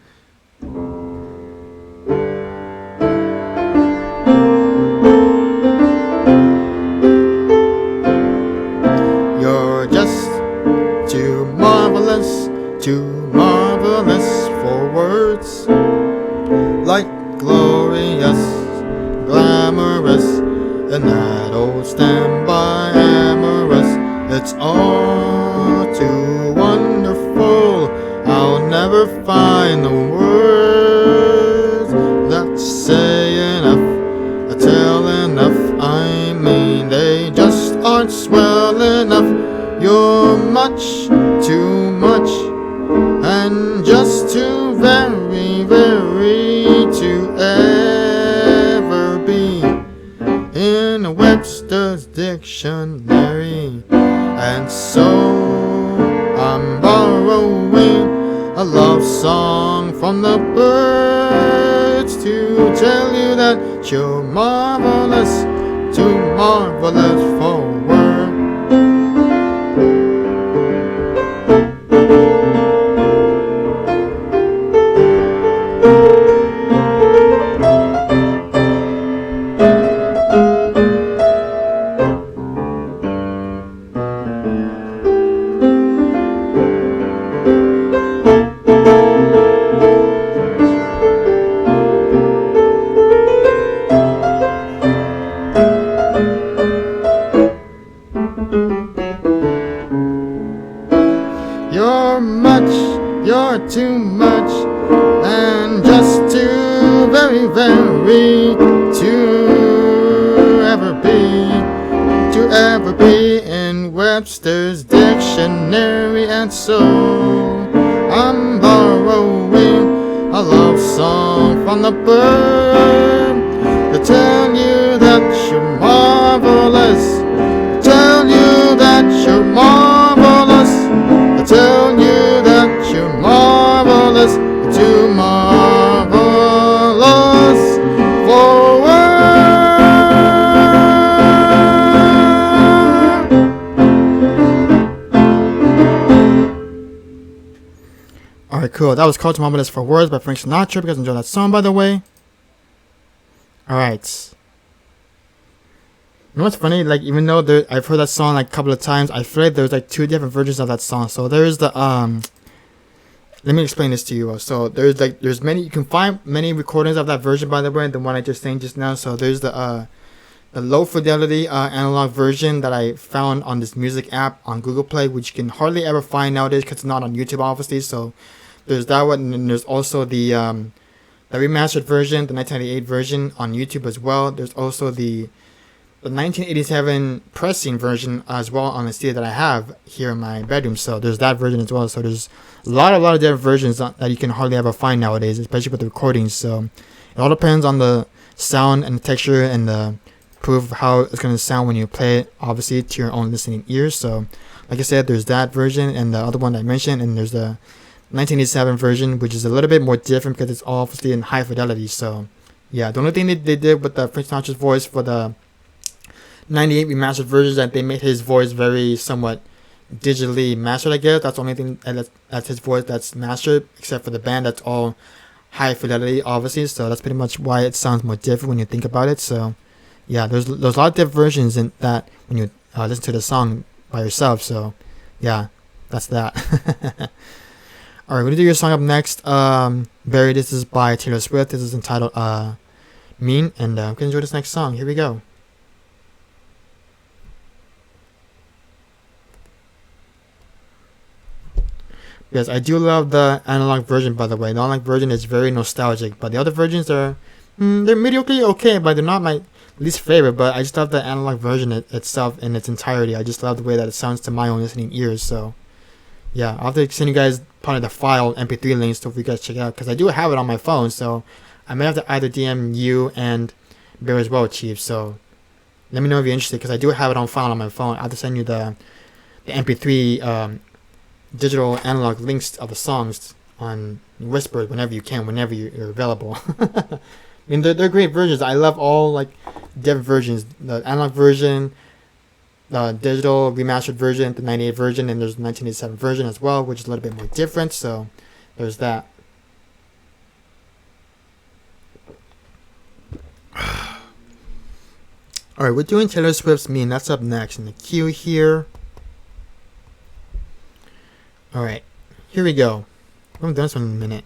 [SPEAKER 3] You're just too marvelous for words. Like glorious, glamorous, and that old standby amorous. It's all too wonderful. I'll never find the words that say enough, tell enough. I mean, they just aren't swell enough. You're much too much, and just too very to ever be in a Webster's dictionary. And so I'm borrowing a love song from the birds to tell you that you're marvelous, too marvelous for words. You're too much, and just too very to ever be in Webster's dictionary. And so I'm borrowing a love song from the bird to tell you that you're marvelous, to tell you that you're marvelous, to tell you that you're marvelous, too marvelous for words. Alright, cool. That was called Too Marvelous for Words by Frank Sinatra. You guys enjoyed that song, by the way. Alright. You know what's funny? Like, even though I've heard that song like a couple of times, I feel like there's like two different versions of that song. So there's the let me explain this to you. So there's many, you can find many recordings of that version, by the way, the one I just sang just now. So there's the low fidelity analog version that I found on this music app on Google Play, which you can hardly ever find nowadays because it's not on YouTube, obviously. So there's that one, and then there's also the remastered version, the 1998 version on YouTube as well. There's also the 1987 pressing version as well on the CD that I have here in my bedroom. So there's that version as well. So there's a lot of different versions that you can hardly ever find nowadays, especially with the recordings. So it all depends on the sound and the texture and the proof of how it's going to sound when you play it, obviously, to your own listening ears. So like I said, there's that version and the other one I mentioned, and there's the 1987 version, which is a little bit more different because it's obviously in high fidelity. So yeah, the only thing they did with the Frank Sinatra's voice for the 98 remastered versions, that they made his voice very somewhat digitally mastered, I guess. That's the only thing that's his voice that's mastered, except for the band, that's all high fidelity, obviously. So that's pretty much why it sounds more different when you think about it. So yeah, there's a lot of different versions in that when you listen to the song by yourself. So yeah, that's that. All right, we're gonna do your song up next. Barry, this is by Taylor Swift. This is entitled Mean, and I'm gonna enjoy this next song. Here we go. Yes, I do love the analog version, by the way. The analog version is very nostalgic, but the other versions are, they're mediocrely okay, but they're not my least favorite. But I just love the analog version itself in its entirety. I just love the way that it sounds to my own listening ears. So, yeah, I'll have to send you guys part of the file MP3 links so if you guys check it out, because I do have it on my phone. So I may have to either DM you and Bear as well, Chief. So let me know if you're interested, because I do have it on file on my phone. I'll have to send you the MP3 digital analog links of the songs on Whisper whenever you can, whenever you're available. I mean, they're great versions. I love all like different versions. The analog version, the digital remastered version, the 98 version, and there's the 1987 version as well, which is a little bit more different. So there's that. Alright, we're doing Taylor Swift's Mean. That's up next in the queue here. Alright, here we go. I haven't done this one in a minute.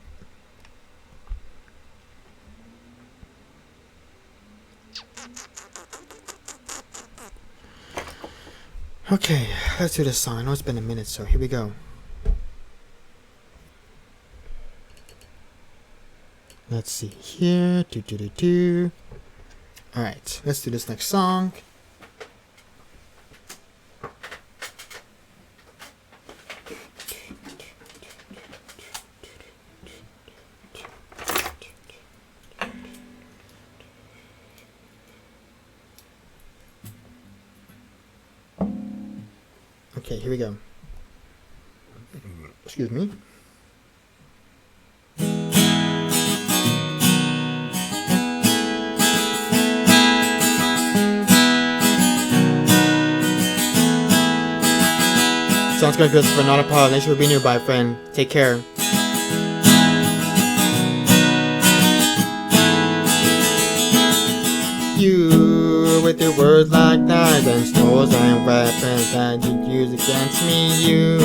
[SPEAKER 3] Okay, let's do this song. I know it's been a minute, so here we go. Let's see here. Alright, let's do this next song. Okay, here we go. Excuse me. Sounds good, Christopher. Not a problem. Thanks for being here, bye, friend. Take care. You, with your words like knives and swords and weapons that you use against me, you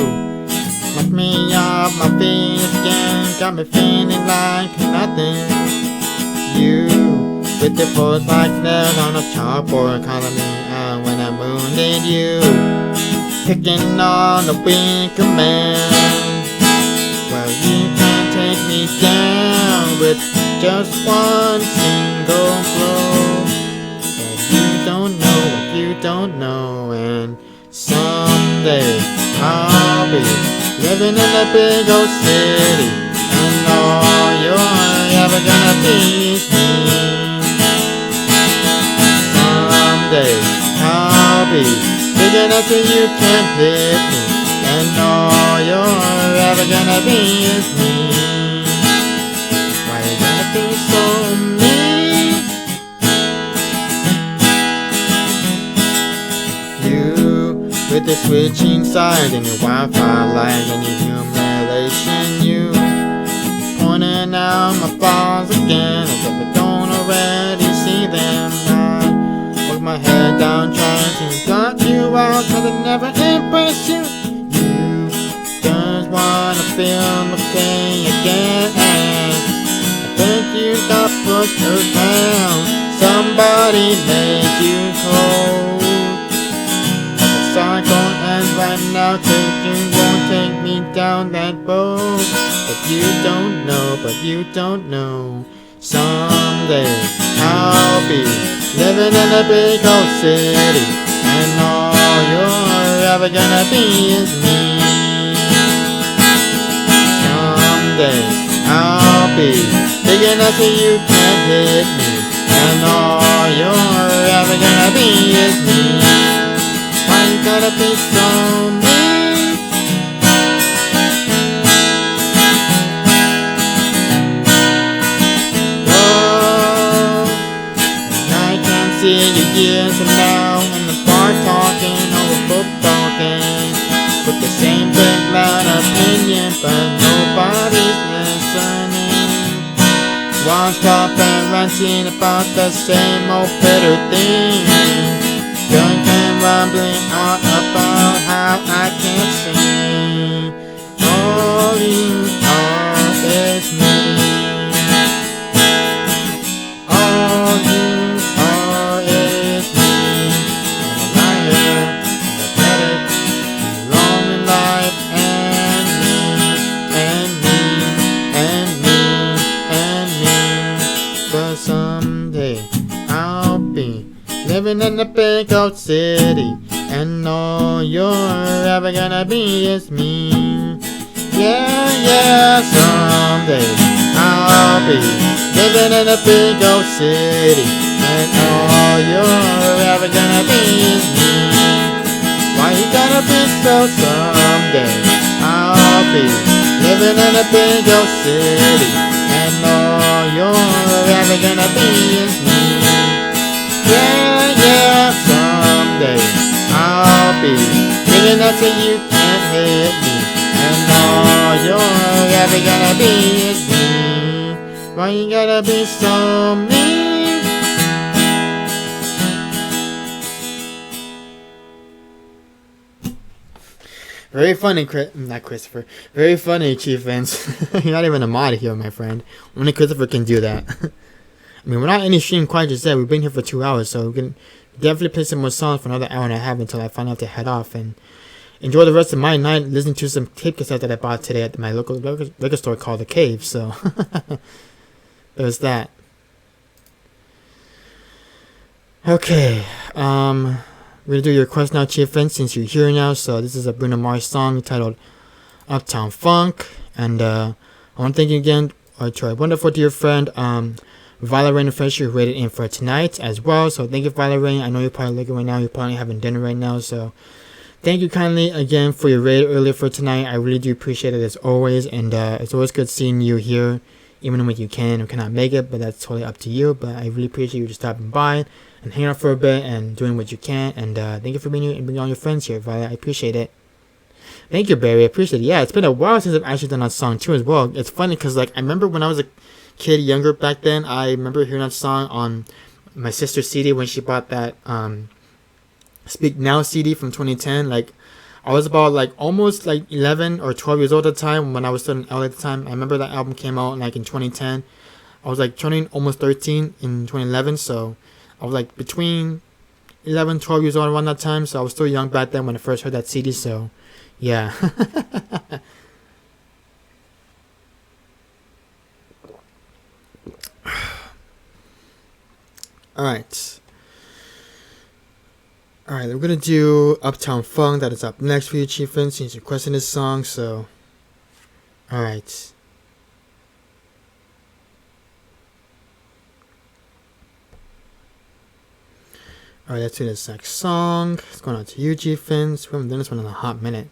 [SPEAKER 3] knock me off my feet again, got me feeling like nothing. You, with your words like nails on a chalkboard, calling me out when I wounded you, picking on the weaker man. Well, you can't take me down with just one single blow. You don't know, and someday I'll be living in a big old city, and all you're ever gonna be is me. Someday I'll be big enough so you can't hit me, and all you're ever gonna be is me. Why you gotta be so mean? With the switching side and your Wi-Fi light and your humiliation, you pointing out my flaws again as if I don't already see them. I hold my head down trying to cut you out, cause I never impress you. You just wanna feel okay again. I think you got pushed around, somebody made you cold. Cycle ends right now, cause you won't take me down that road. But you don't know, someday I'll be living in a big old city, and all you're ever gonna be is me. Someday I'll be big enough so you can't hit me, and all you're ever gonna be is me. Why you gotta be so mean? Whoa, and I can see you years from now in the bar talking over football games with the same big loud opinion, but nobody's listening. non-stop and ranting about the same old bitter thing. Drunk and rambling on about how I can't sing. All you are is me. All you are is me. I'm a liar, I'm a pathetic, lonely life, and me, and me, and me, and me. But someday I'll be living in a big old city, and all you're ever gonna be is me. Yeah, yeah, someday I'll be living in a big old city, and all you're ever gonna be is me. Why you gotta be so someday? I'll be living in a big old city, and all you're ever gonna be is me. Yeah, yeah, someday I'll be big enough so you can't hit me, and all you're ever gonna be is me. Why you gotta be so mean? Very funny, not Christopher. Very funny, Chief Vince. You're not even a mod here, my friend. Only Christopher can do that. I mean, we're not in the stream quite just yet. We've been here for 2 hours, so we can definitely play some more songs for another hour and a half until I finally have to head off and enjoy the rest of my night listening to some tape cassettes that I bought today at my local liquor store called The Cave. So there's that. Okay, we're gonna do your request now, Chief Vince, since you're here now. So this is a Bruno Mars song titled Uptown Funk, and I want to thank you again to our wonderful dear friend Violet Rain and Fisher, who rated in for tonight as well. So thank you, Violet Rain. I know you're probably looking right now. You're probably having dinner right now. So thank you kindly again for your raid earlier for tonight. I really do appreciate it as always, and it's always good seeing you here, even when you can or cannot make it. But that's totally up to you. But I really appreciate you just stopping by and hanging out for a bit and doing what you can. And thank you for being here and bringing all your friends here, Violet. I appreciate it. Thank you, Barry. I appreciate it. Yeah, it's been a while since I've actually done that song too as well. It's funny because like I remember when I was a kid younger back then, I remember hearing that song on my sister's CD when she bought that Speak Now CD from 2010. Like I was about like almost like 11 or 12 years old at the time when I was still in LA at the time. I remember that album came out like in 2010. I was like turning almost 13 in 2011, so I was like between 11, 12 years old around that time, so I was still young back then when I first heard that CD, so yeah. Alright, we're gonna do Uptown Funk. That is up next for you, Chief Vince, since you're requesting this song, so alright. Alright, let's do this next song. It's going on to you, Chief Vince. We haven't done this one in a hot minute.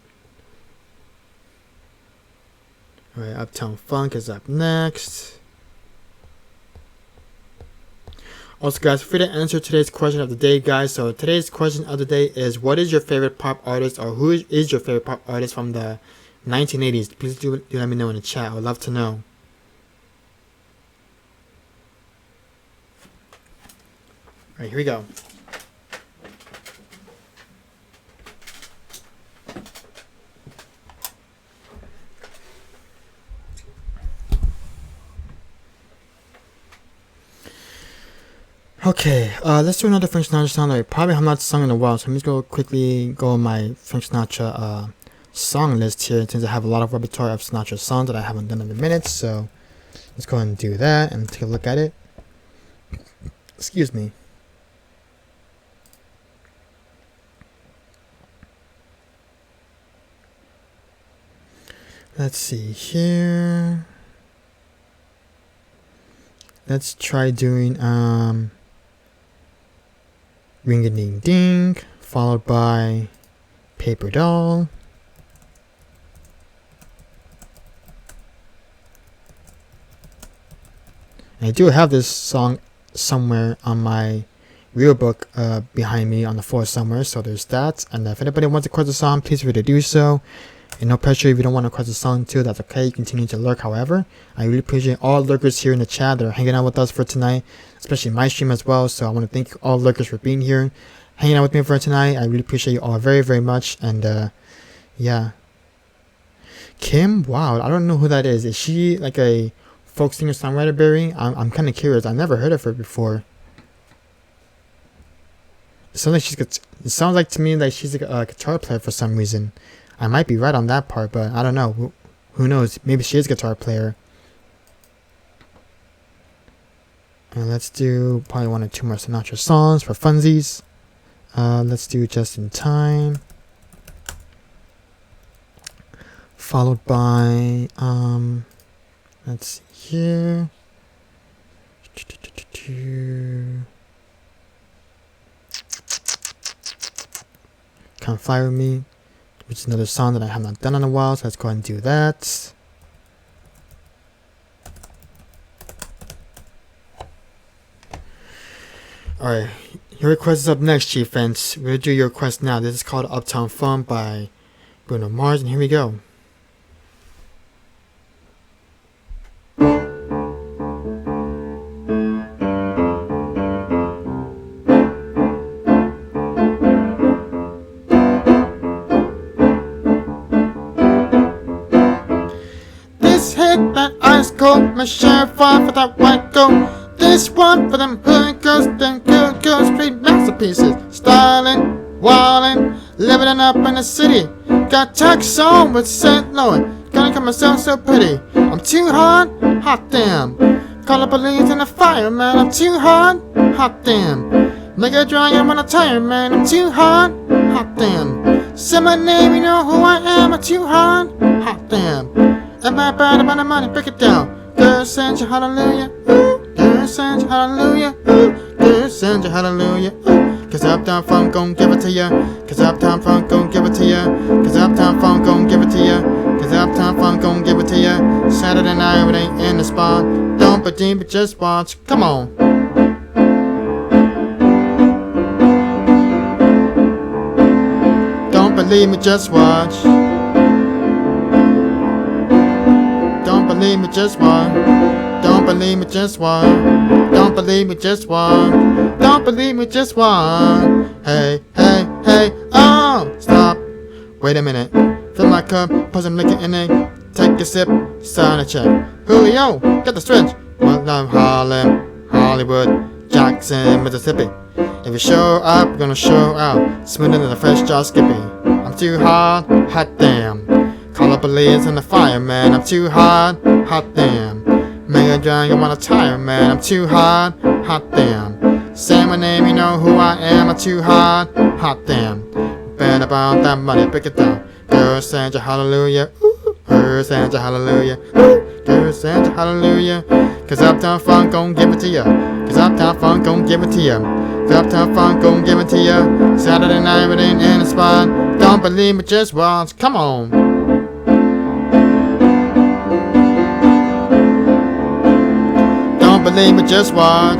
[SPEAKER 3] Alright, Uptown Funk is up next. Also, guys, feel free to answer today's question of the day, guys. So today's question of the day is, what is your favorite pop artist, or who is your favorite pop artist from the 1980s? Please do let me know in the chat. I would love to know. Alright, here we go. Okay, let's do another Frank Sinatra song that I probably have not sung in a while, so I'm just going to quickly go on my Frank Sinatra song list here, since I have a lot of repertoire of Sinatra songs that I haven't done in a minute, so let's go ahead and do that and take a look at it. Excuse me. Let's see here. Let's try doing Ring a Ding Ding, followed by Paper Doll. And I do have this song somewhere on my real book behind me on the floor somewhere, so there's that. And if anybody wants to request a song, please feel free to do so. And no pressure if you don't want to request a song too, that's okay. You continue to lurk. However, I really appreciate all lurkers here in the chat that are hanging out with us for tonight, especially my stream as well. So I want to thank all lurkers for being here, hanging out with me for tonight. I really appreciate you all very, very much. And yeah, Kim, wow, I don't know who that is. Is she like a folk singer songwriter, Barry? I'm kind of curious. I've never heard of her before. It sounds like to me like she's a guitar player for some reason. I might be right on that part, but I don't know. Who knows? Maybe she is a guitar player. And let's do probably 1 or 2 more Sinatra songs for funsies. Let's do Just in Time. Followed by, let's see here. Come Fly With Me, which is another song that I have not done in a while, so let's go ahead and do that. Alright, your request is up next, Chief Fence. We're gonna do your request now. This is called Uptown Funk by Bruno Mars, and here we go. My sheriff fought for that white goat. This one for them hood girls, them good girls, street masterpieces. Styling, wildin', living it up in the city. Got tax on with St. Louis. Gonna cut myself so pretty. I'm too hot damn. Call the police and the fireman. I'm too hot damn. Make a drawing, I'm on a tire man. I'm too hot damn. Say my name, you know who I am. I'm too hot damn. Am I bad about the money? Break it down. Girl, send you hallelujah. Ooh. Girl, send you hallelujah. Ooh. Girl, send you hallelujah. Ooh. Cause Uptown Funk gon' give it to ya. Cause Uptown Funk gon' give it to ya. Cause Uptown Funk gon' give it to ya. Cause Uptown Funk gon' give it to ya. Saturday night when they in the spot. Don't believe me, just watch. Come on. Don't believe me, just watch. Don't believe me, just one. Don't believe me, just one. Don't believe me, just one. Don't believe me, just one. Hey, hey, hey, oh, stop. Wait a minute. Fill my cup, put some liquor in it. Take a sip, sign a check. Julio, get the stretch. Well, I'm Harlem, Hollywood, Jackson, Mississippi. If you show up, we're gonna show out. Smoother than a fresh jaw Skippy. I'm too hot damn. Call the police and the fireman. I'm too hot damn. Make a drink, I want a tire man. I'm too hot damn. Say my name, you know who I am. I'm too hot damn. Bet about that money, break it down. Girl, send you hallelujah. Ooh. Girl, send you hallelujah. Ooh. Girl, send you hallelujah. Cause Uptown Funk gon' give it to ya. Cause Uptown Funk gon' give it to ya. Cause Uptown Funk gon' give it to ya. Saturday night, it ain't in the spot. Don't believe me, just watch. Come on. Don't believe me, just watch.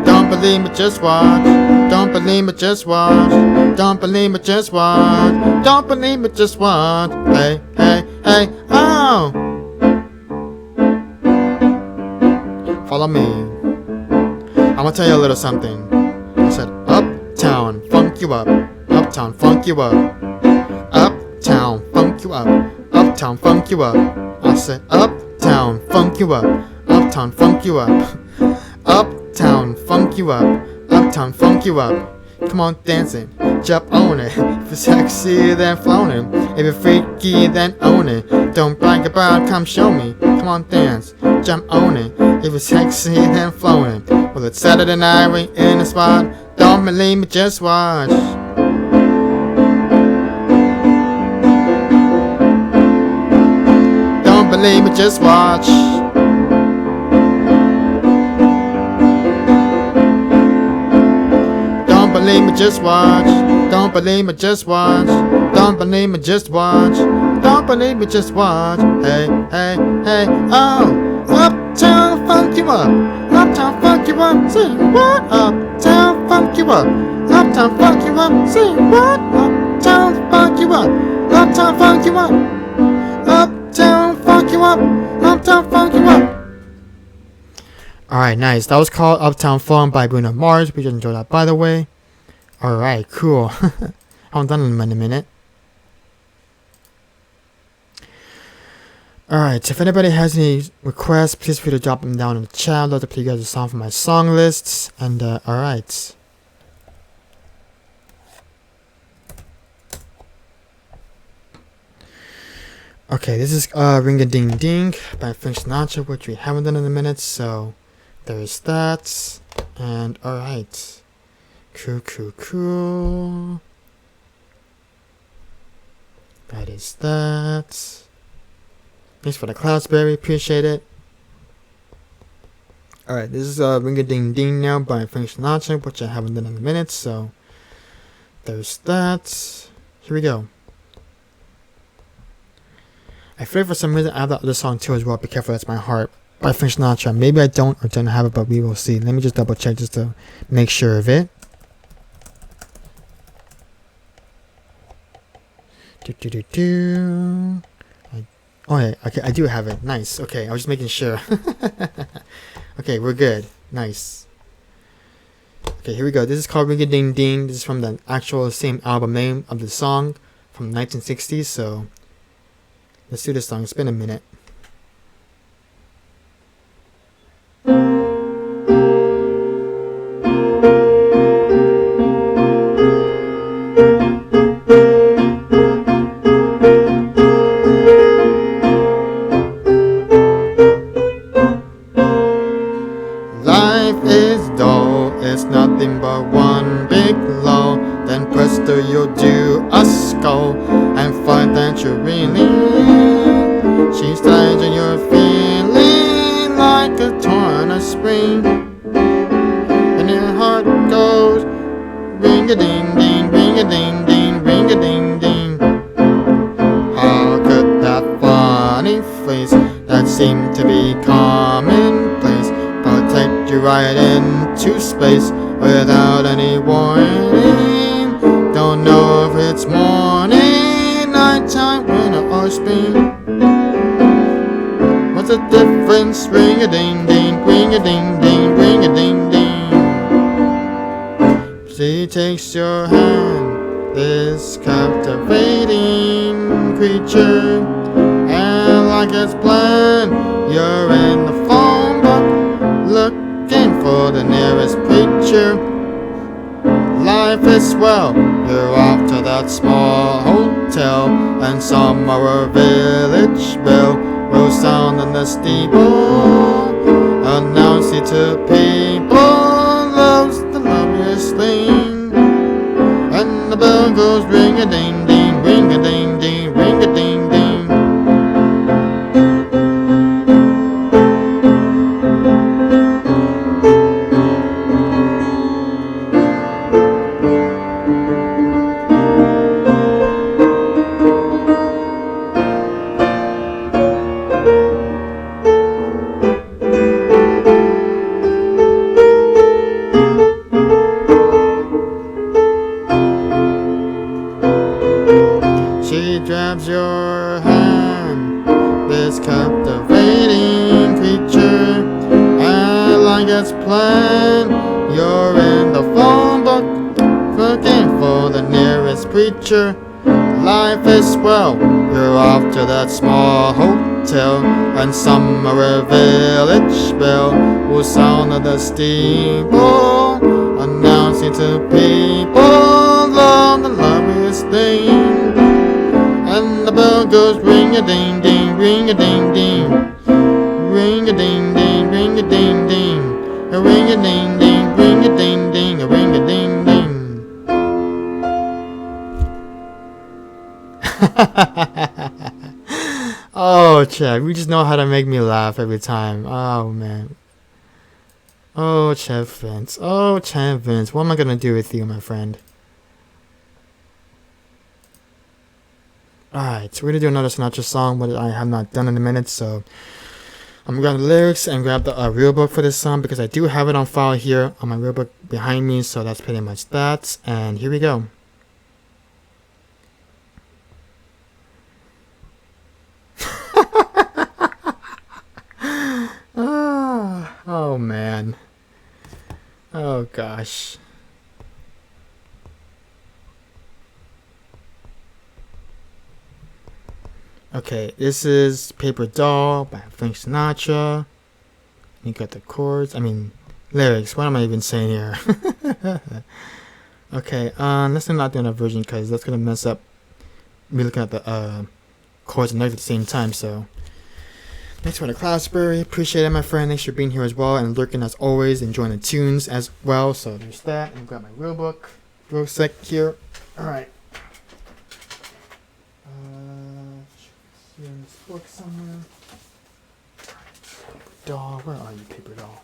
[SPEAKER 3] Don't believe me, just watch. Don't believe me, just watch. Don't believe me, just watch. Don't believe me, just watch. Hey, hey, hey, oh. Follow me. I'm gonna tell you a little something. I said, Uptown, funk you up. Uptown, funk you up. Uptown, funk you up. Uptown, funk you up. I said, Uptown, funk you up. Uptown, funk you up. Uptown, funk you up. Uptown, funk you up. Come on, dancing, jump on it. If it's sexy, then flown it. If it's freaky, then own it. Don't brag about it, come show me. Come on, dance, jump on it. If it's sexy, then flown it. Well, it's Saturday night, we in the spot. Don't believe me, just watch. Don't believe me, just watch. Don't believe me, just watch. Don't believe me, just watch. Don't believe me, just watch. Don't believe me, just watch. Hey, hey, hey, oh. Uptown funk you up. Uptown funk you up. Sing what? Uptown funk you up. Uptown funk you up. Sing what? Uptown funk you up. Uptown funk you up. Uptown funk you up. Uptown funk you up. Alright, nice. That was called Uptown Funk by Bruno Mars. We just enjoyed that, by the way. Alright, cool. I haven't done it in a minute. Alright, if anybody has any requests, please feel free to drop them down in the chat. I'd love to play you guys a song from my song lists. And, alright. Okay, this is Ring a Ding Ding by Frank Sinatra, which we haven't done in a minute, so there's that. And alright. Cool. That is that. Thanks for the Cloudsberry, appreciate it. Alright, this is Ring a Ding Ding now by Frank Sinatra, which I haven't done in a minute, so there's that. Here we go. I feel like for some reason I have that other song too as well. Be Careful, That's My Heart by Frank Sinatra. Maybe I don't or don't have it, but we will see. Let me just double check just to make sure of it. Oh yeah, okay, I do have it. Nice. Okay, I was just making sure. Okay, we're good. Nice. Okay, here we go. This is called Ring a Ding Ding. This is from the actual same album name of the song from the 1960s. So let's do this song. It's been a minute. Life is dull, it's nothing but one big lull. Then presto, you'll do a skull and find that you're really. She's tired and you're feeling like a torn spring, and your heart goes ring a ding ding, ring a ding ding, ring a ding ding. How could that funny face that seemed to be commonplace protect you right into space without any warning? Don't know if it's morning, nighttime, winter or spring. What's the difference? Ring a ding ding, ring a ding ding, ring a ding ding. She takes your hand, this captivating creature, and like it's planned, you're in the phone book looking for the nearest preacher. Life is swell, you're off to that small hotel, and somewhere a village bell will sound in the steeple, announcing to people, love's the loveliest thing. And the bell goes ring a ding ding, ring a ding ding, ring a ding ding. She grabs your hand, this captivating creature, and like it's planned, you're in the phone book looking for the nearest preacher. Life is swell, you're off to that small hotel, and somewhere a village bell will sound at the steeple, announcing to people, love the loveliest thing. And the bell goes ring a ding ding, ring a ding ding, ring a ding ding, ring a ding ding, a ring a ding ding, ring a ding ding, a ring a ding ding. Oh, Chad, we just know how to make me laugh every time. Oh man. Oh, Chad Vince. Oh, Chad Vince. What am I gonna do with you, my friend? Alright, so we're gonna do another Sinatra song, but I have not done in a minute, so I'm gonna grab the lyrics and grab the real book for this song because I do have it on file here on my real book behind me. So that's pretty much that. And here we go. Oh man. Oh gosh. Okay, this is Paper Doll by Frank Sinatra. You got the chords. I mean, lyrics. What am I even saying here? Okay, let's not do another version because that's gonna mess up me looking at the chords and lyrics at the same time. So, thanks for the Cloudberry. Appreciate it, my friend. Thanks for being here as well and lurking as always, enjoying the tunes as well. So there's that. And grab my real book, real sec here. All right. Here in this book somewhere. Doll, where are you, Paper Doll?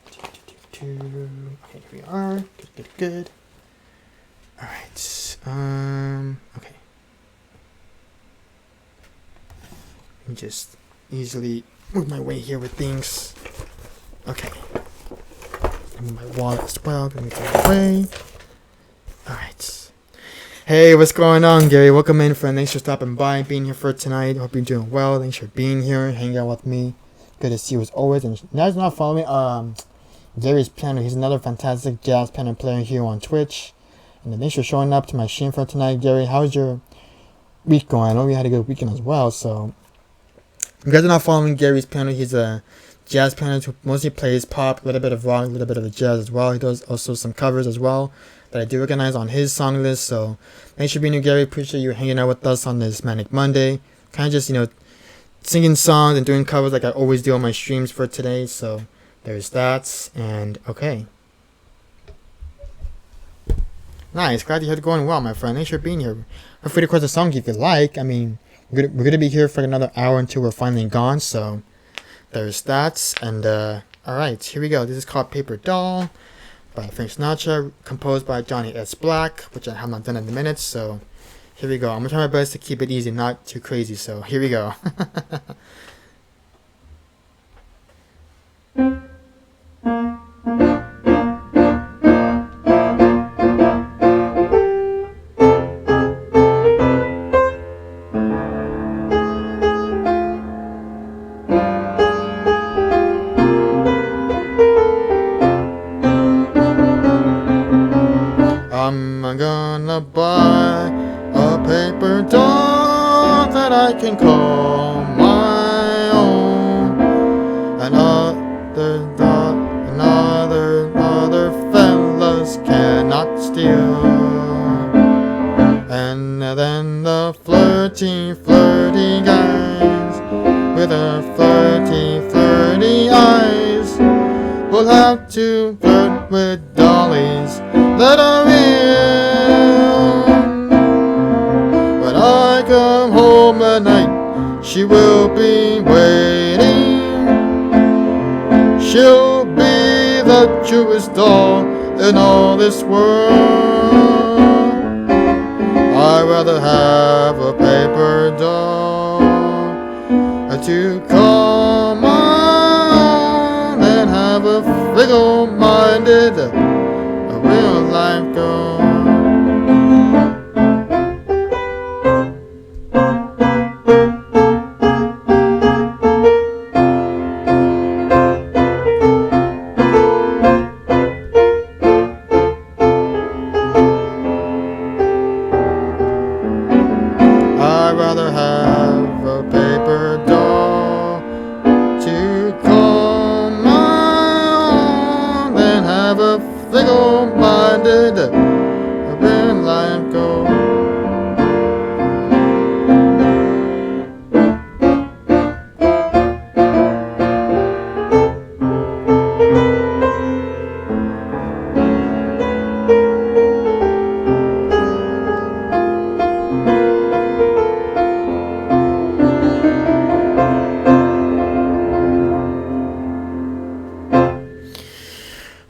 [SPEAKER 3] Okay, here we are. Good. Alright, okay. Let me just easily move my way here with things. Okay. Move my wallet as well, let me get away. Alright. Hey, what's going on, Gary? Welcome in, friend. Thanks for stopping by and being here for tonight. Hope you're doing well. Thanks for being here, hanging out with me. Good to see you as always. And now you're not following Gary's piano. He's another fantastic jazz piano player here on Twitch. And thanks for showing up to my stream for tonight, Gary. How's your week going? I know we had a good weekend as well. So, if you guys are not following Gary's piano, he's a jazz pianist who mostly plays pop, a little bit of rock, a little bit of jazz as well. He does also some covers as well that I do recognize on his song list. So thanks for being here, Gary. Appreciate you hanging out with us on this Manic Monday. Kind of just, singing songs and doing covers like I always do on my streams for today. So there's that. And okay. Nice. Glad to hear it going well, my friend. Thanks for being here. Feel free to request a song if you like. I mean, we're gonna be here for another hour until we're finally gone. So there's that. And alright, here we go. This is called Paper Doll by Frank Sinatra, composed by Johnny S. Black, which I have not done in a minute, so here we go. I'm gonna try my best to keep it easy, not too crazy, so here we go. I'm gonna buy a paper doll that I can call my own. Other fellas cannot steal. And then the flirty guys with their flirty eyes will have to flirt with dollies that are real. When I come home at night, she will be waiting. She'll be the truest doll in all this world. I'd rather have a paper doll to call my own than have a fickle-minded real life goal. I'd rather have a paper doll to call my own than have a fickle-minded real life goal.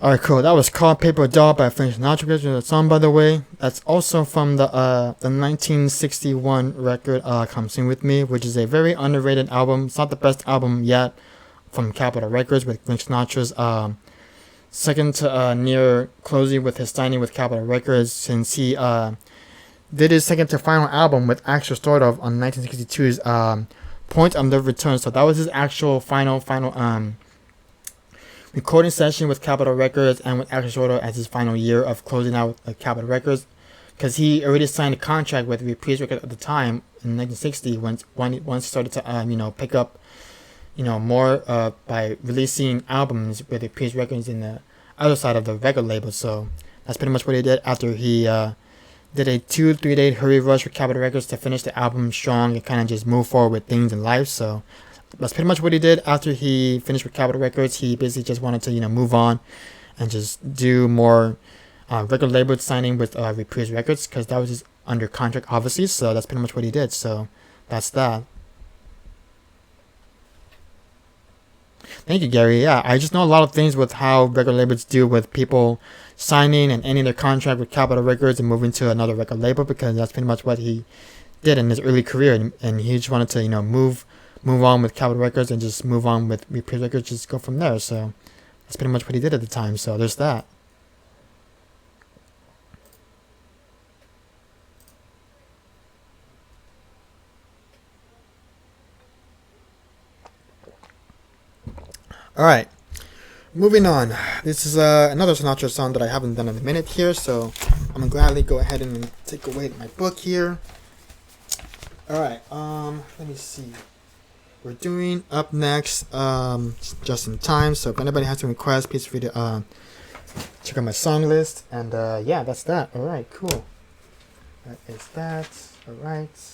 [SPEAKER 3] Alright, cool. That was called Paper Doll by Frank Sinatra. The song, by the way, that's also from the 1961 record, Come Sing With Me, which is a very underrated album. It's not the best album yet from Capitol Records, with Frank Sinatra's second to near closing with his signing with Capitol Records, since he did his second to final album with Axel Stortov on 1962's Point of No Return. So that was his actual final recording session with Capitol Records, and with Axel Stortov as his final year of closing out with Capitol Records, because he already signed a contract with Reprise Records at the time in 1960 once he started to pick up more by releasing albums with Reprise Records in the other side of the record label. So that's pretty much what he did after he did a 2-3 day hurry rush with Capitol Records to finish the album strong and kind of just move forward with things in life. So that's pretty much what he did after he finished with Capitol Records. He basically just wanted to move on and just do more record label signing with Reprise Records, because that was his under contract, obviously. So that's pretty much what he did. So that's that. Thank you, Gary. Yeah, I just know a lot of things with how record labels do with people signing and ending their contract with Capitol Records and moving to another record label, because that's pretty much what he did in his early career, and he just wanted to move on with Capitol Records and just move on with Reprise Records, just go from there. So that's pretty much what he did at the time. So there's that. Alright, moving on. This is another Sinatra song that I haven't done in a minute here, so I'm gonna gladly go ahead and take away my book here. Alright, let me see. We're doing up next, Just in Time. So if anybody has any requests, please feel free to check out my song list. And yeah, that's that. Alright, cool. That is that. Alright.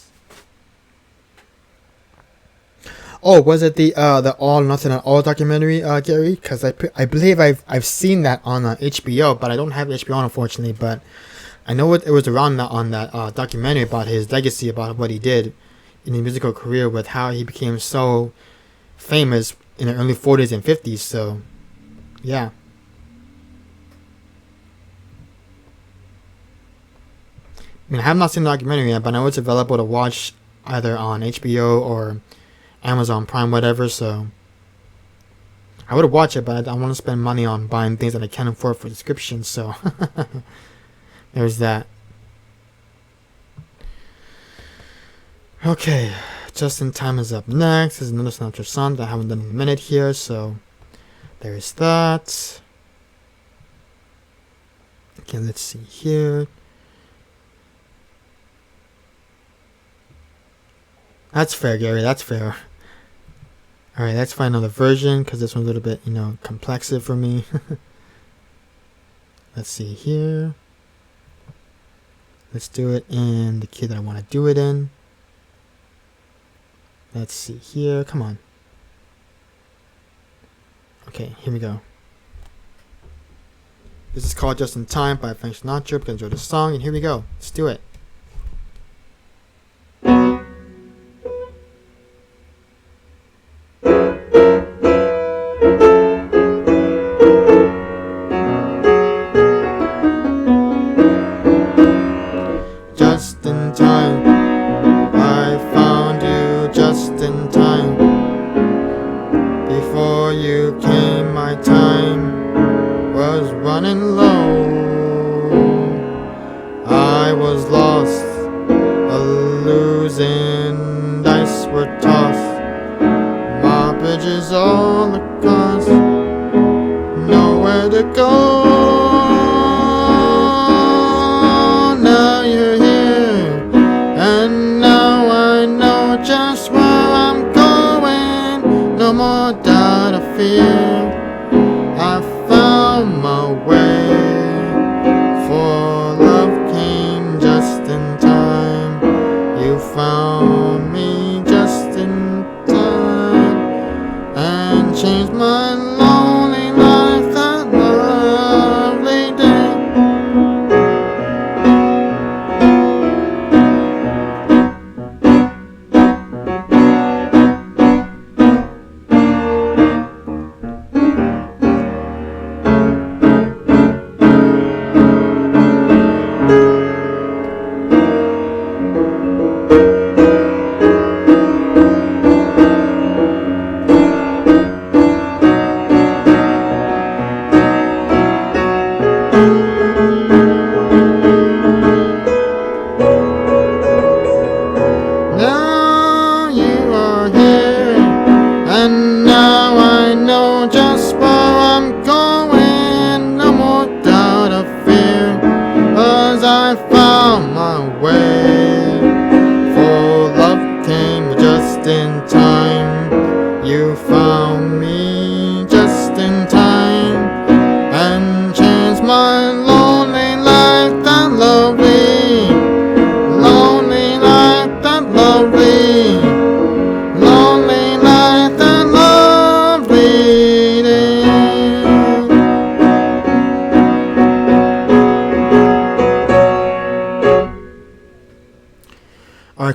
[SPEAKER 3] Oh, was it the All Nothing at All documentary, Gary? Because I believe I've seen that on HBO, but I don't have HBO unfortunately. But I know it was around that on that documentary about his legacy, about what he did in his musical career, with how he became so famous in the early 40s and 50s. So yeah. I mean, I have not seen the documentary yet, but I know it's available to watch either on HBO or Amazon Prime, whatever. So I would watch it, but I don't want to spend money on buying things that I can't afford for subscriptions. So there's that. Okay, Just in Time is up next. This is another Sinatra song that I haven't done in a minute here. So there's that. Okay, let's see here. That's fair, Gary. That's fair. Alright, let's find another version, because this one's a little bit, complexive for me. Let's see here. Let's do it in the key that I want to do it in. Let's see here. Come on. Okay, here we go. This is called Just in Time by Frank Sinatra. Hope you enjoy the song, and here we go. Let's do it. Just in time, I found you just in time. Before you came, my time was running low. I was lost, a losing dice were tossed. My bridges all across, nowhere to go. Now you're here, and now I know just where I'm going. No more doubt or fear, I found my way. For love came just in time. You found me just in time, and changed my lonely life that lovely day.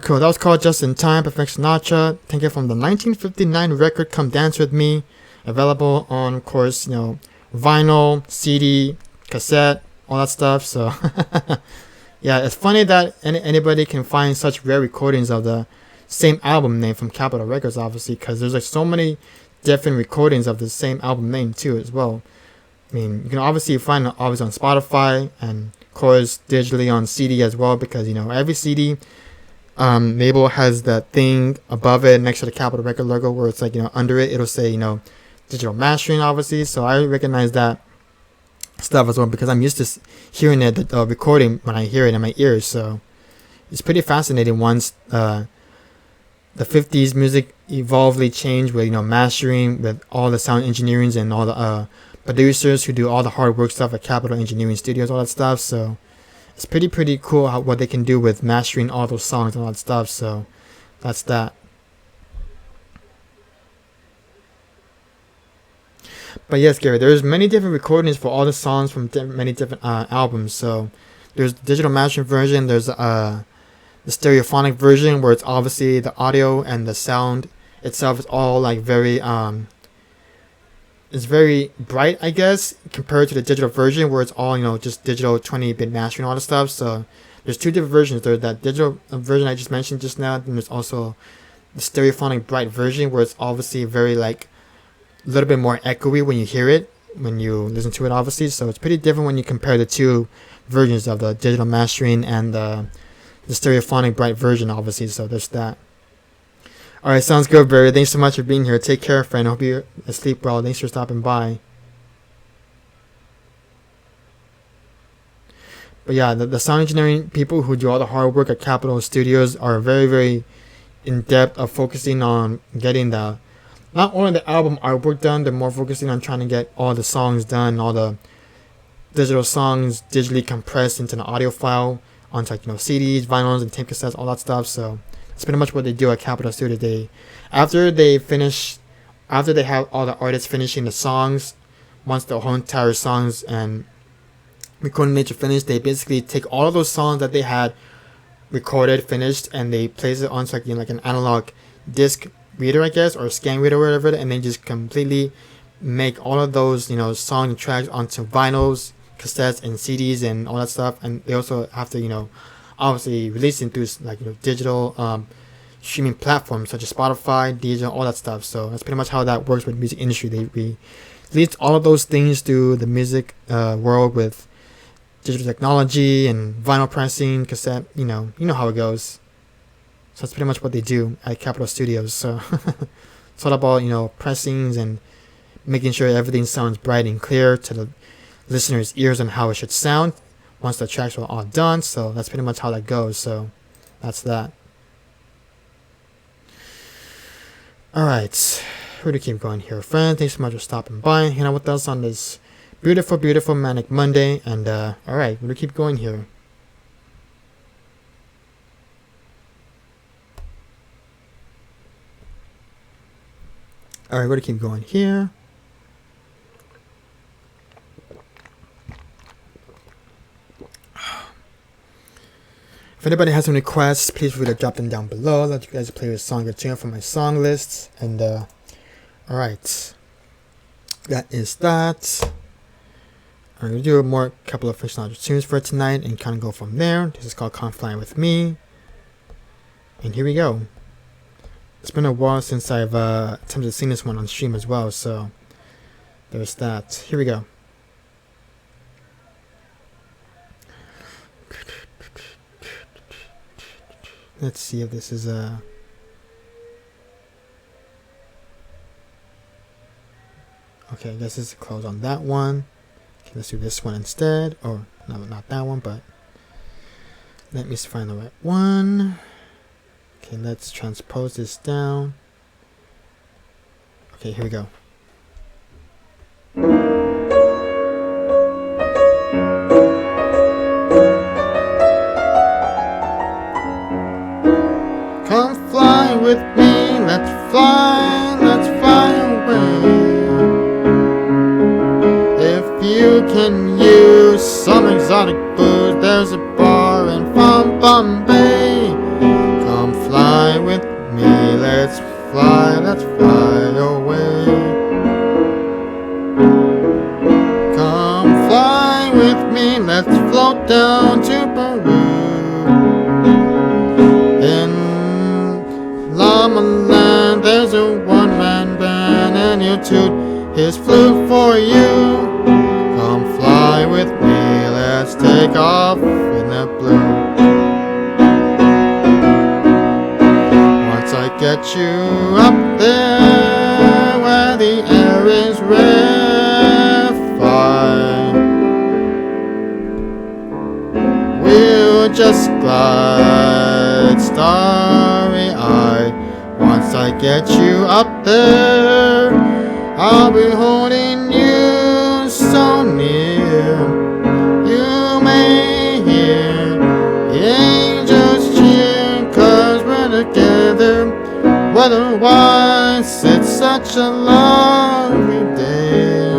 [SPEAKER 3] cool. That was called Just in Time by Frank Sinatra. Taken from the 1959 record Come Dance With Me. Available on, of course, vinyl, CD, cassette, all that stuff. So, yeah, it's funny that anybody can find such rare recordings of the same album name from Capitol Records, obviously, because there's like so many different recordings of the same album name too as well. I mean, you can obviously find it always on Spotify and of course digitally on CD as well, because every CD label has that thing above it next to the Capitol Record logo where it's like under it it'll say digital mastering, obviously. So I recognize that stuff as well because I'm used to hearing it, the recording, when I hear it in my ears. So it's pretty fascinating once the 50s music evolvedly changed with mastering, with all the sound engineerings and all the producers who do all the hard work stuff at Capitol Engineering Studios, all that stuff. So it's pretty cool what they can do with mastering all those songs and all that stuff. So that's that. But yes, Gary, there's many different recordings for all the songs from many different albums. So there's the digital mastering version. There's the stereophonic version where it's obviously the audio and the sound itself is all like very it's very bright, I guess, compared to the digital version where it's all just digital 20-bit mastering, all the stuff. So there's two different versions. There's that digital version I just mentioned just now, and there's also the stereophonic bright version where it's obviously very like a little bit more echoey when you hear it, when you listen to it, obviously. So it's pretty different when you compare the two versions of the digital mastering and the stereophonic bright version, obviously. So there's that. Alright, sounds good, Barry. Thanks so much for being here. Take care, friend. I hope you're asleep well. Thanks for stopping by. But yeah, the sound engineering people who do all the hard work at Capitol Studios are very, very in depth of focusing on getting not only the album artwork done, they're more focusing on trying to get all the songs done, all the digital songs digitally compressed into an audio file onto CDs, vinyls, and tape cassettes, all that stuff. So that's pretty much what they do at Capitol Studio. After they have all the artists finishing the songs, once the whole entire songs and recording nature finished, they basically take all of those songs that they had recorded, finished, and they place it onto like an analog disc reader, I guess, or scan reader, or whatever, and they just completely make all of those songs and tracks onto vinyls, cassettes, and CDs and all that stuff. And they also have to obviously release it through digital streaming platforms such as Spotify, Deezer, all that stuff. So that's pretty much how that works with the music industry. They release all of those things through the music world with digital technology and vinyl pressing, cassette. You know how it goes. So that's pretty much what they do at Capitol Studios. So it's all about pressings and making sure everything sounds bright and clear to the listener's ears on how it should sound once the tracks are all done. So that's pretty much how that goes. So that's that. Alright, we're gonna keep going here, friend. Thanks so much for stopping by and hanging out with us on this beautiful, beautiful Manic Monday. And alright, we're gonna keep going here. Alright, we're gonna keep going here. If anybody has any requests, please feel free to drop them down below. I'll let you guys play a song or two from my song lists. And alright, that is that. I'm gonna do a couple of French knowledge tunes for tonight and kind of go from there. This is called Come Fly With Me. And here we go. It's been a while since I've attempted to sing this one on stream as well, so there's that. Here we go. Let's see if this is a... Okay, I guess it's a close on that one. Okay, let's do this one instead. Or, no, not that one, but... Let me find the right one. Okay, let's transpose this down. Okay, here we go. Come fly with me, let's fly away. If you can use some exotic food, there's a bar in from Bombay. Come Here's flute for you. Come fly with me, let's take off in the blue. Once I get you up there where the air is rarefied, we'll just glide starry-eyed. Once I get you up there, I'll be holding you so near. You may hear the angels cheer, 'cause we're together. Otherwise, it's such a lovely day.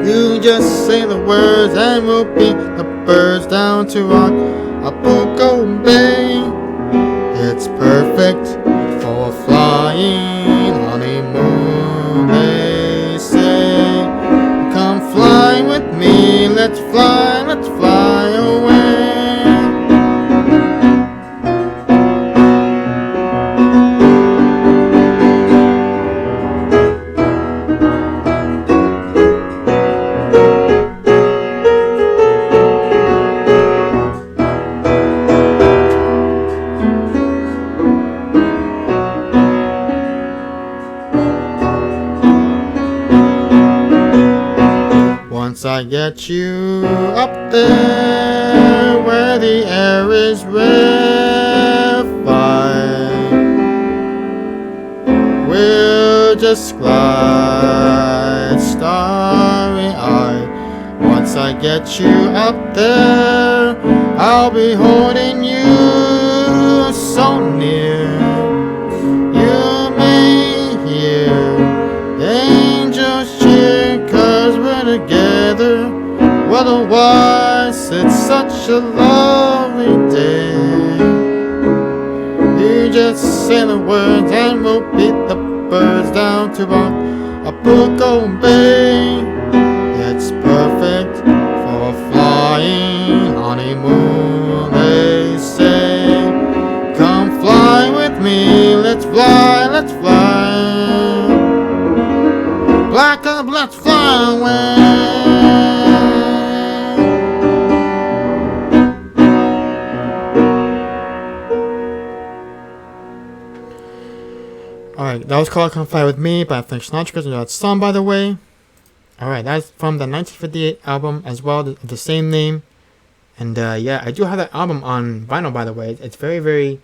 [SPEAKER 3] You just say the words and we'll beat the birds down to Acapulco Bay. It's perfect for flying honeymoon, they say. Come fly with me, let's fly away. Once I get you up there where the air is rarefied, we'll just glide starry-eyed. Once I get you up there, I'll be holding you so near. You may hear the angels cheer, 'cause we're together. Otherwise, it's such a lovely day. You just say the words and we'll beat the birds down to Acapulco Bay. It's perfect for flying honeymoon, they say. Come fly with me, let's fly, let's fly. Black up, let's fly away. Alright, that was called Come Fly With Me by Frank Sinatra. That song, by the way. Alright, that's from the 1958 album as well, the same name. And yeah, I do have that album on vinyl, by the way. It's very, very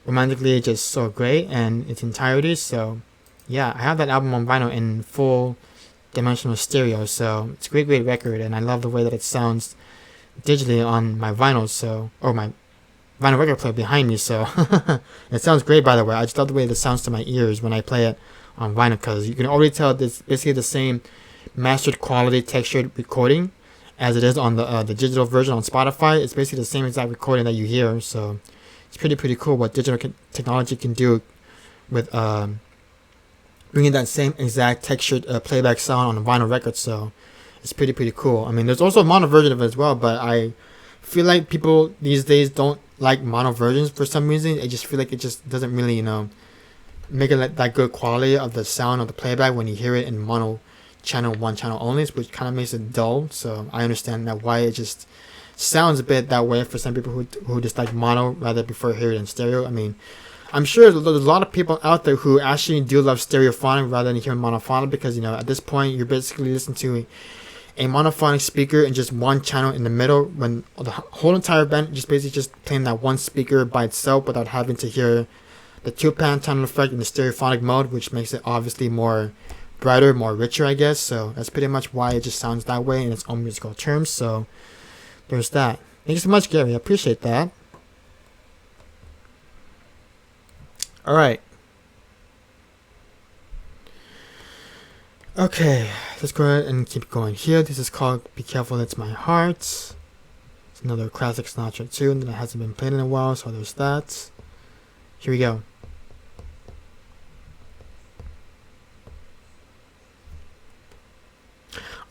[SPEAKER 3] romantically just so great in its entirety. So yeah, I have that album on vinyl in full dimensional stereo. So it's a great, great record. And I love the way that it sounds digitally on my vinyl. So, or my vinyl record player behind me. So it sounds great, by the way. I just love the way it sounds to my ears when I play it on vinyl, because you can already tell it's basically the same mastered quality textured recording as it is on the digital version on Spotify. It's basically the same exact recording that you hear. So it's pretty cool what digital technology can do with bringing that same exact textured playback sound on a vinyl record. So it's pretty cool. I mean, there's also a mono version of it as well, but I feel like people these days don't like mono versions for some reason. I just feel like it just doesn't really, make it like that good quality of the sound of the playback when you hear it in mono channel, one channel only, which kind of makes it dull. So I understand that why it just sounds a bit that way for some people who just like mono rather prefer hear it in stereo. I mean, I'm sure there's a lot of people out there who actually do love stereophonic rather than hearing monophonic, because at this point you're basically listening to a monophonic speaker and just one channel in the middle, when the whole entire band just basically just playing that one speaker by itself without having to hear the two-pan channel effect in the stereophonic mode, which makes it obviously more brighter, more richer, I guess. So that's pretty much why it just sounds that way in its own musical terms. So there's that. Thank you so much, Gary. I appreciate that. Alright. Okay, let's go ahead and keep going here. This is called Be Careful It's My Heart. It's another classic Sinatra tune that hasn't been played in a while, so there's that. Here we go.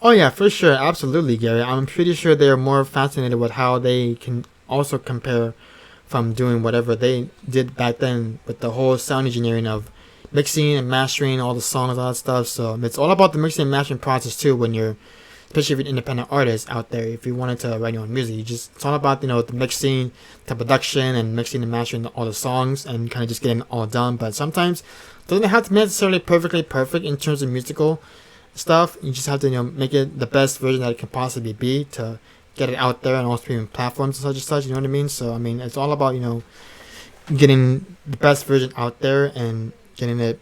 [SPEAKER 3] Oh yeah, for sure, absolutely, Gary. I'm pretty sure they're more fascinated with how they can also compare from doing whatever they did back then with the whole sound engineering of mixing and mastering all the songs, all that stuff. So it's all about the mixing and mastering process too. When you're, especially if you're an independent artist out there, if you wanted to write your own music, it's all about, the mixing, the production, and mixing and mastering all the songs, and kind of just getting it all done. But sometimes it doesn't have to be necessarily perfectly perfect in terms of musical stuff. You just have to make it the best version that it can possibly be to get it out there on all streaming platforms and such and such. You know what I mean? So I mean, it's all about getting the best version out there and getting it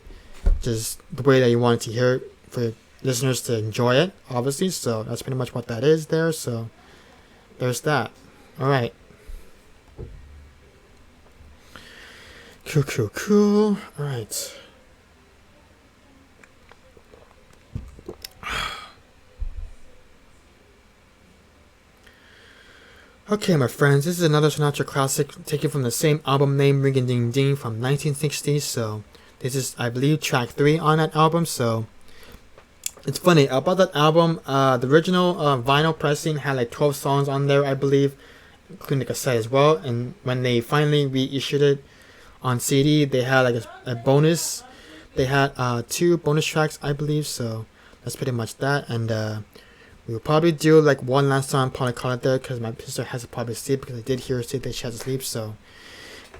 [SPEAKER 3] just the way that you want it to hear it for listeners to enjoy it, obviously. So that's pretty much what that is there. So there's that. All right. Cool. All right. Okay, my friends, this is another Sinatra classic taken from the same album name, Ring a Ding Ding, from 1960. So this is, I believe, track 3 on that album. So it's funny about that album. The original vinyl pressing had like 12 songs on there, I believe, including the cassette as well. And when they finally reissued it on CD, they had like a bonus. They had 2 bonus tracks, I believe. So that's pretty much that. And we will probably do like one last song, probably call it there, because my sister has to probably sleep, because I did hear her say that she has to sleep. So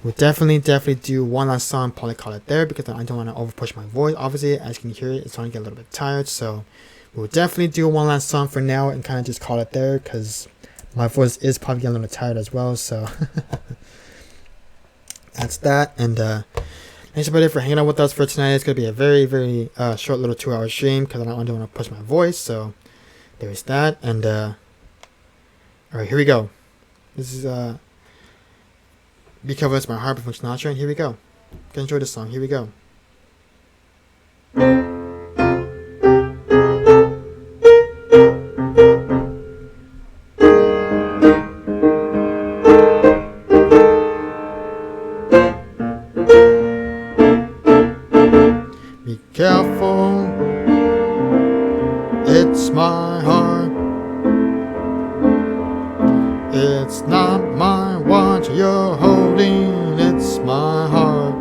[SPEAKER 3] we'll definitely do one last song, probably call it there, because I don't want to overpush my voice. Obviously, as you can hear it, it's starting to get a little bit tired. So we'll definitely do one last song for now and kind of just call it there, because my voice is probably getting a little bit tired as well. So that's that. And thanks everybody for hanging out with us for tonight. It's going to be a very, very short little 2-hour stream, because I don't want to push my voice. So there's that. And alright, here we go. This is Be Careful It's My Heart by Sinatra, and here we go. Gonna enjoy this song. Here we go. Be careful, it's my heart. It's not my watch you're holding, it's my heart.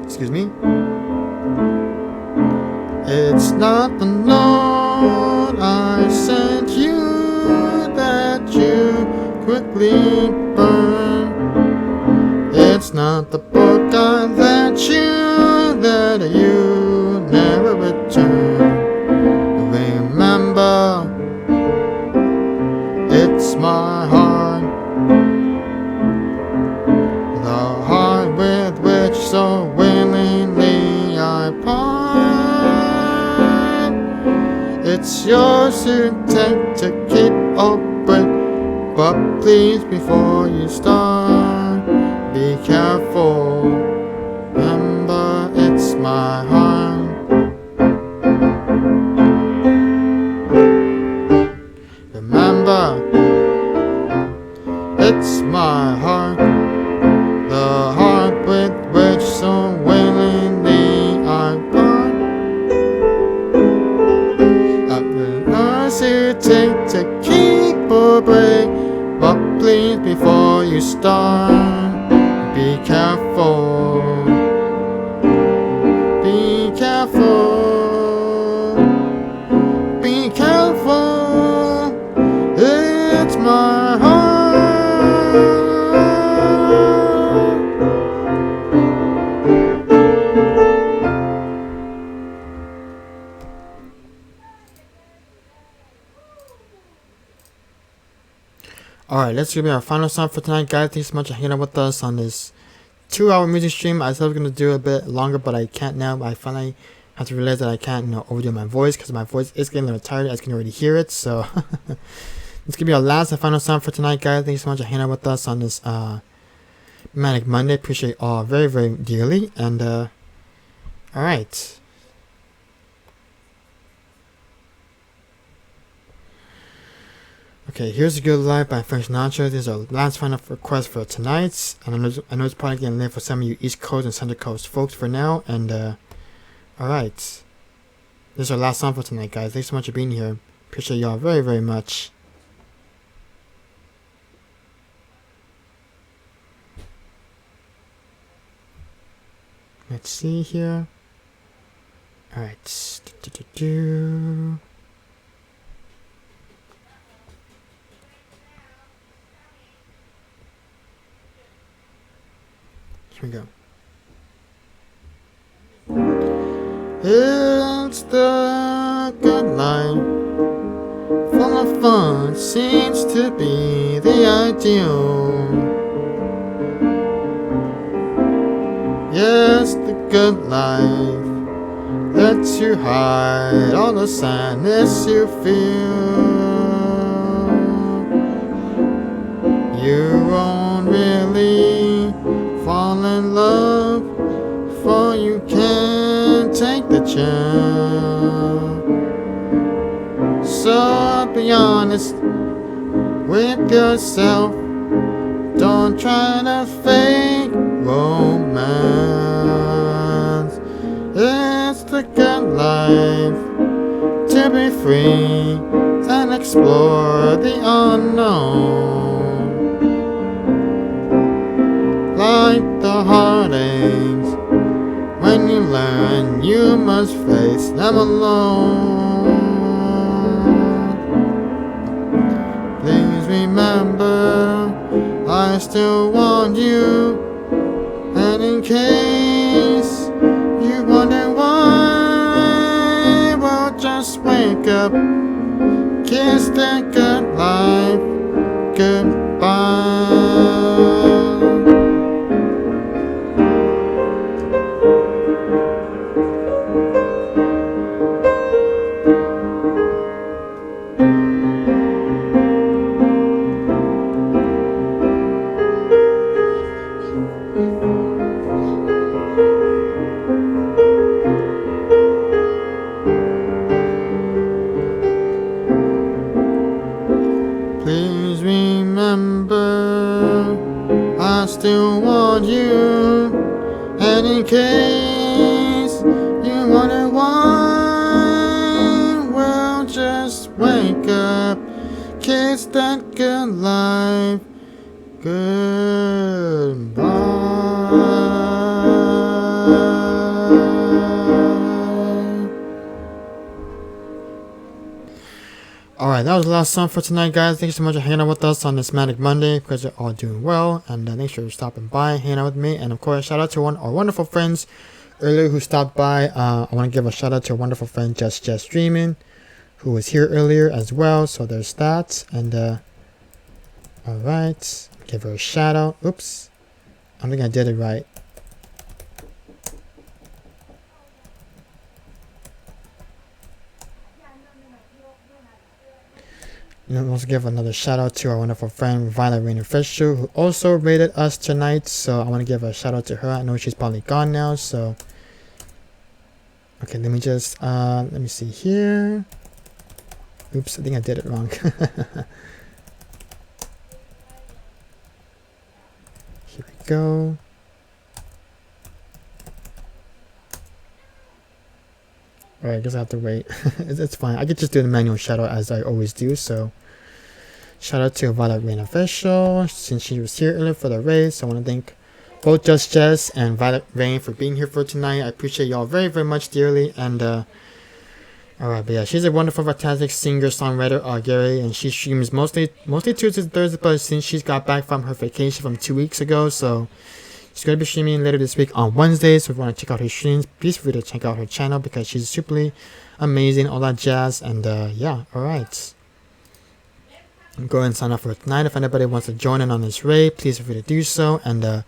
[SPEAKER 3] Excuse me. It's not the note I sent you that you quickly burn. It's not the book I lent you that you never return. Remember, it's my heart, the heart with which so willingly I part. It's yours to take, to keep or break, but please, before you start, be careful. Remember, it's my heart. Remember, it's my heart, the heart with which so willingly I part. I will hesitate to keep or break, but please, before you start, be careful. Be careful. Be careful. It's my heart. Alright, let's give me our final song for tonight, guys. Thanks so much for hanging out with us on this 2-hour music stream. I said I was going to do a bit longer, but I can't now. I finally have to realize that I can't overdo my voice, because my voice is getting a little tired, as you can already hear it. So let's give you our last and final song for tonight, guys. Thanks so much for hanging out with us on this Manic Monday. Appreciate you all very, very dearly. And alright. Okay, here's a Good Life by Frank Sinatra. This is our last final request for tonight. And I know it's probably getting late for some of you East Coast and Central Coast folks for now. And alright. This is our last song for tonight, guys. Thanks so much for being here. Appreciate y'all very, very much. Let's see here. Alright. Here we go. It's the good life, full of fun, seems to be the ideal. Yes, the good life lets you hide all the sadness you feel. You won't really fall in love, for you can't take the chance. So be honest with yourself, don't try to fake romance. It's the good life to be free and explore the unknown. Like the heartaches, when you learn you must face them alone. Please remember, I still want you, and in case you wonder why, well, just wake up, kiss the good life goodbye. Please remember, I still want you, and in case you wonder why, well, just wake up, kiss that good life goodbye. Alright, that was the last song for tonight, guys. Thank you so much for hanging out with us on this Manic Monday, because you're all doing well. And thanks for stopping by, hanging out with me. And of course, shout out to our wonderful friends earlier who stopped by. I want to give a shout out to our wonderful friend Just Dreamin', who was here earlier as well. So there's that. And alright, give her a shout out. Oops, I don't think I did it right. And let's give another shout out to our wonderful friend Violet Rain Official, who also rated us tonight. So I want to give a shout out to her. I know she's probably gone now. So okay, let me just let me see here. Oops, I think I did it wrong. Here we go. Alright, I guess I have to wait. It's fine. I could just do the manual shout out as I always do. So shout out to Violet Rain Official, since she was here earlier for the race. I want to thank both Just Jess and Violet Rain for being here for tonight. I appreciate y'all very, very much dearly. And alright, but yeah, she's a wonderful, fantastic singer, songwriter, Gary, and she streams mostly Tuesdays and Thursdays, but since she's got back from her vacation from 2 weeks ago, so she's going to be streaming later this week on Wednesdays. So if you want to check out her streams, please feel free to check out her channel, because she's super amazing, all that jazz. And yeah, alright. Go ahead and sign up for tonight. If anybody wants to join in on this raid, please feel free to do so. And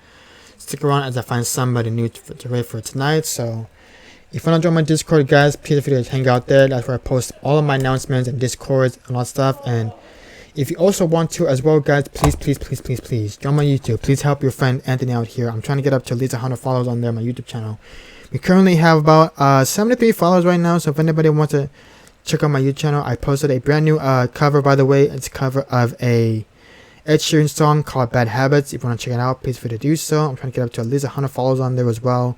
[SPEAKER 3] stick around as I find somebody new to raid for tonight. So if you want to join my Discord, guys, please feel free to hang out there. That's where I post all of my announcements and Discords and all that stuff. And if you also want to as well, guys, please join my YouTube. Please help your friend Anthony out here. I'm trying to get up to at least 100 followers on there, my YouTube channel. We currently have about 73 followers right now. So if anybody wants to check out my YouTube channel, I posted a brand new cover, by the way. It's a cover of a Ed Sheeran song called Bad Habits. If you want to check it out, please feel free to do so. I'm trying to get up to at least 100 followers on there as well.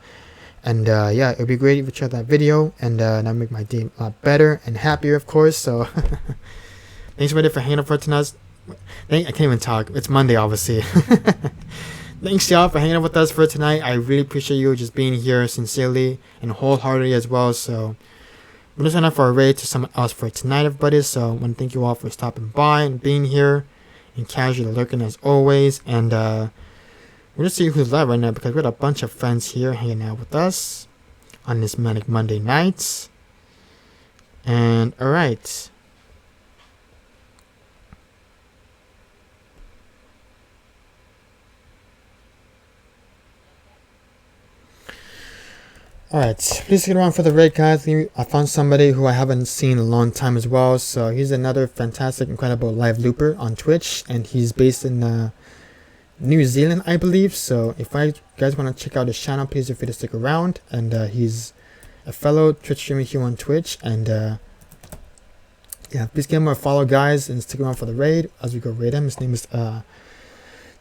[SPEAKER 3] And yeah, it would be great if you check that video. And that would make my day a lot better and happier, of course. So thanks everybody for hanging out for tonight. I can't even talk. It's Monday, obviously. thanks y'all for hanging out with us for tonight. I really appreciate you just being here sincerely and wholeheartedly as well. So we're gonna sign up for a raid to someone else for tonight, everybody. So I want to thank you all for stopping by and being here and casually lurking as always. And we're gonna see who's live right now because we got a bunch of friends here hanging out with us on this Manic Monday night. And alright. Alright, please stick around for the raid, guys. I found somebody who I haven't seen in a long time as well. So he's another fantastic, incredible live looper on Twitch. And he's based in New Zealand, I believe. So if you guys want to check out his channel, please feel free to stick around. And he's a fellow Twitch streamer here on Twitch. And yeah, please give him a follow, guys. And stick around for the raid as we go raid him. His name is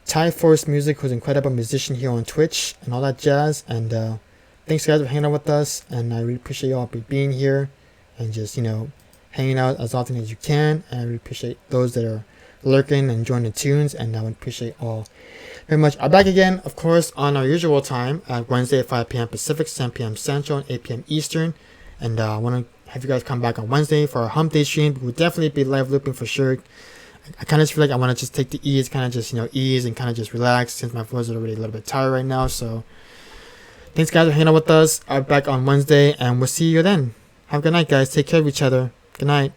[SPEAKER 3] Thai Force Music, who's an incredible musician here on Twitch and all that jazz. And thanks guys for hanging out with us, and I really appreciate y'all being here and just, hanging out as often as you can. And I really appreciate those that are lurking and joining the tunes, and I would appreciate all very much. I'm back again, of course, on our usual time at Wednesday at 5 p.m. Pacific, 7 p.m. Central, and 8 p.m. Eastern. And I want to have you guys come back on Wednesday for our hump day stream. We'll definitely be live looping for sure. I kind of feel like I want to just take the ease, kind of just, ease and kind of just relax since my voice is already a little bit tired right now. So thanks guys for hanging out with us. I'm back on Wednesday and we'll see you then. Have a good night, guys. Take care of each other. Good night.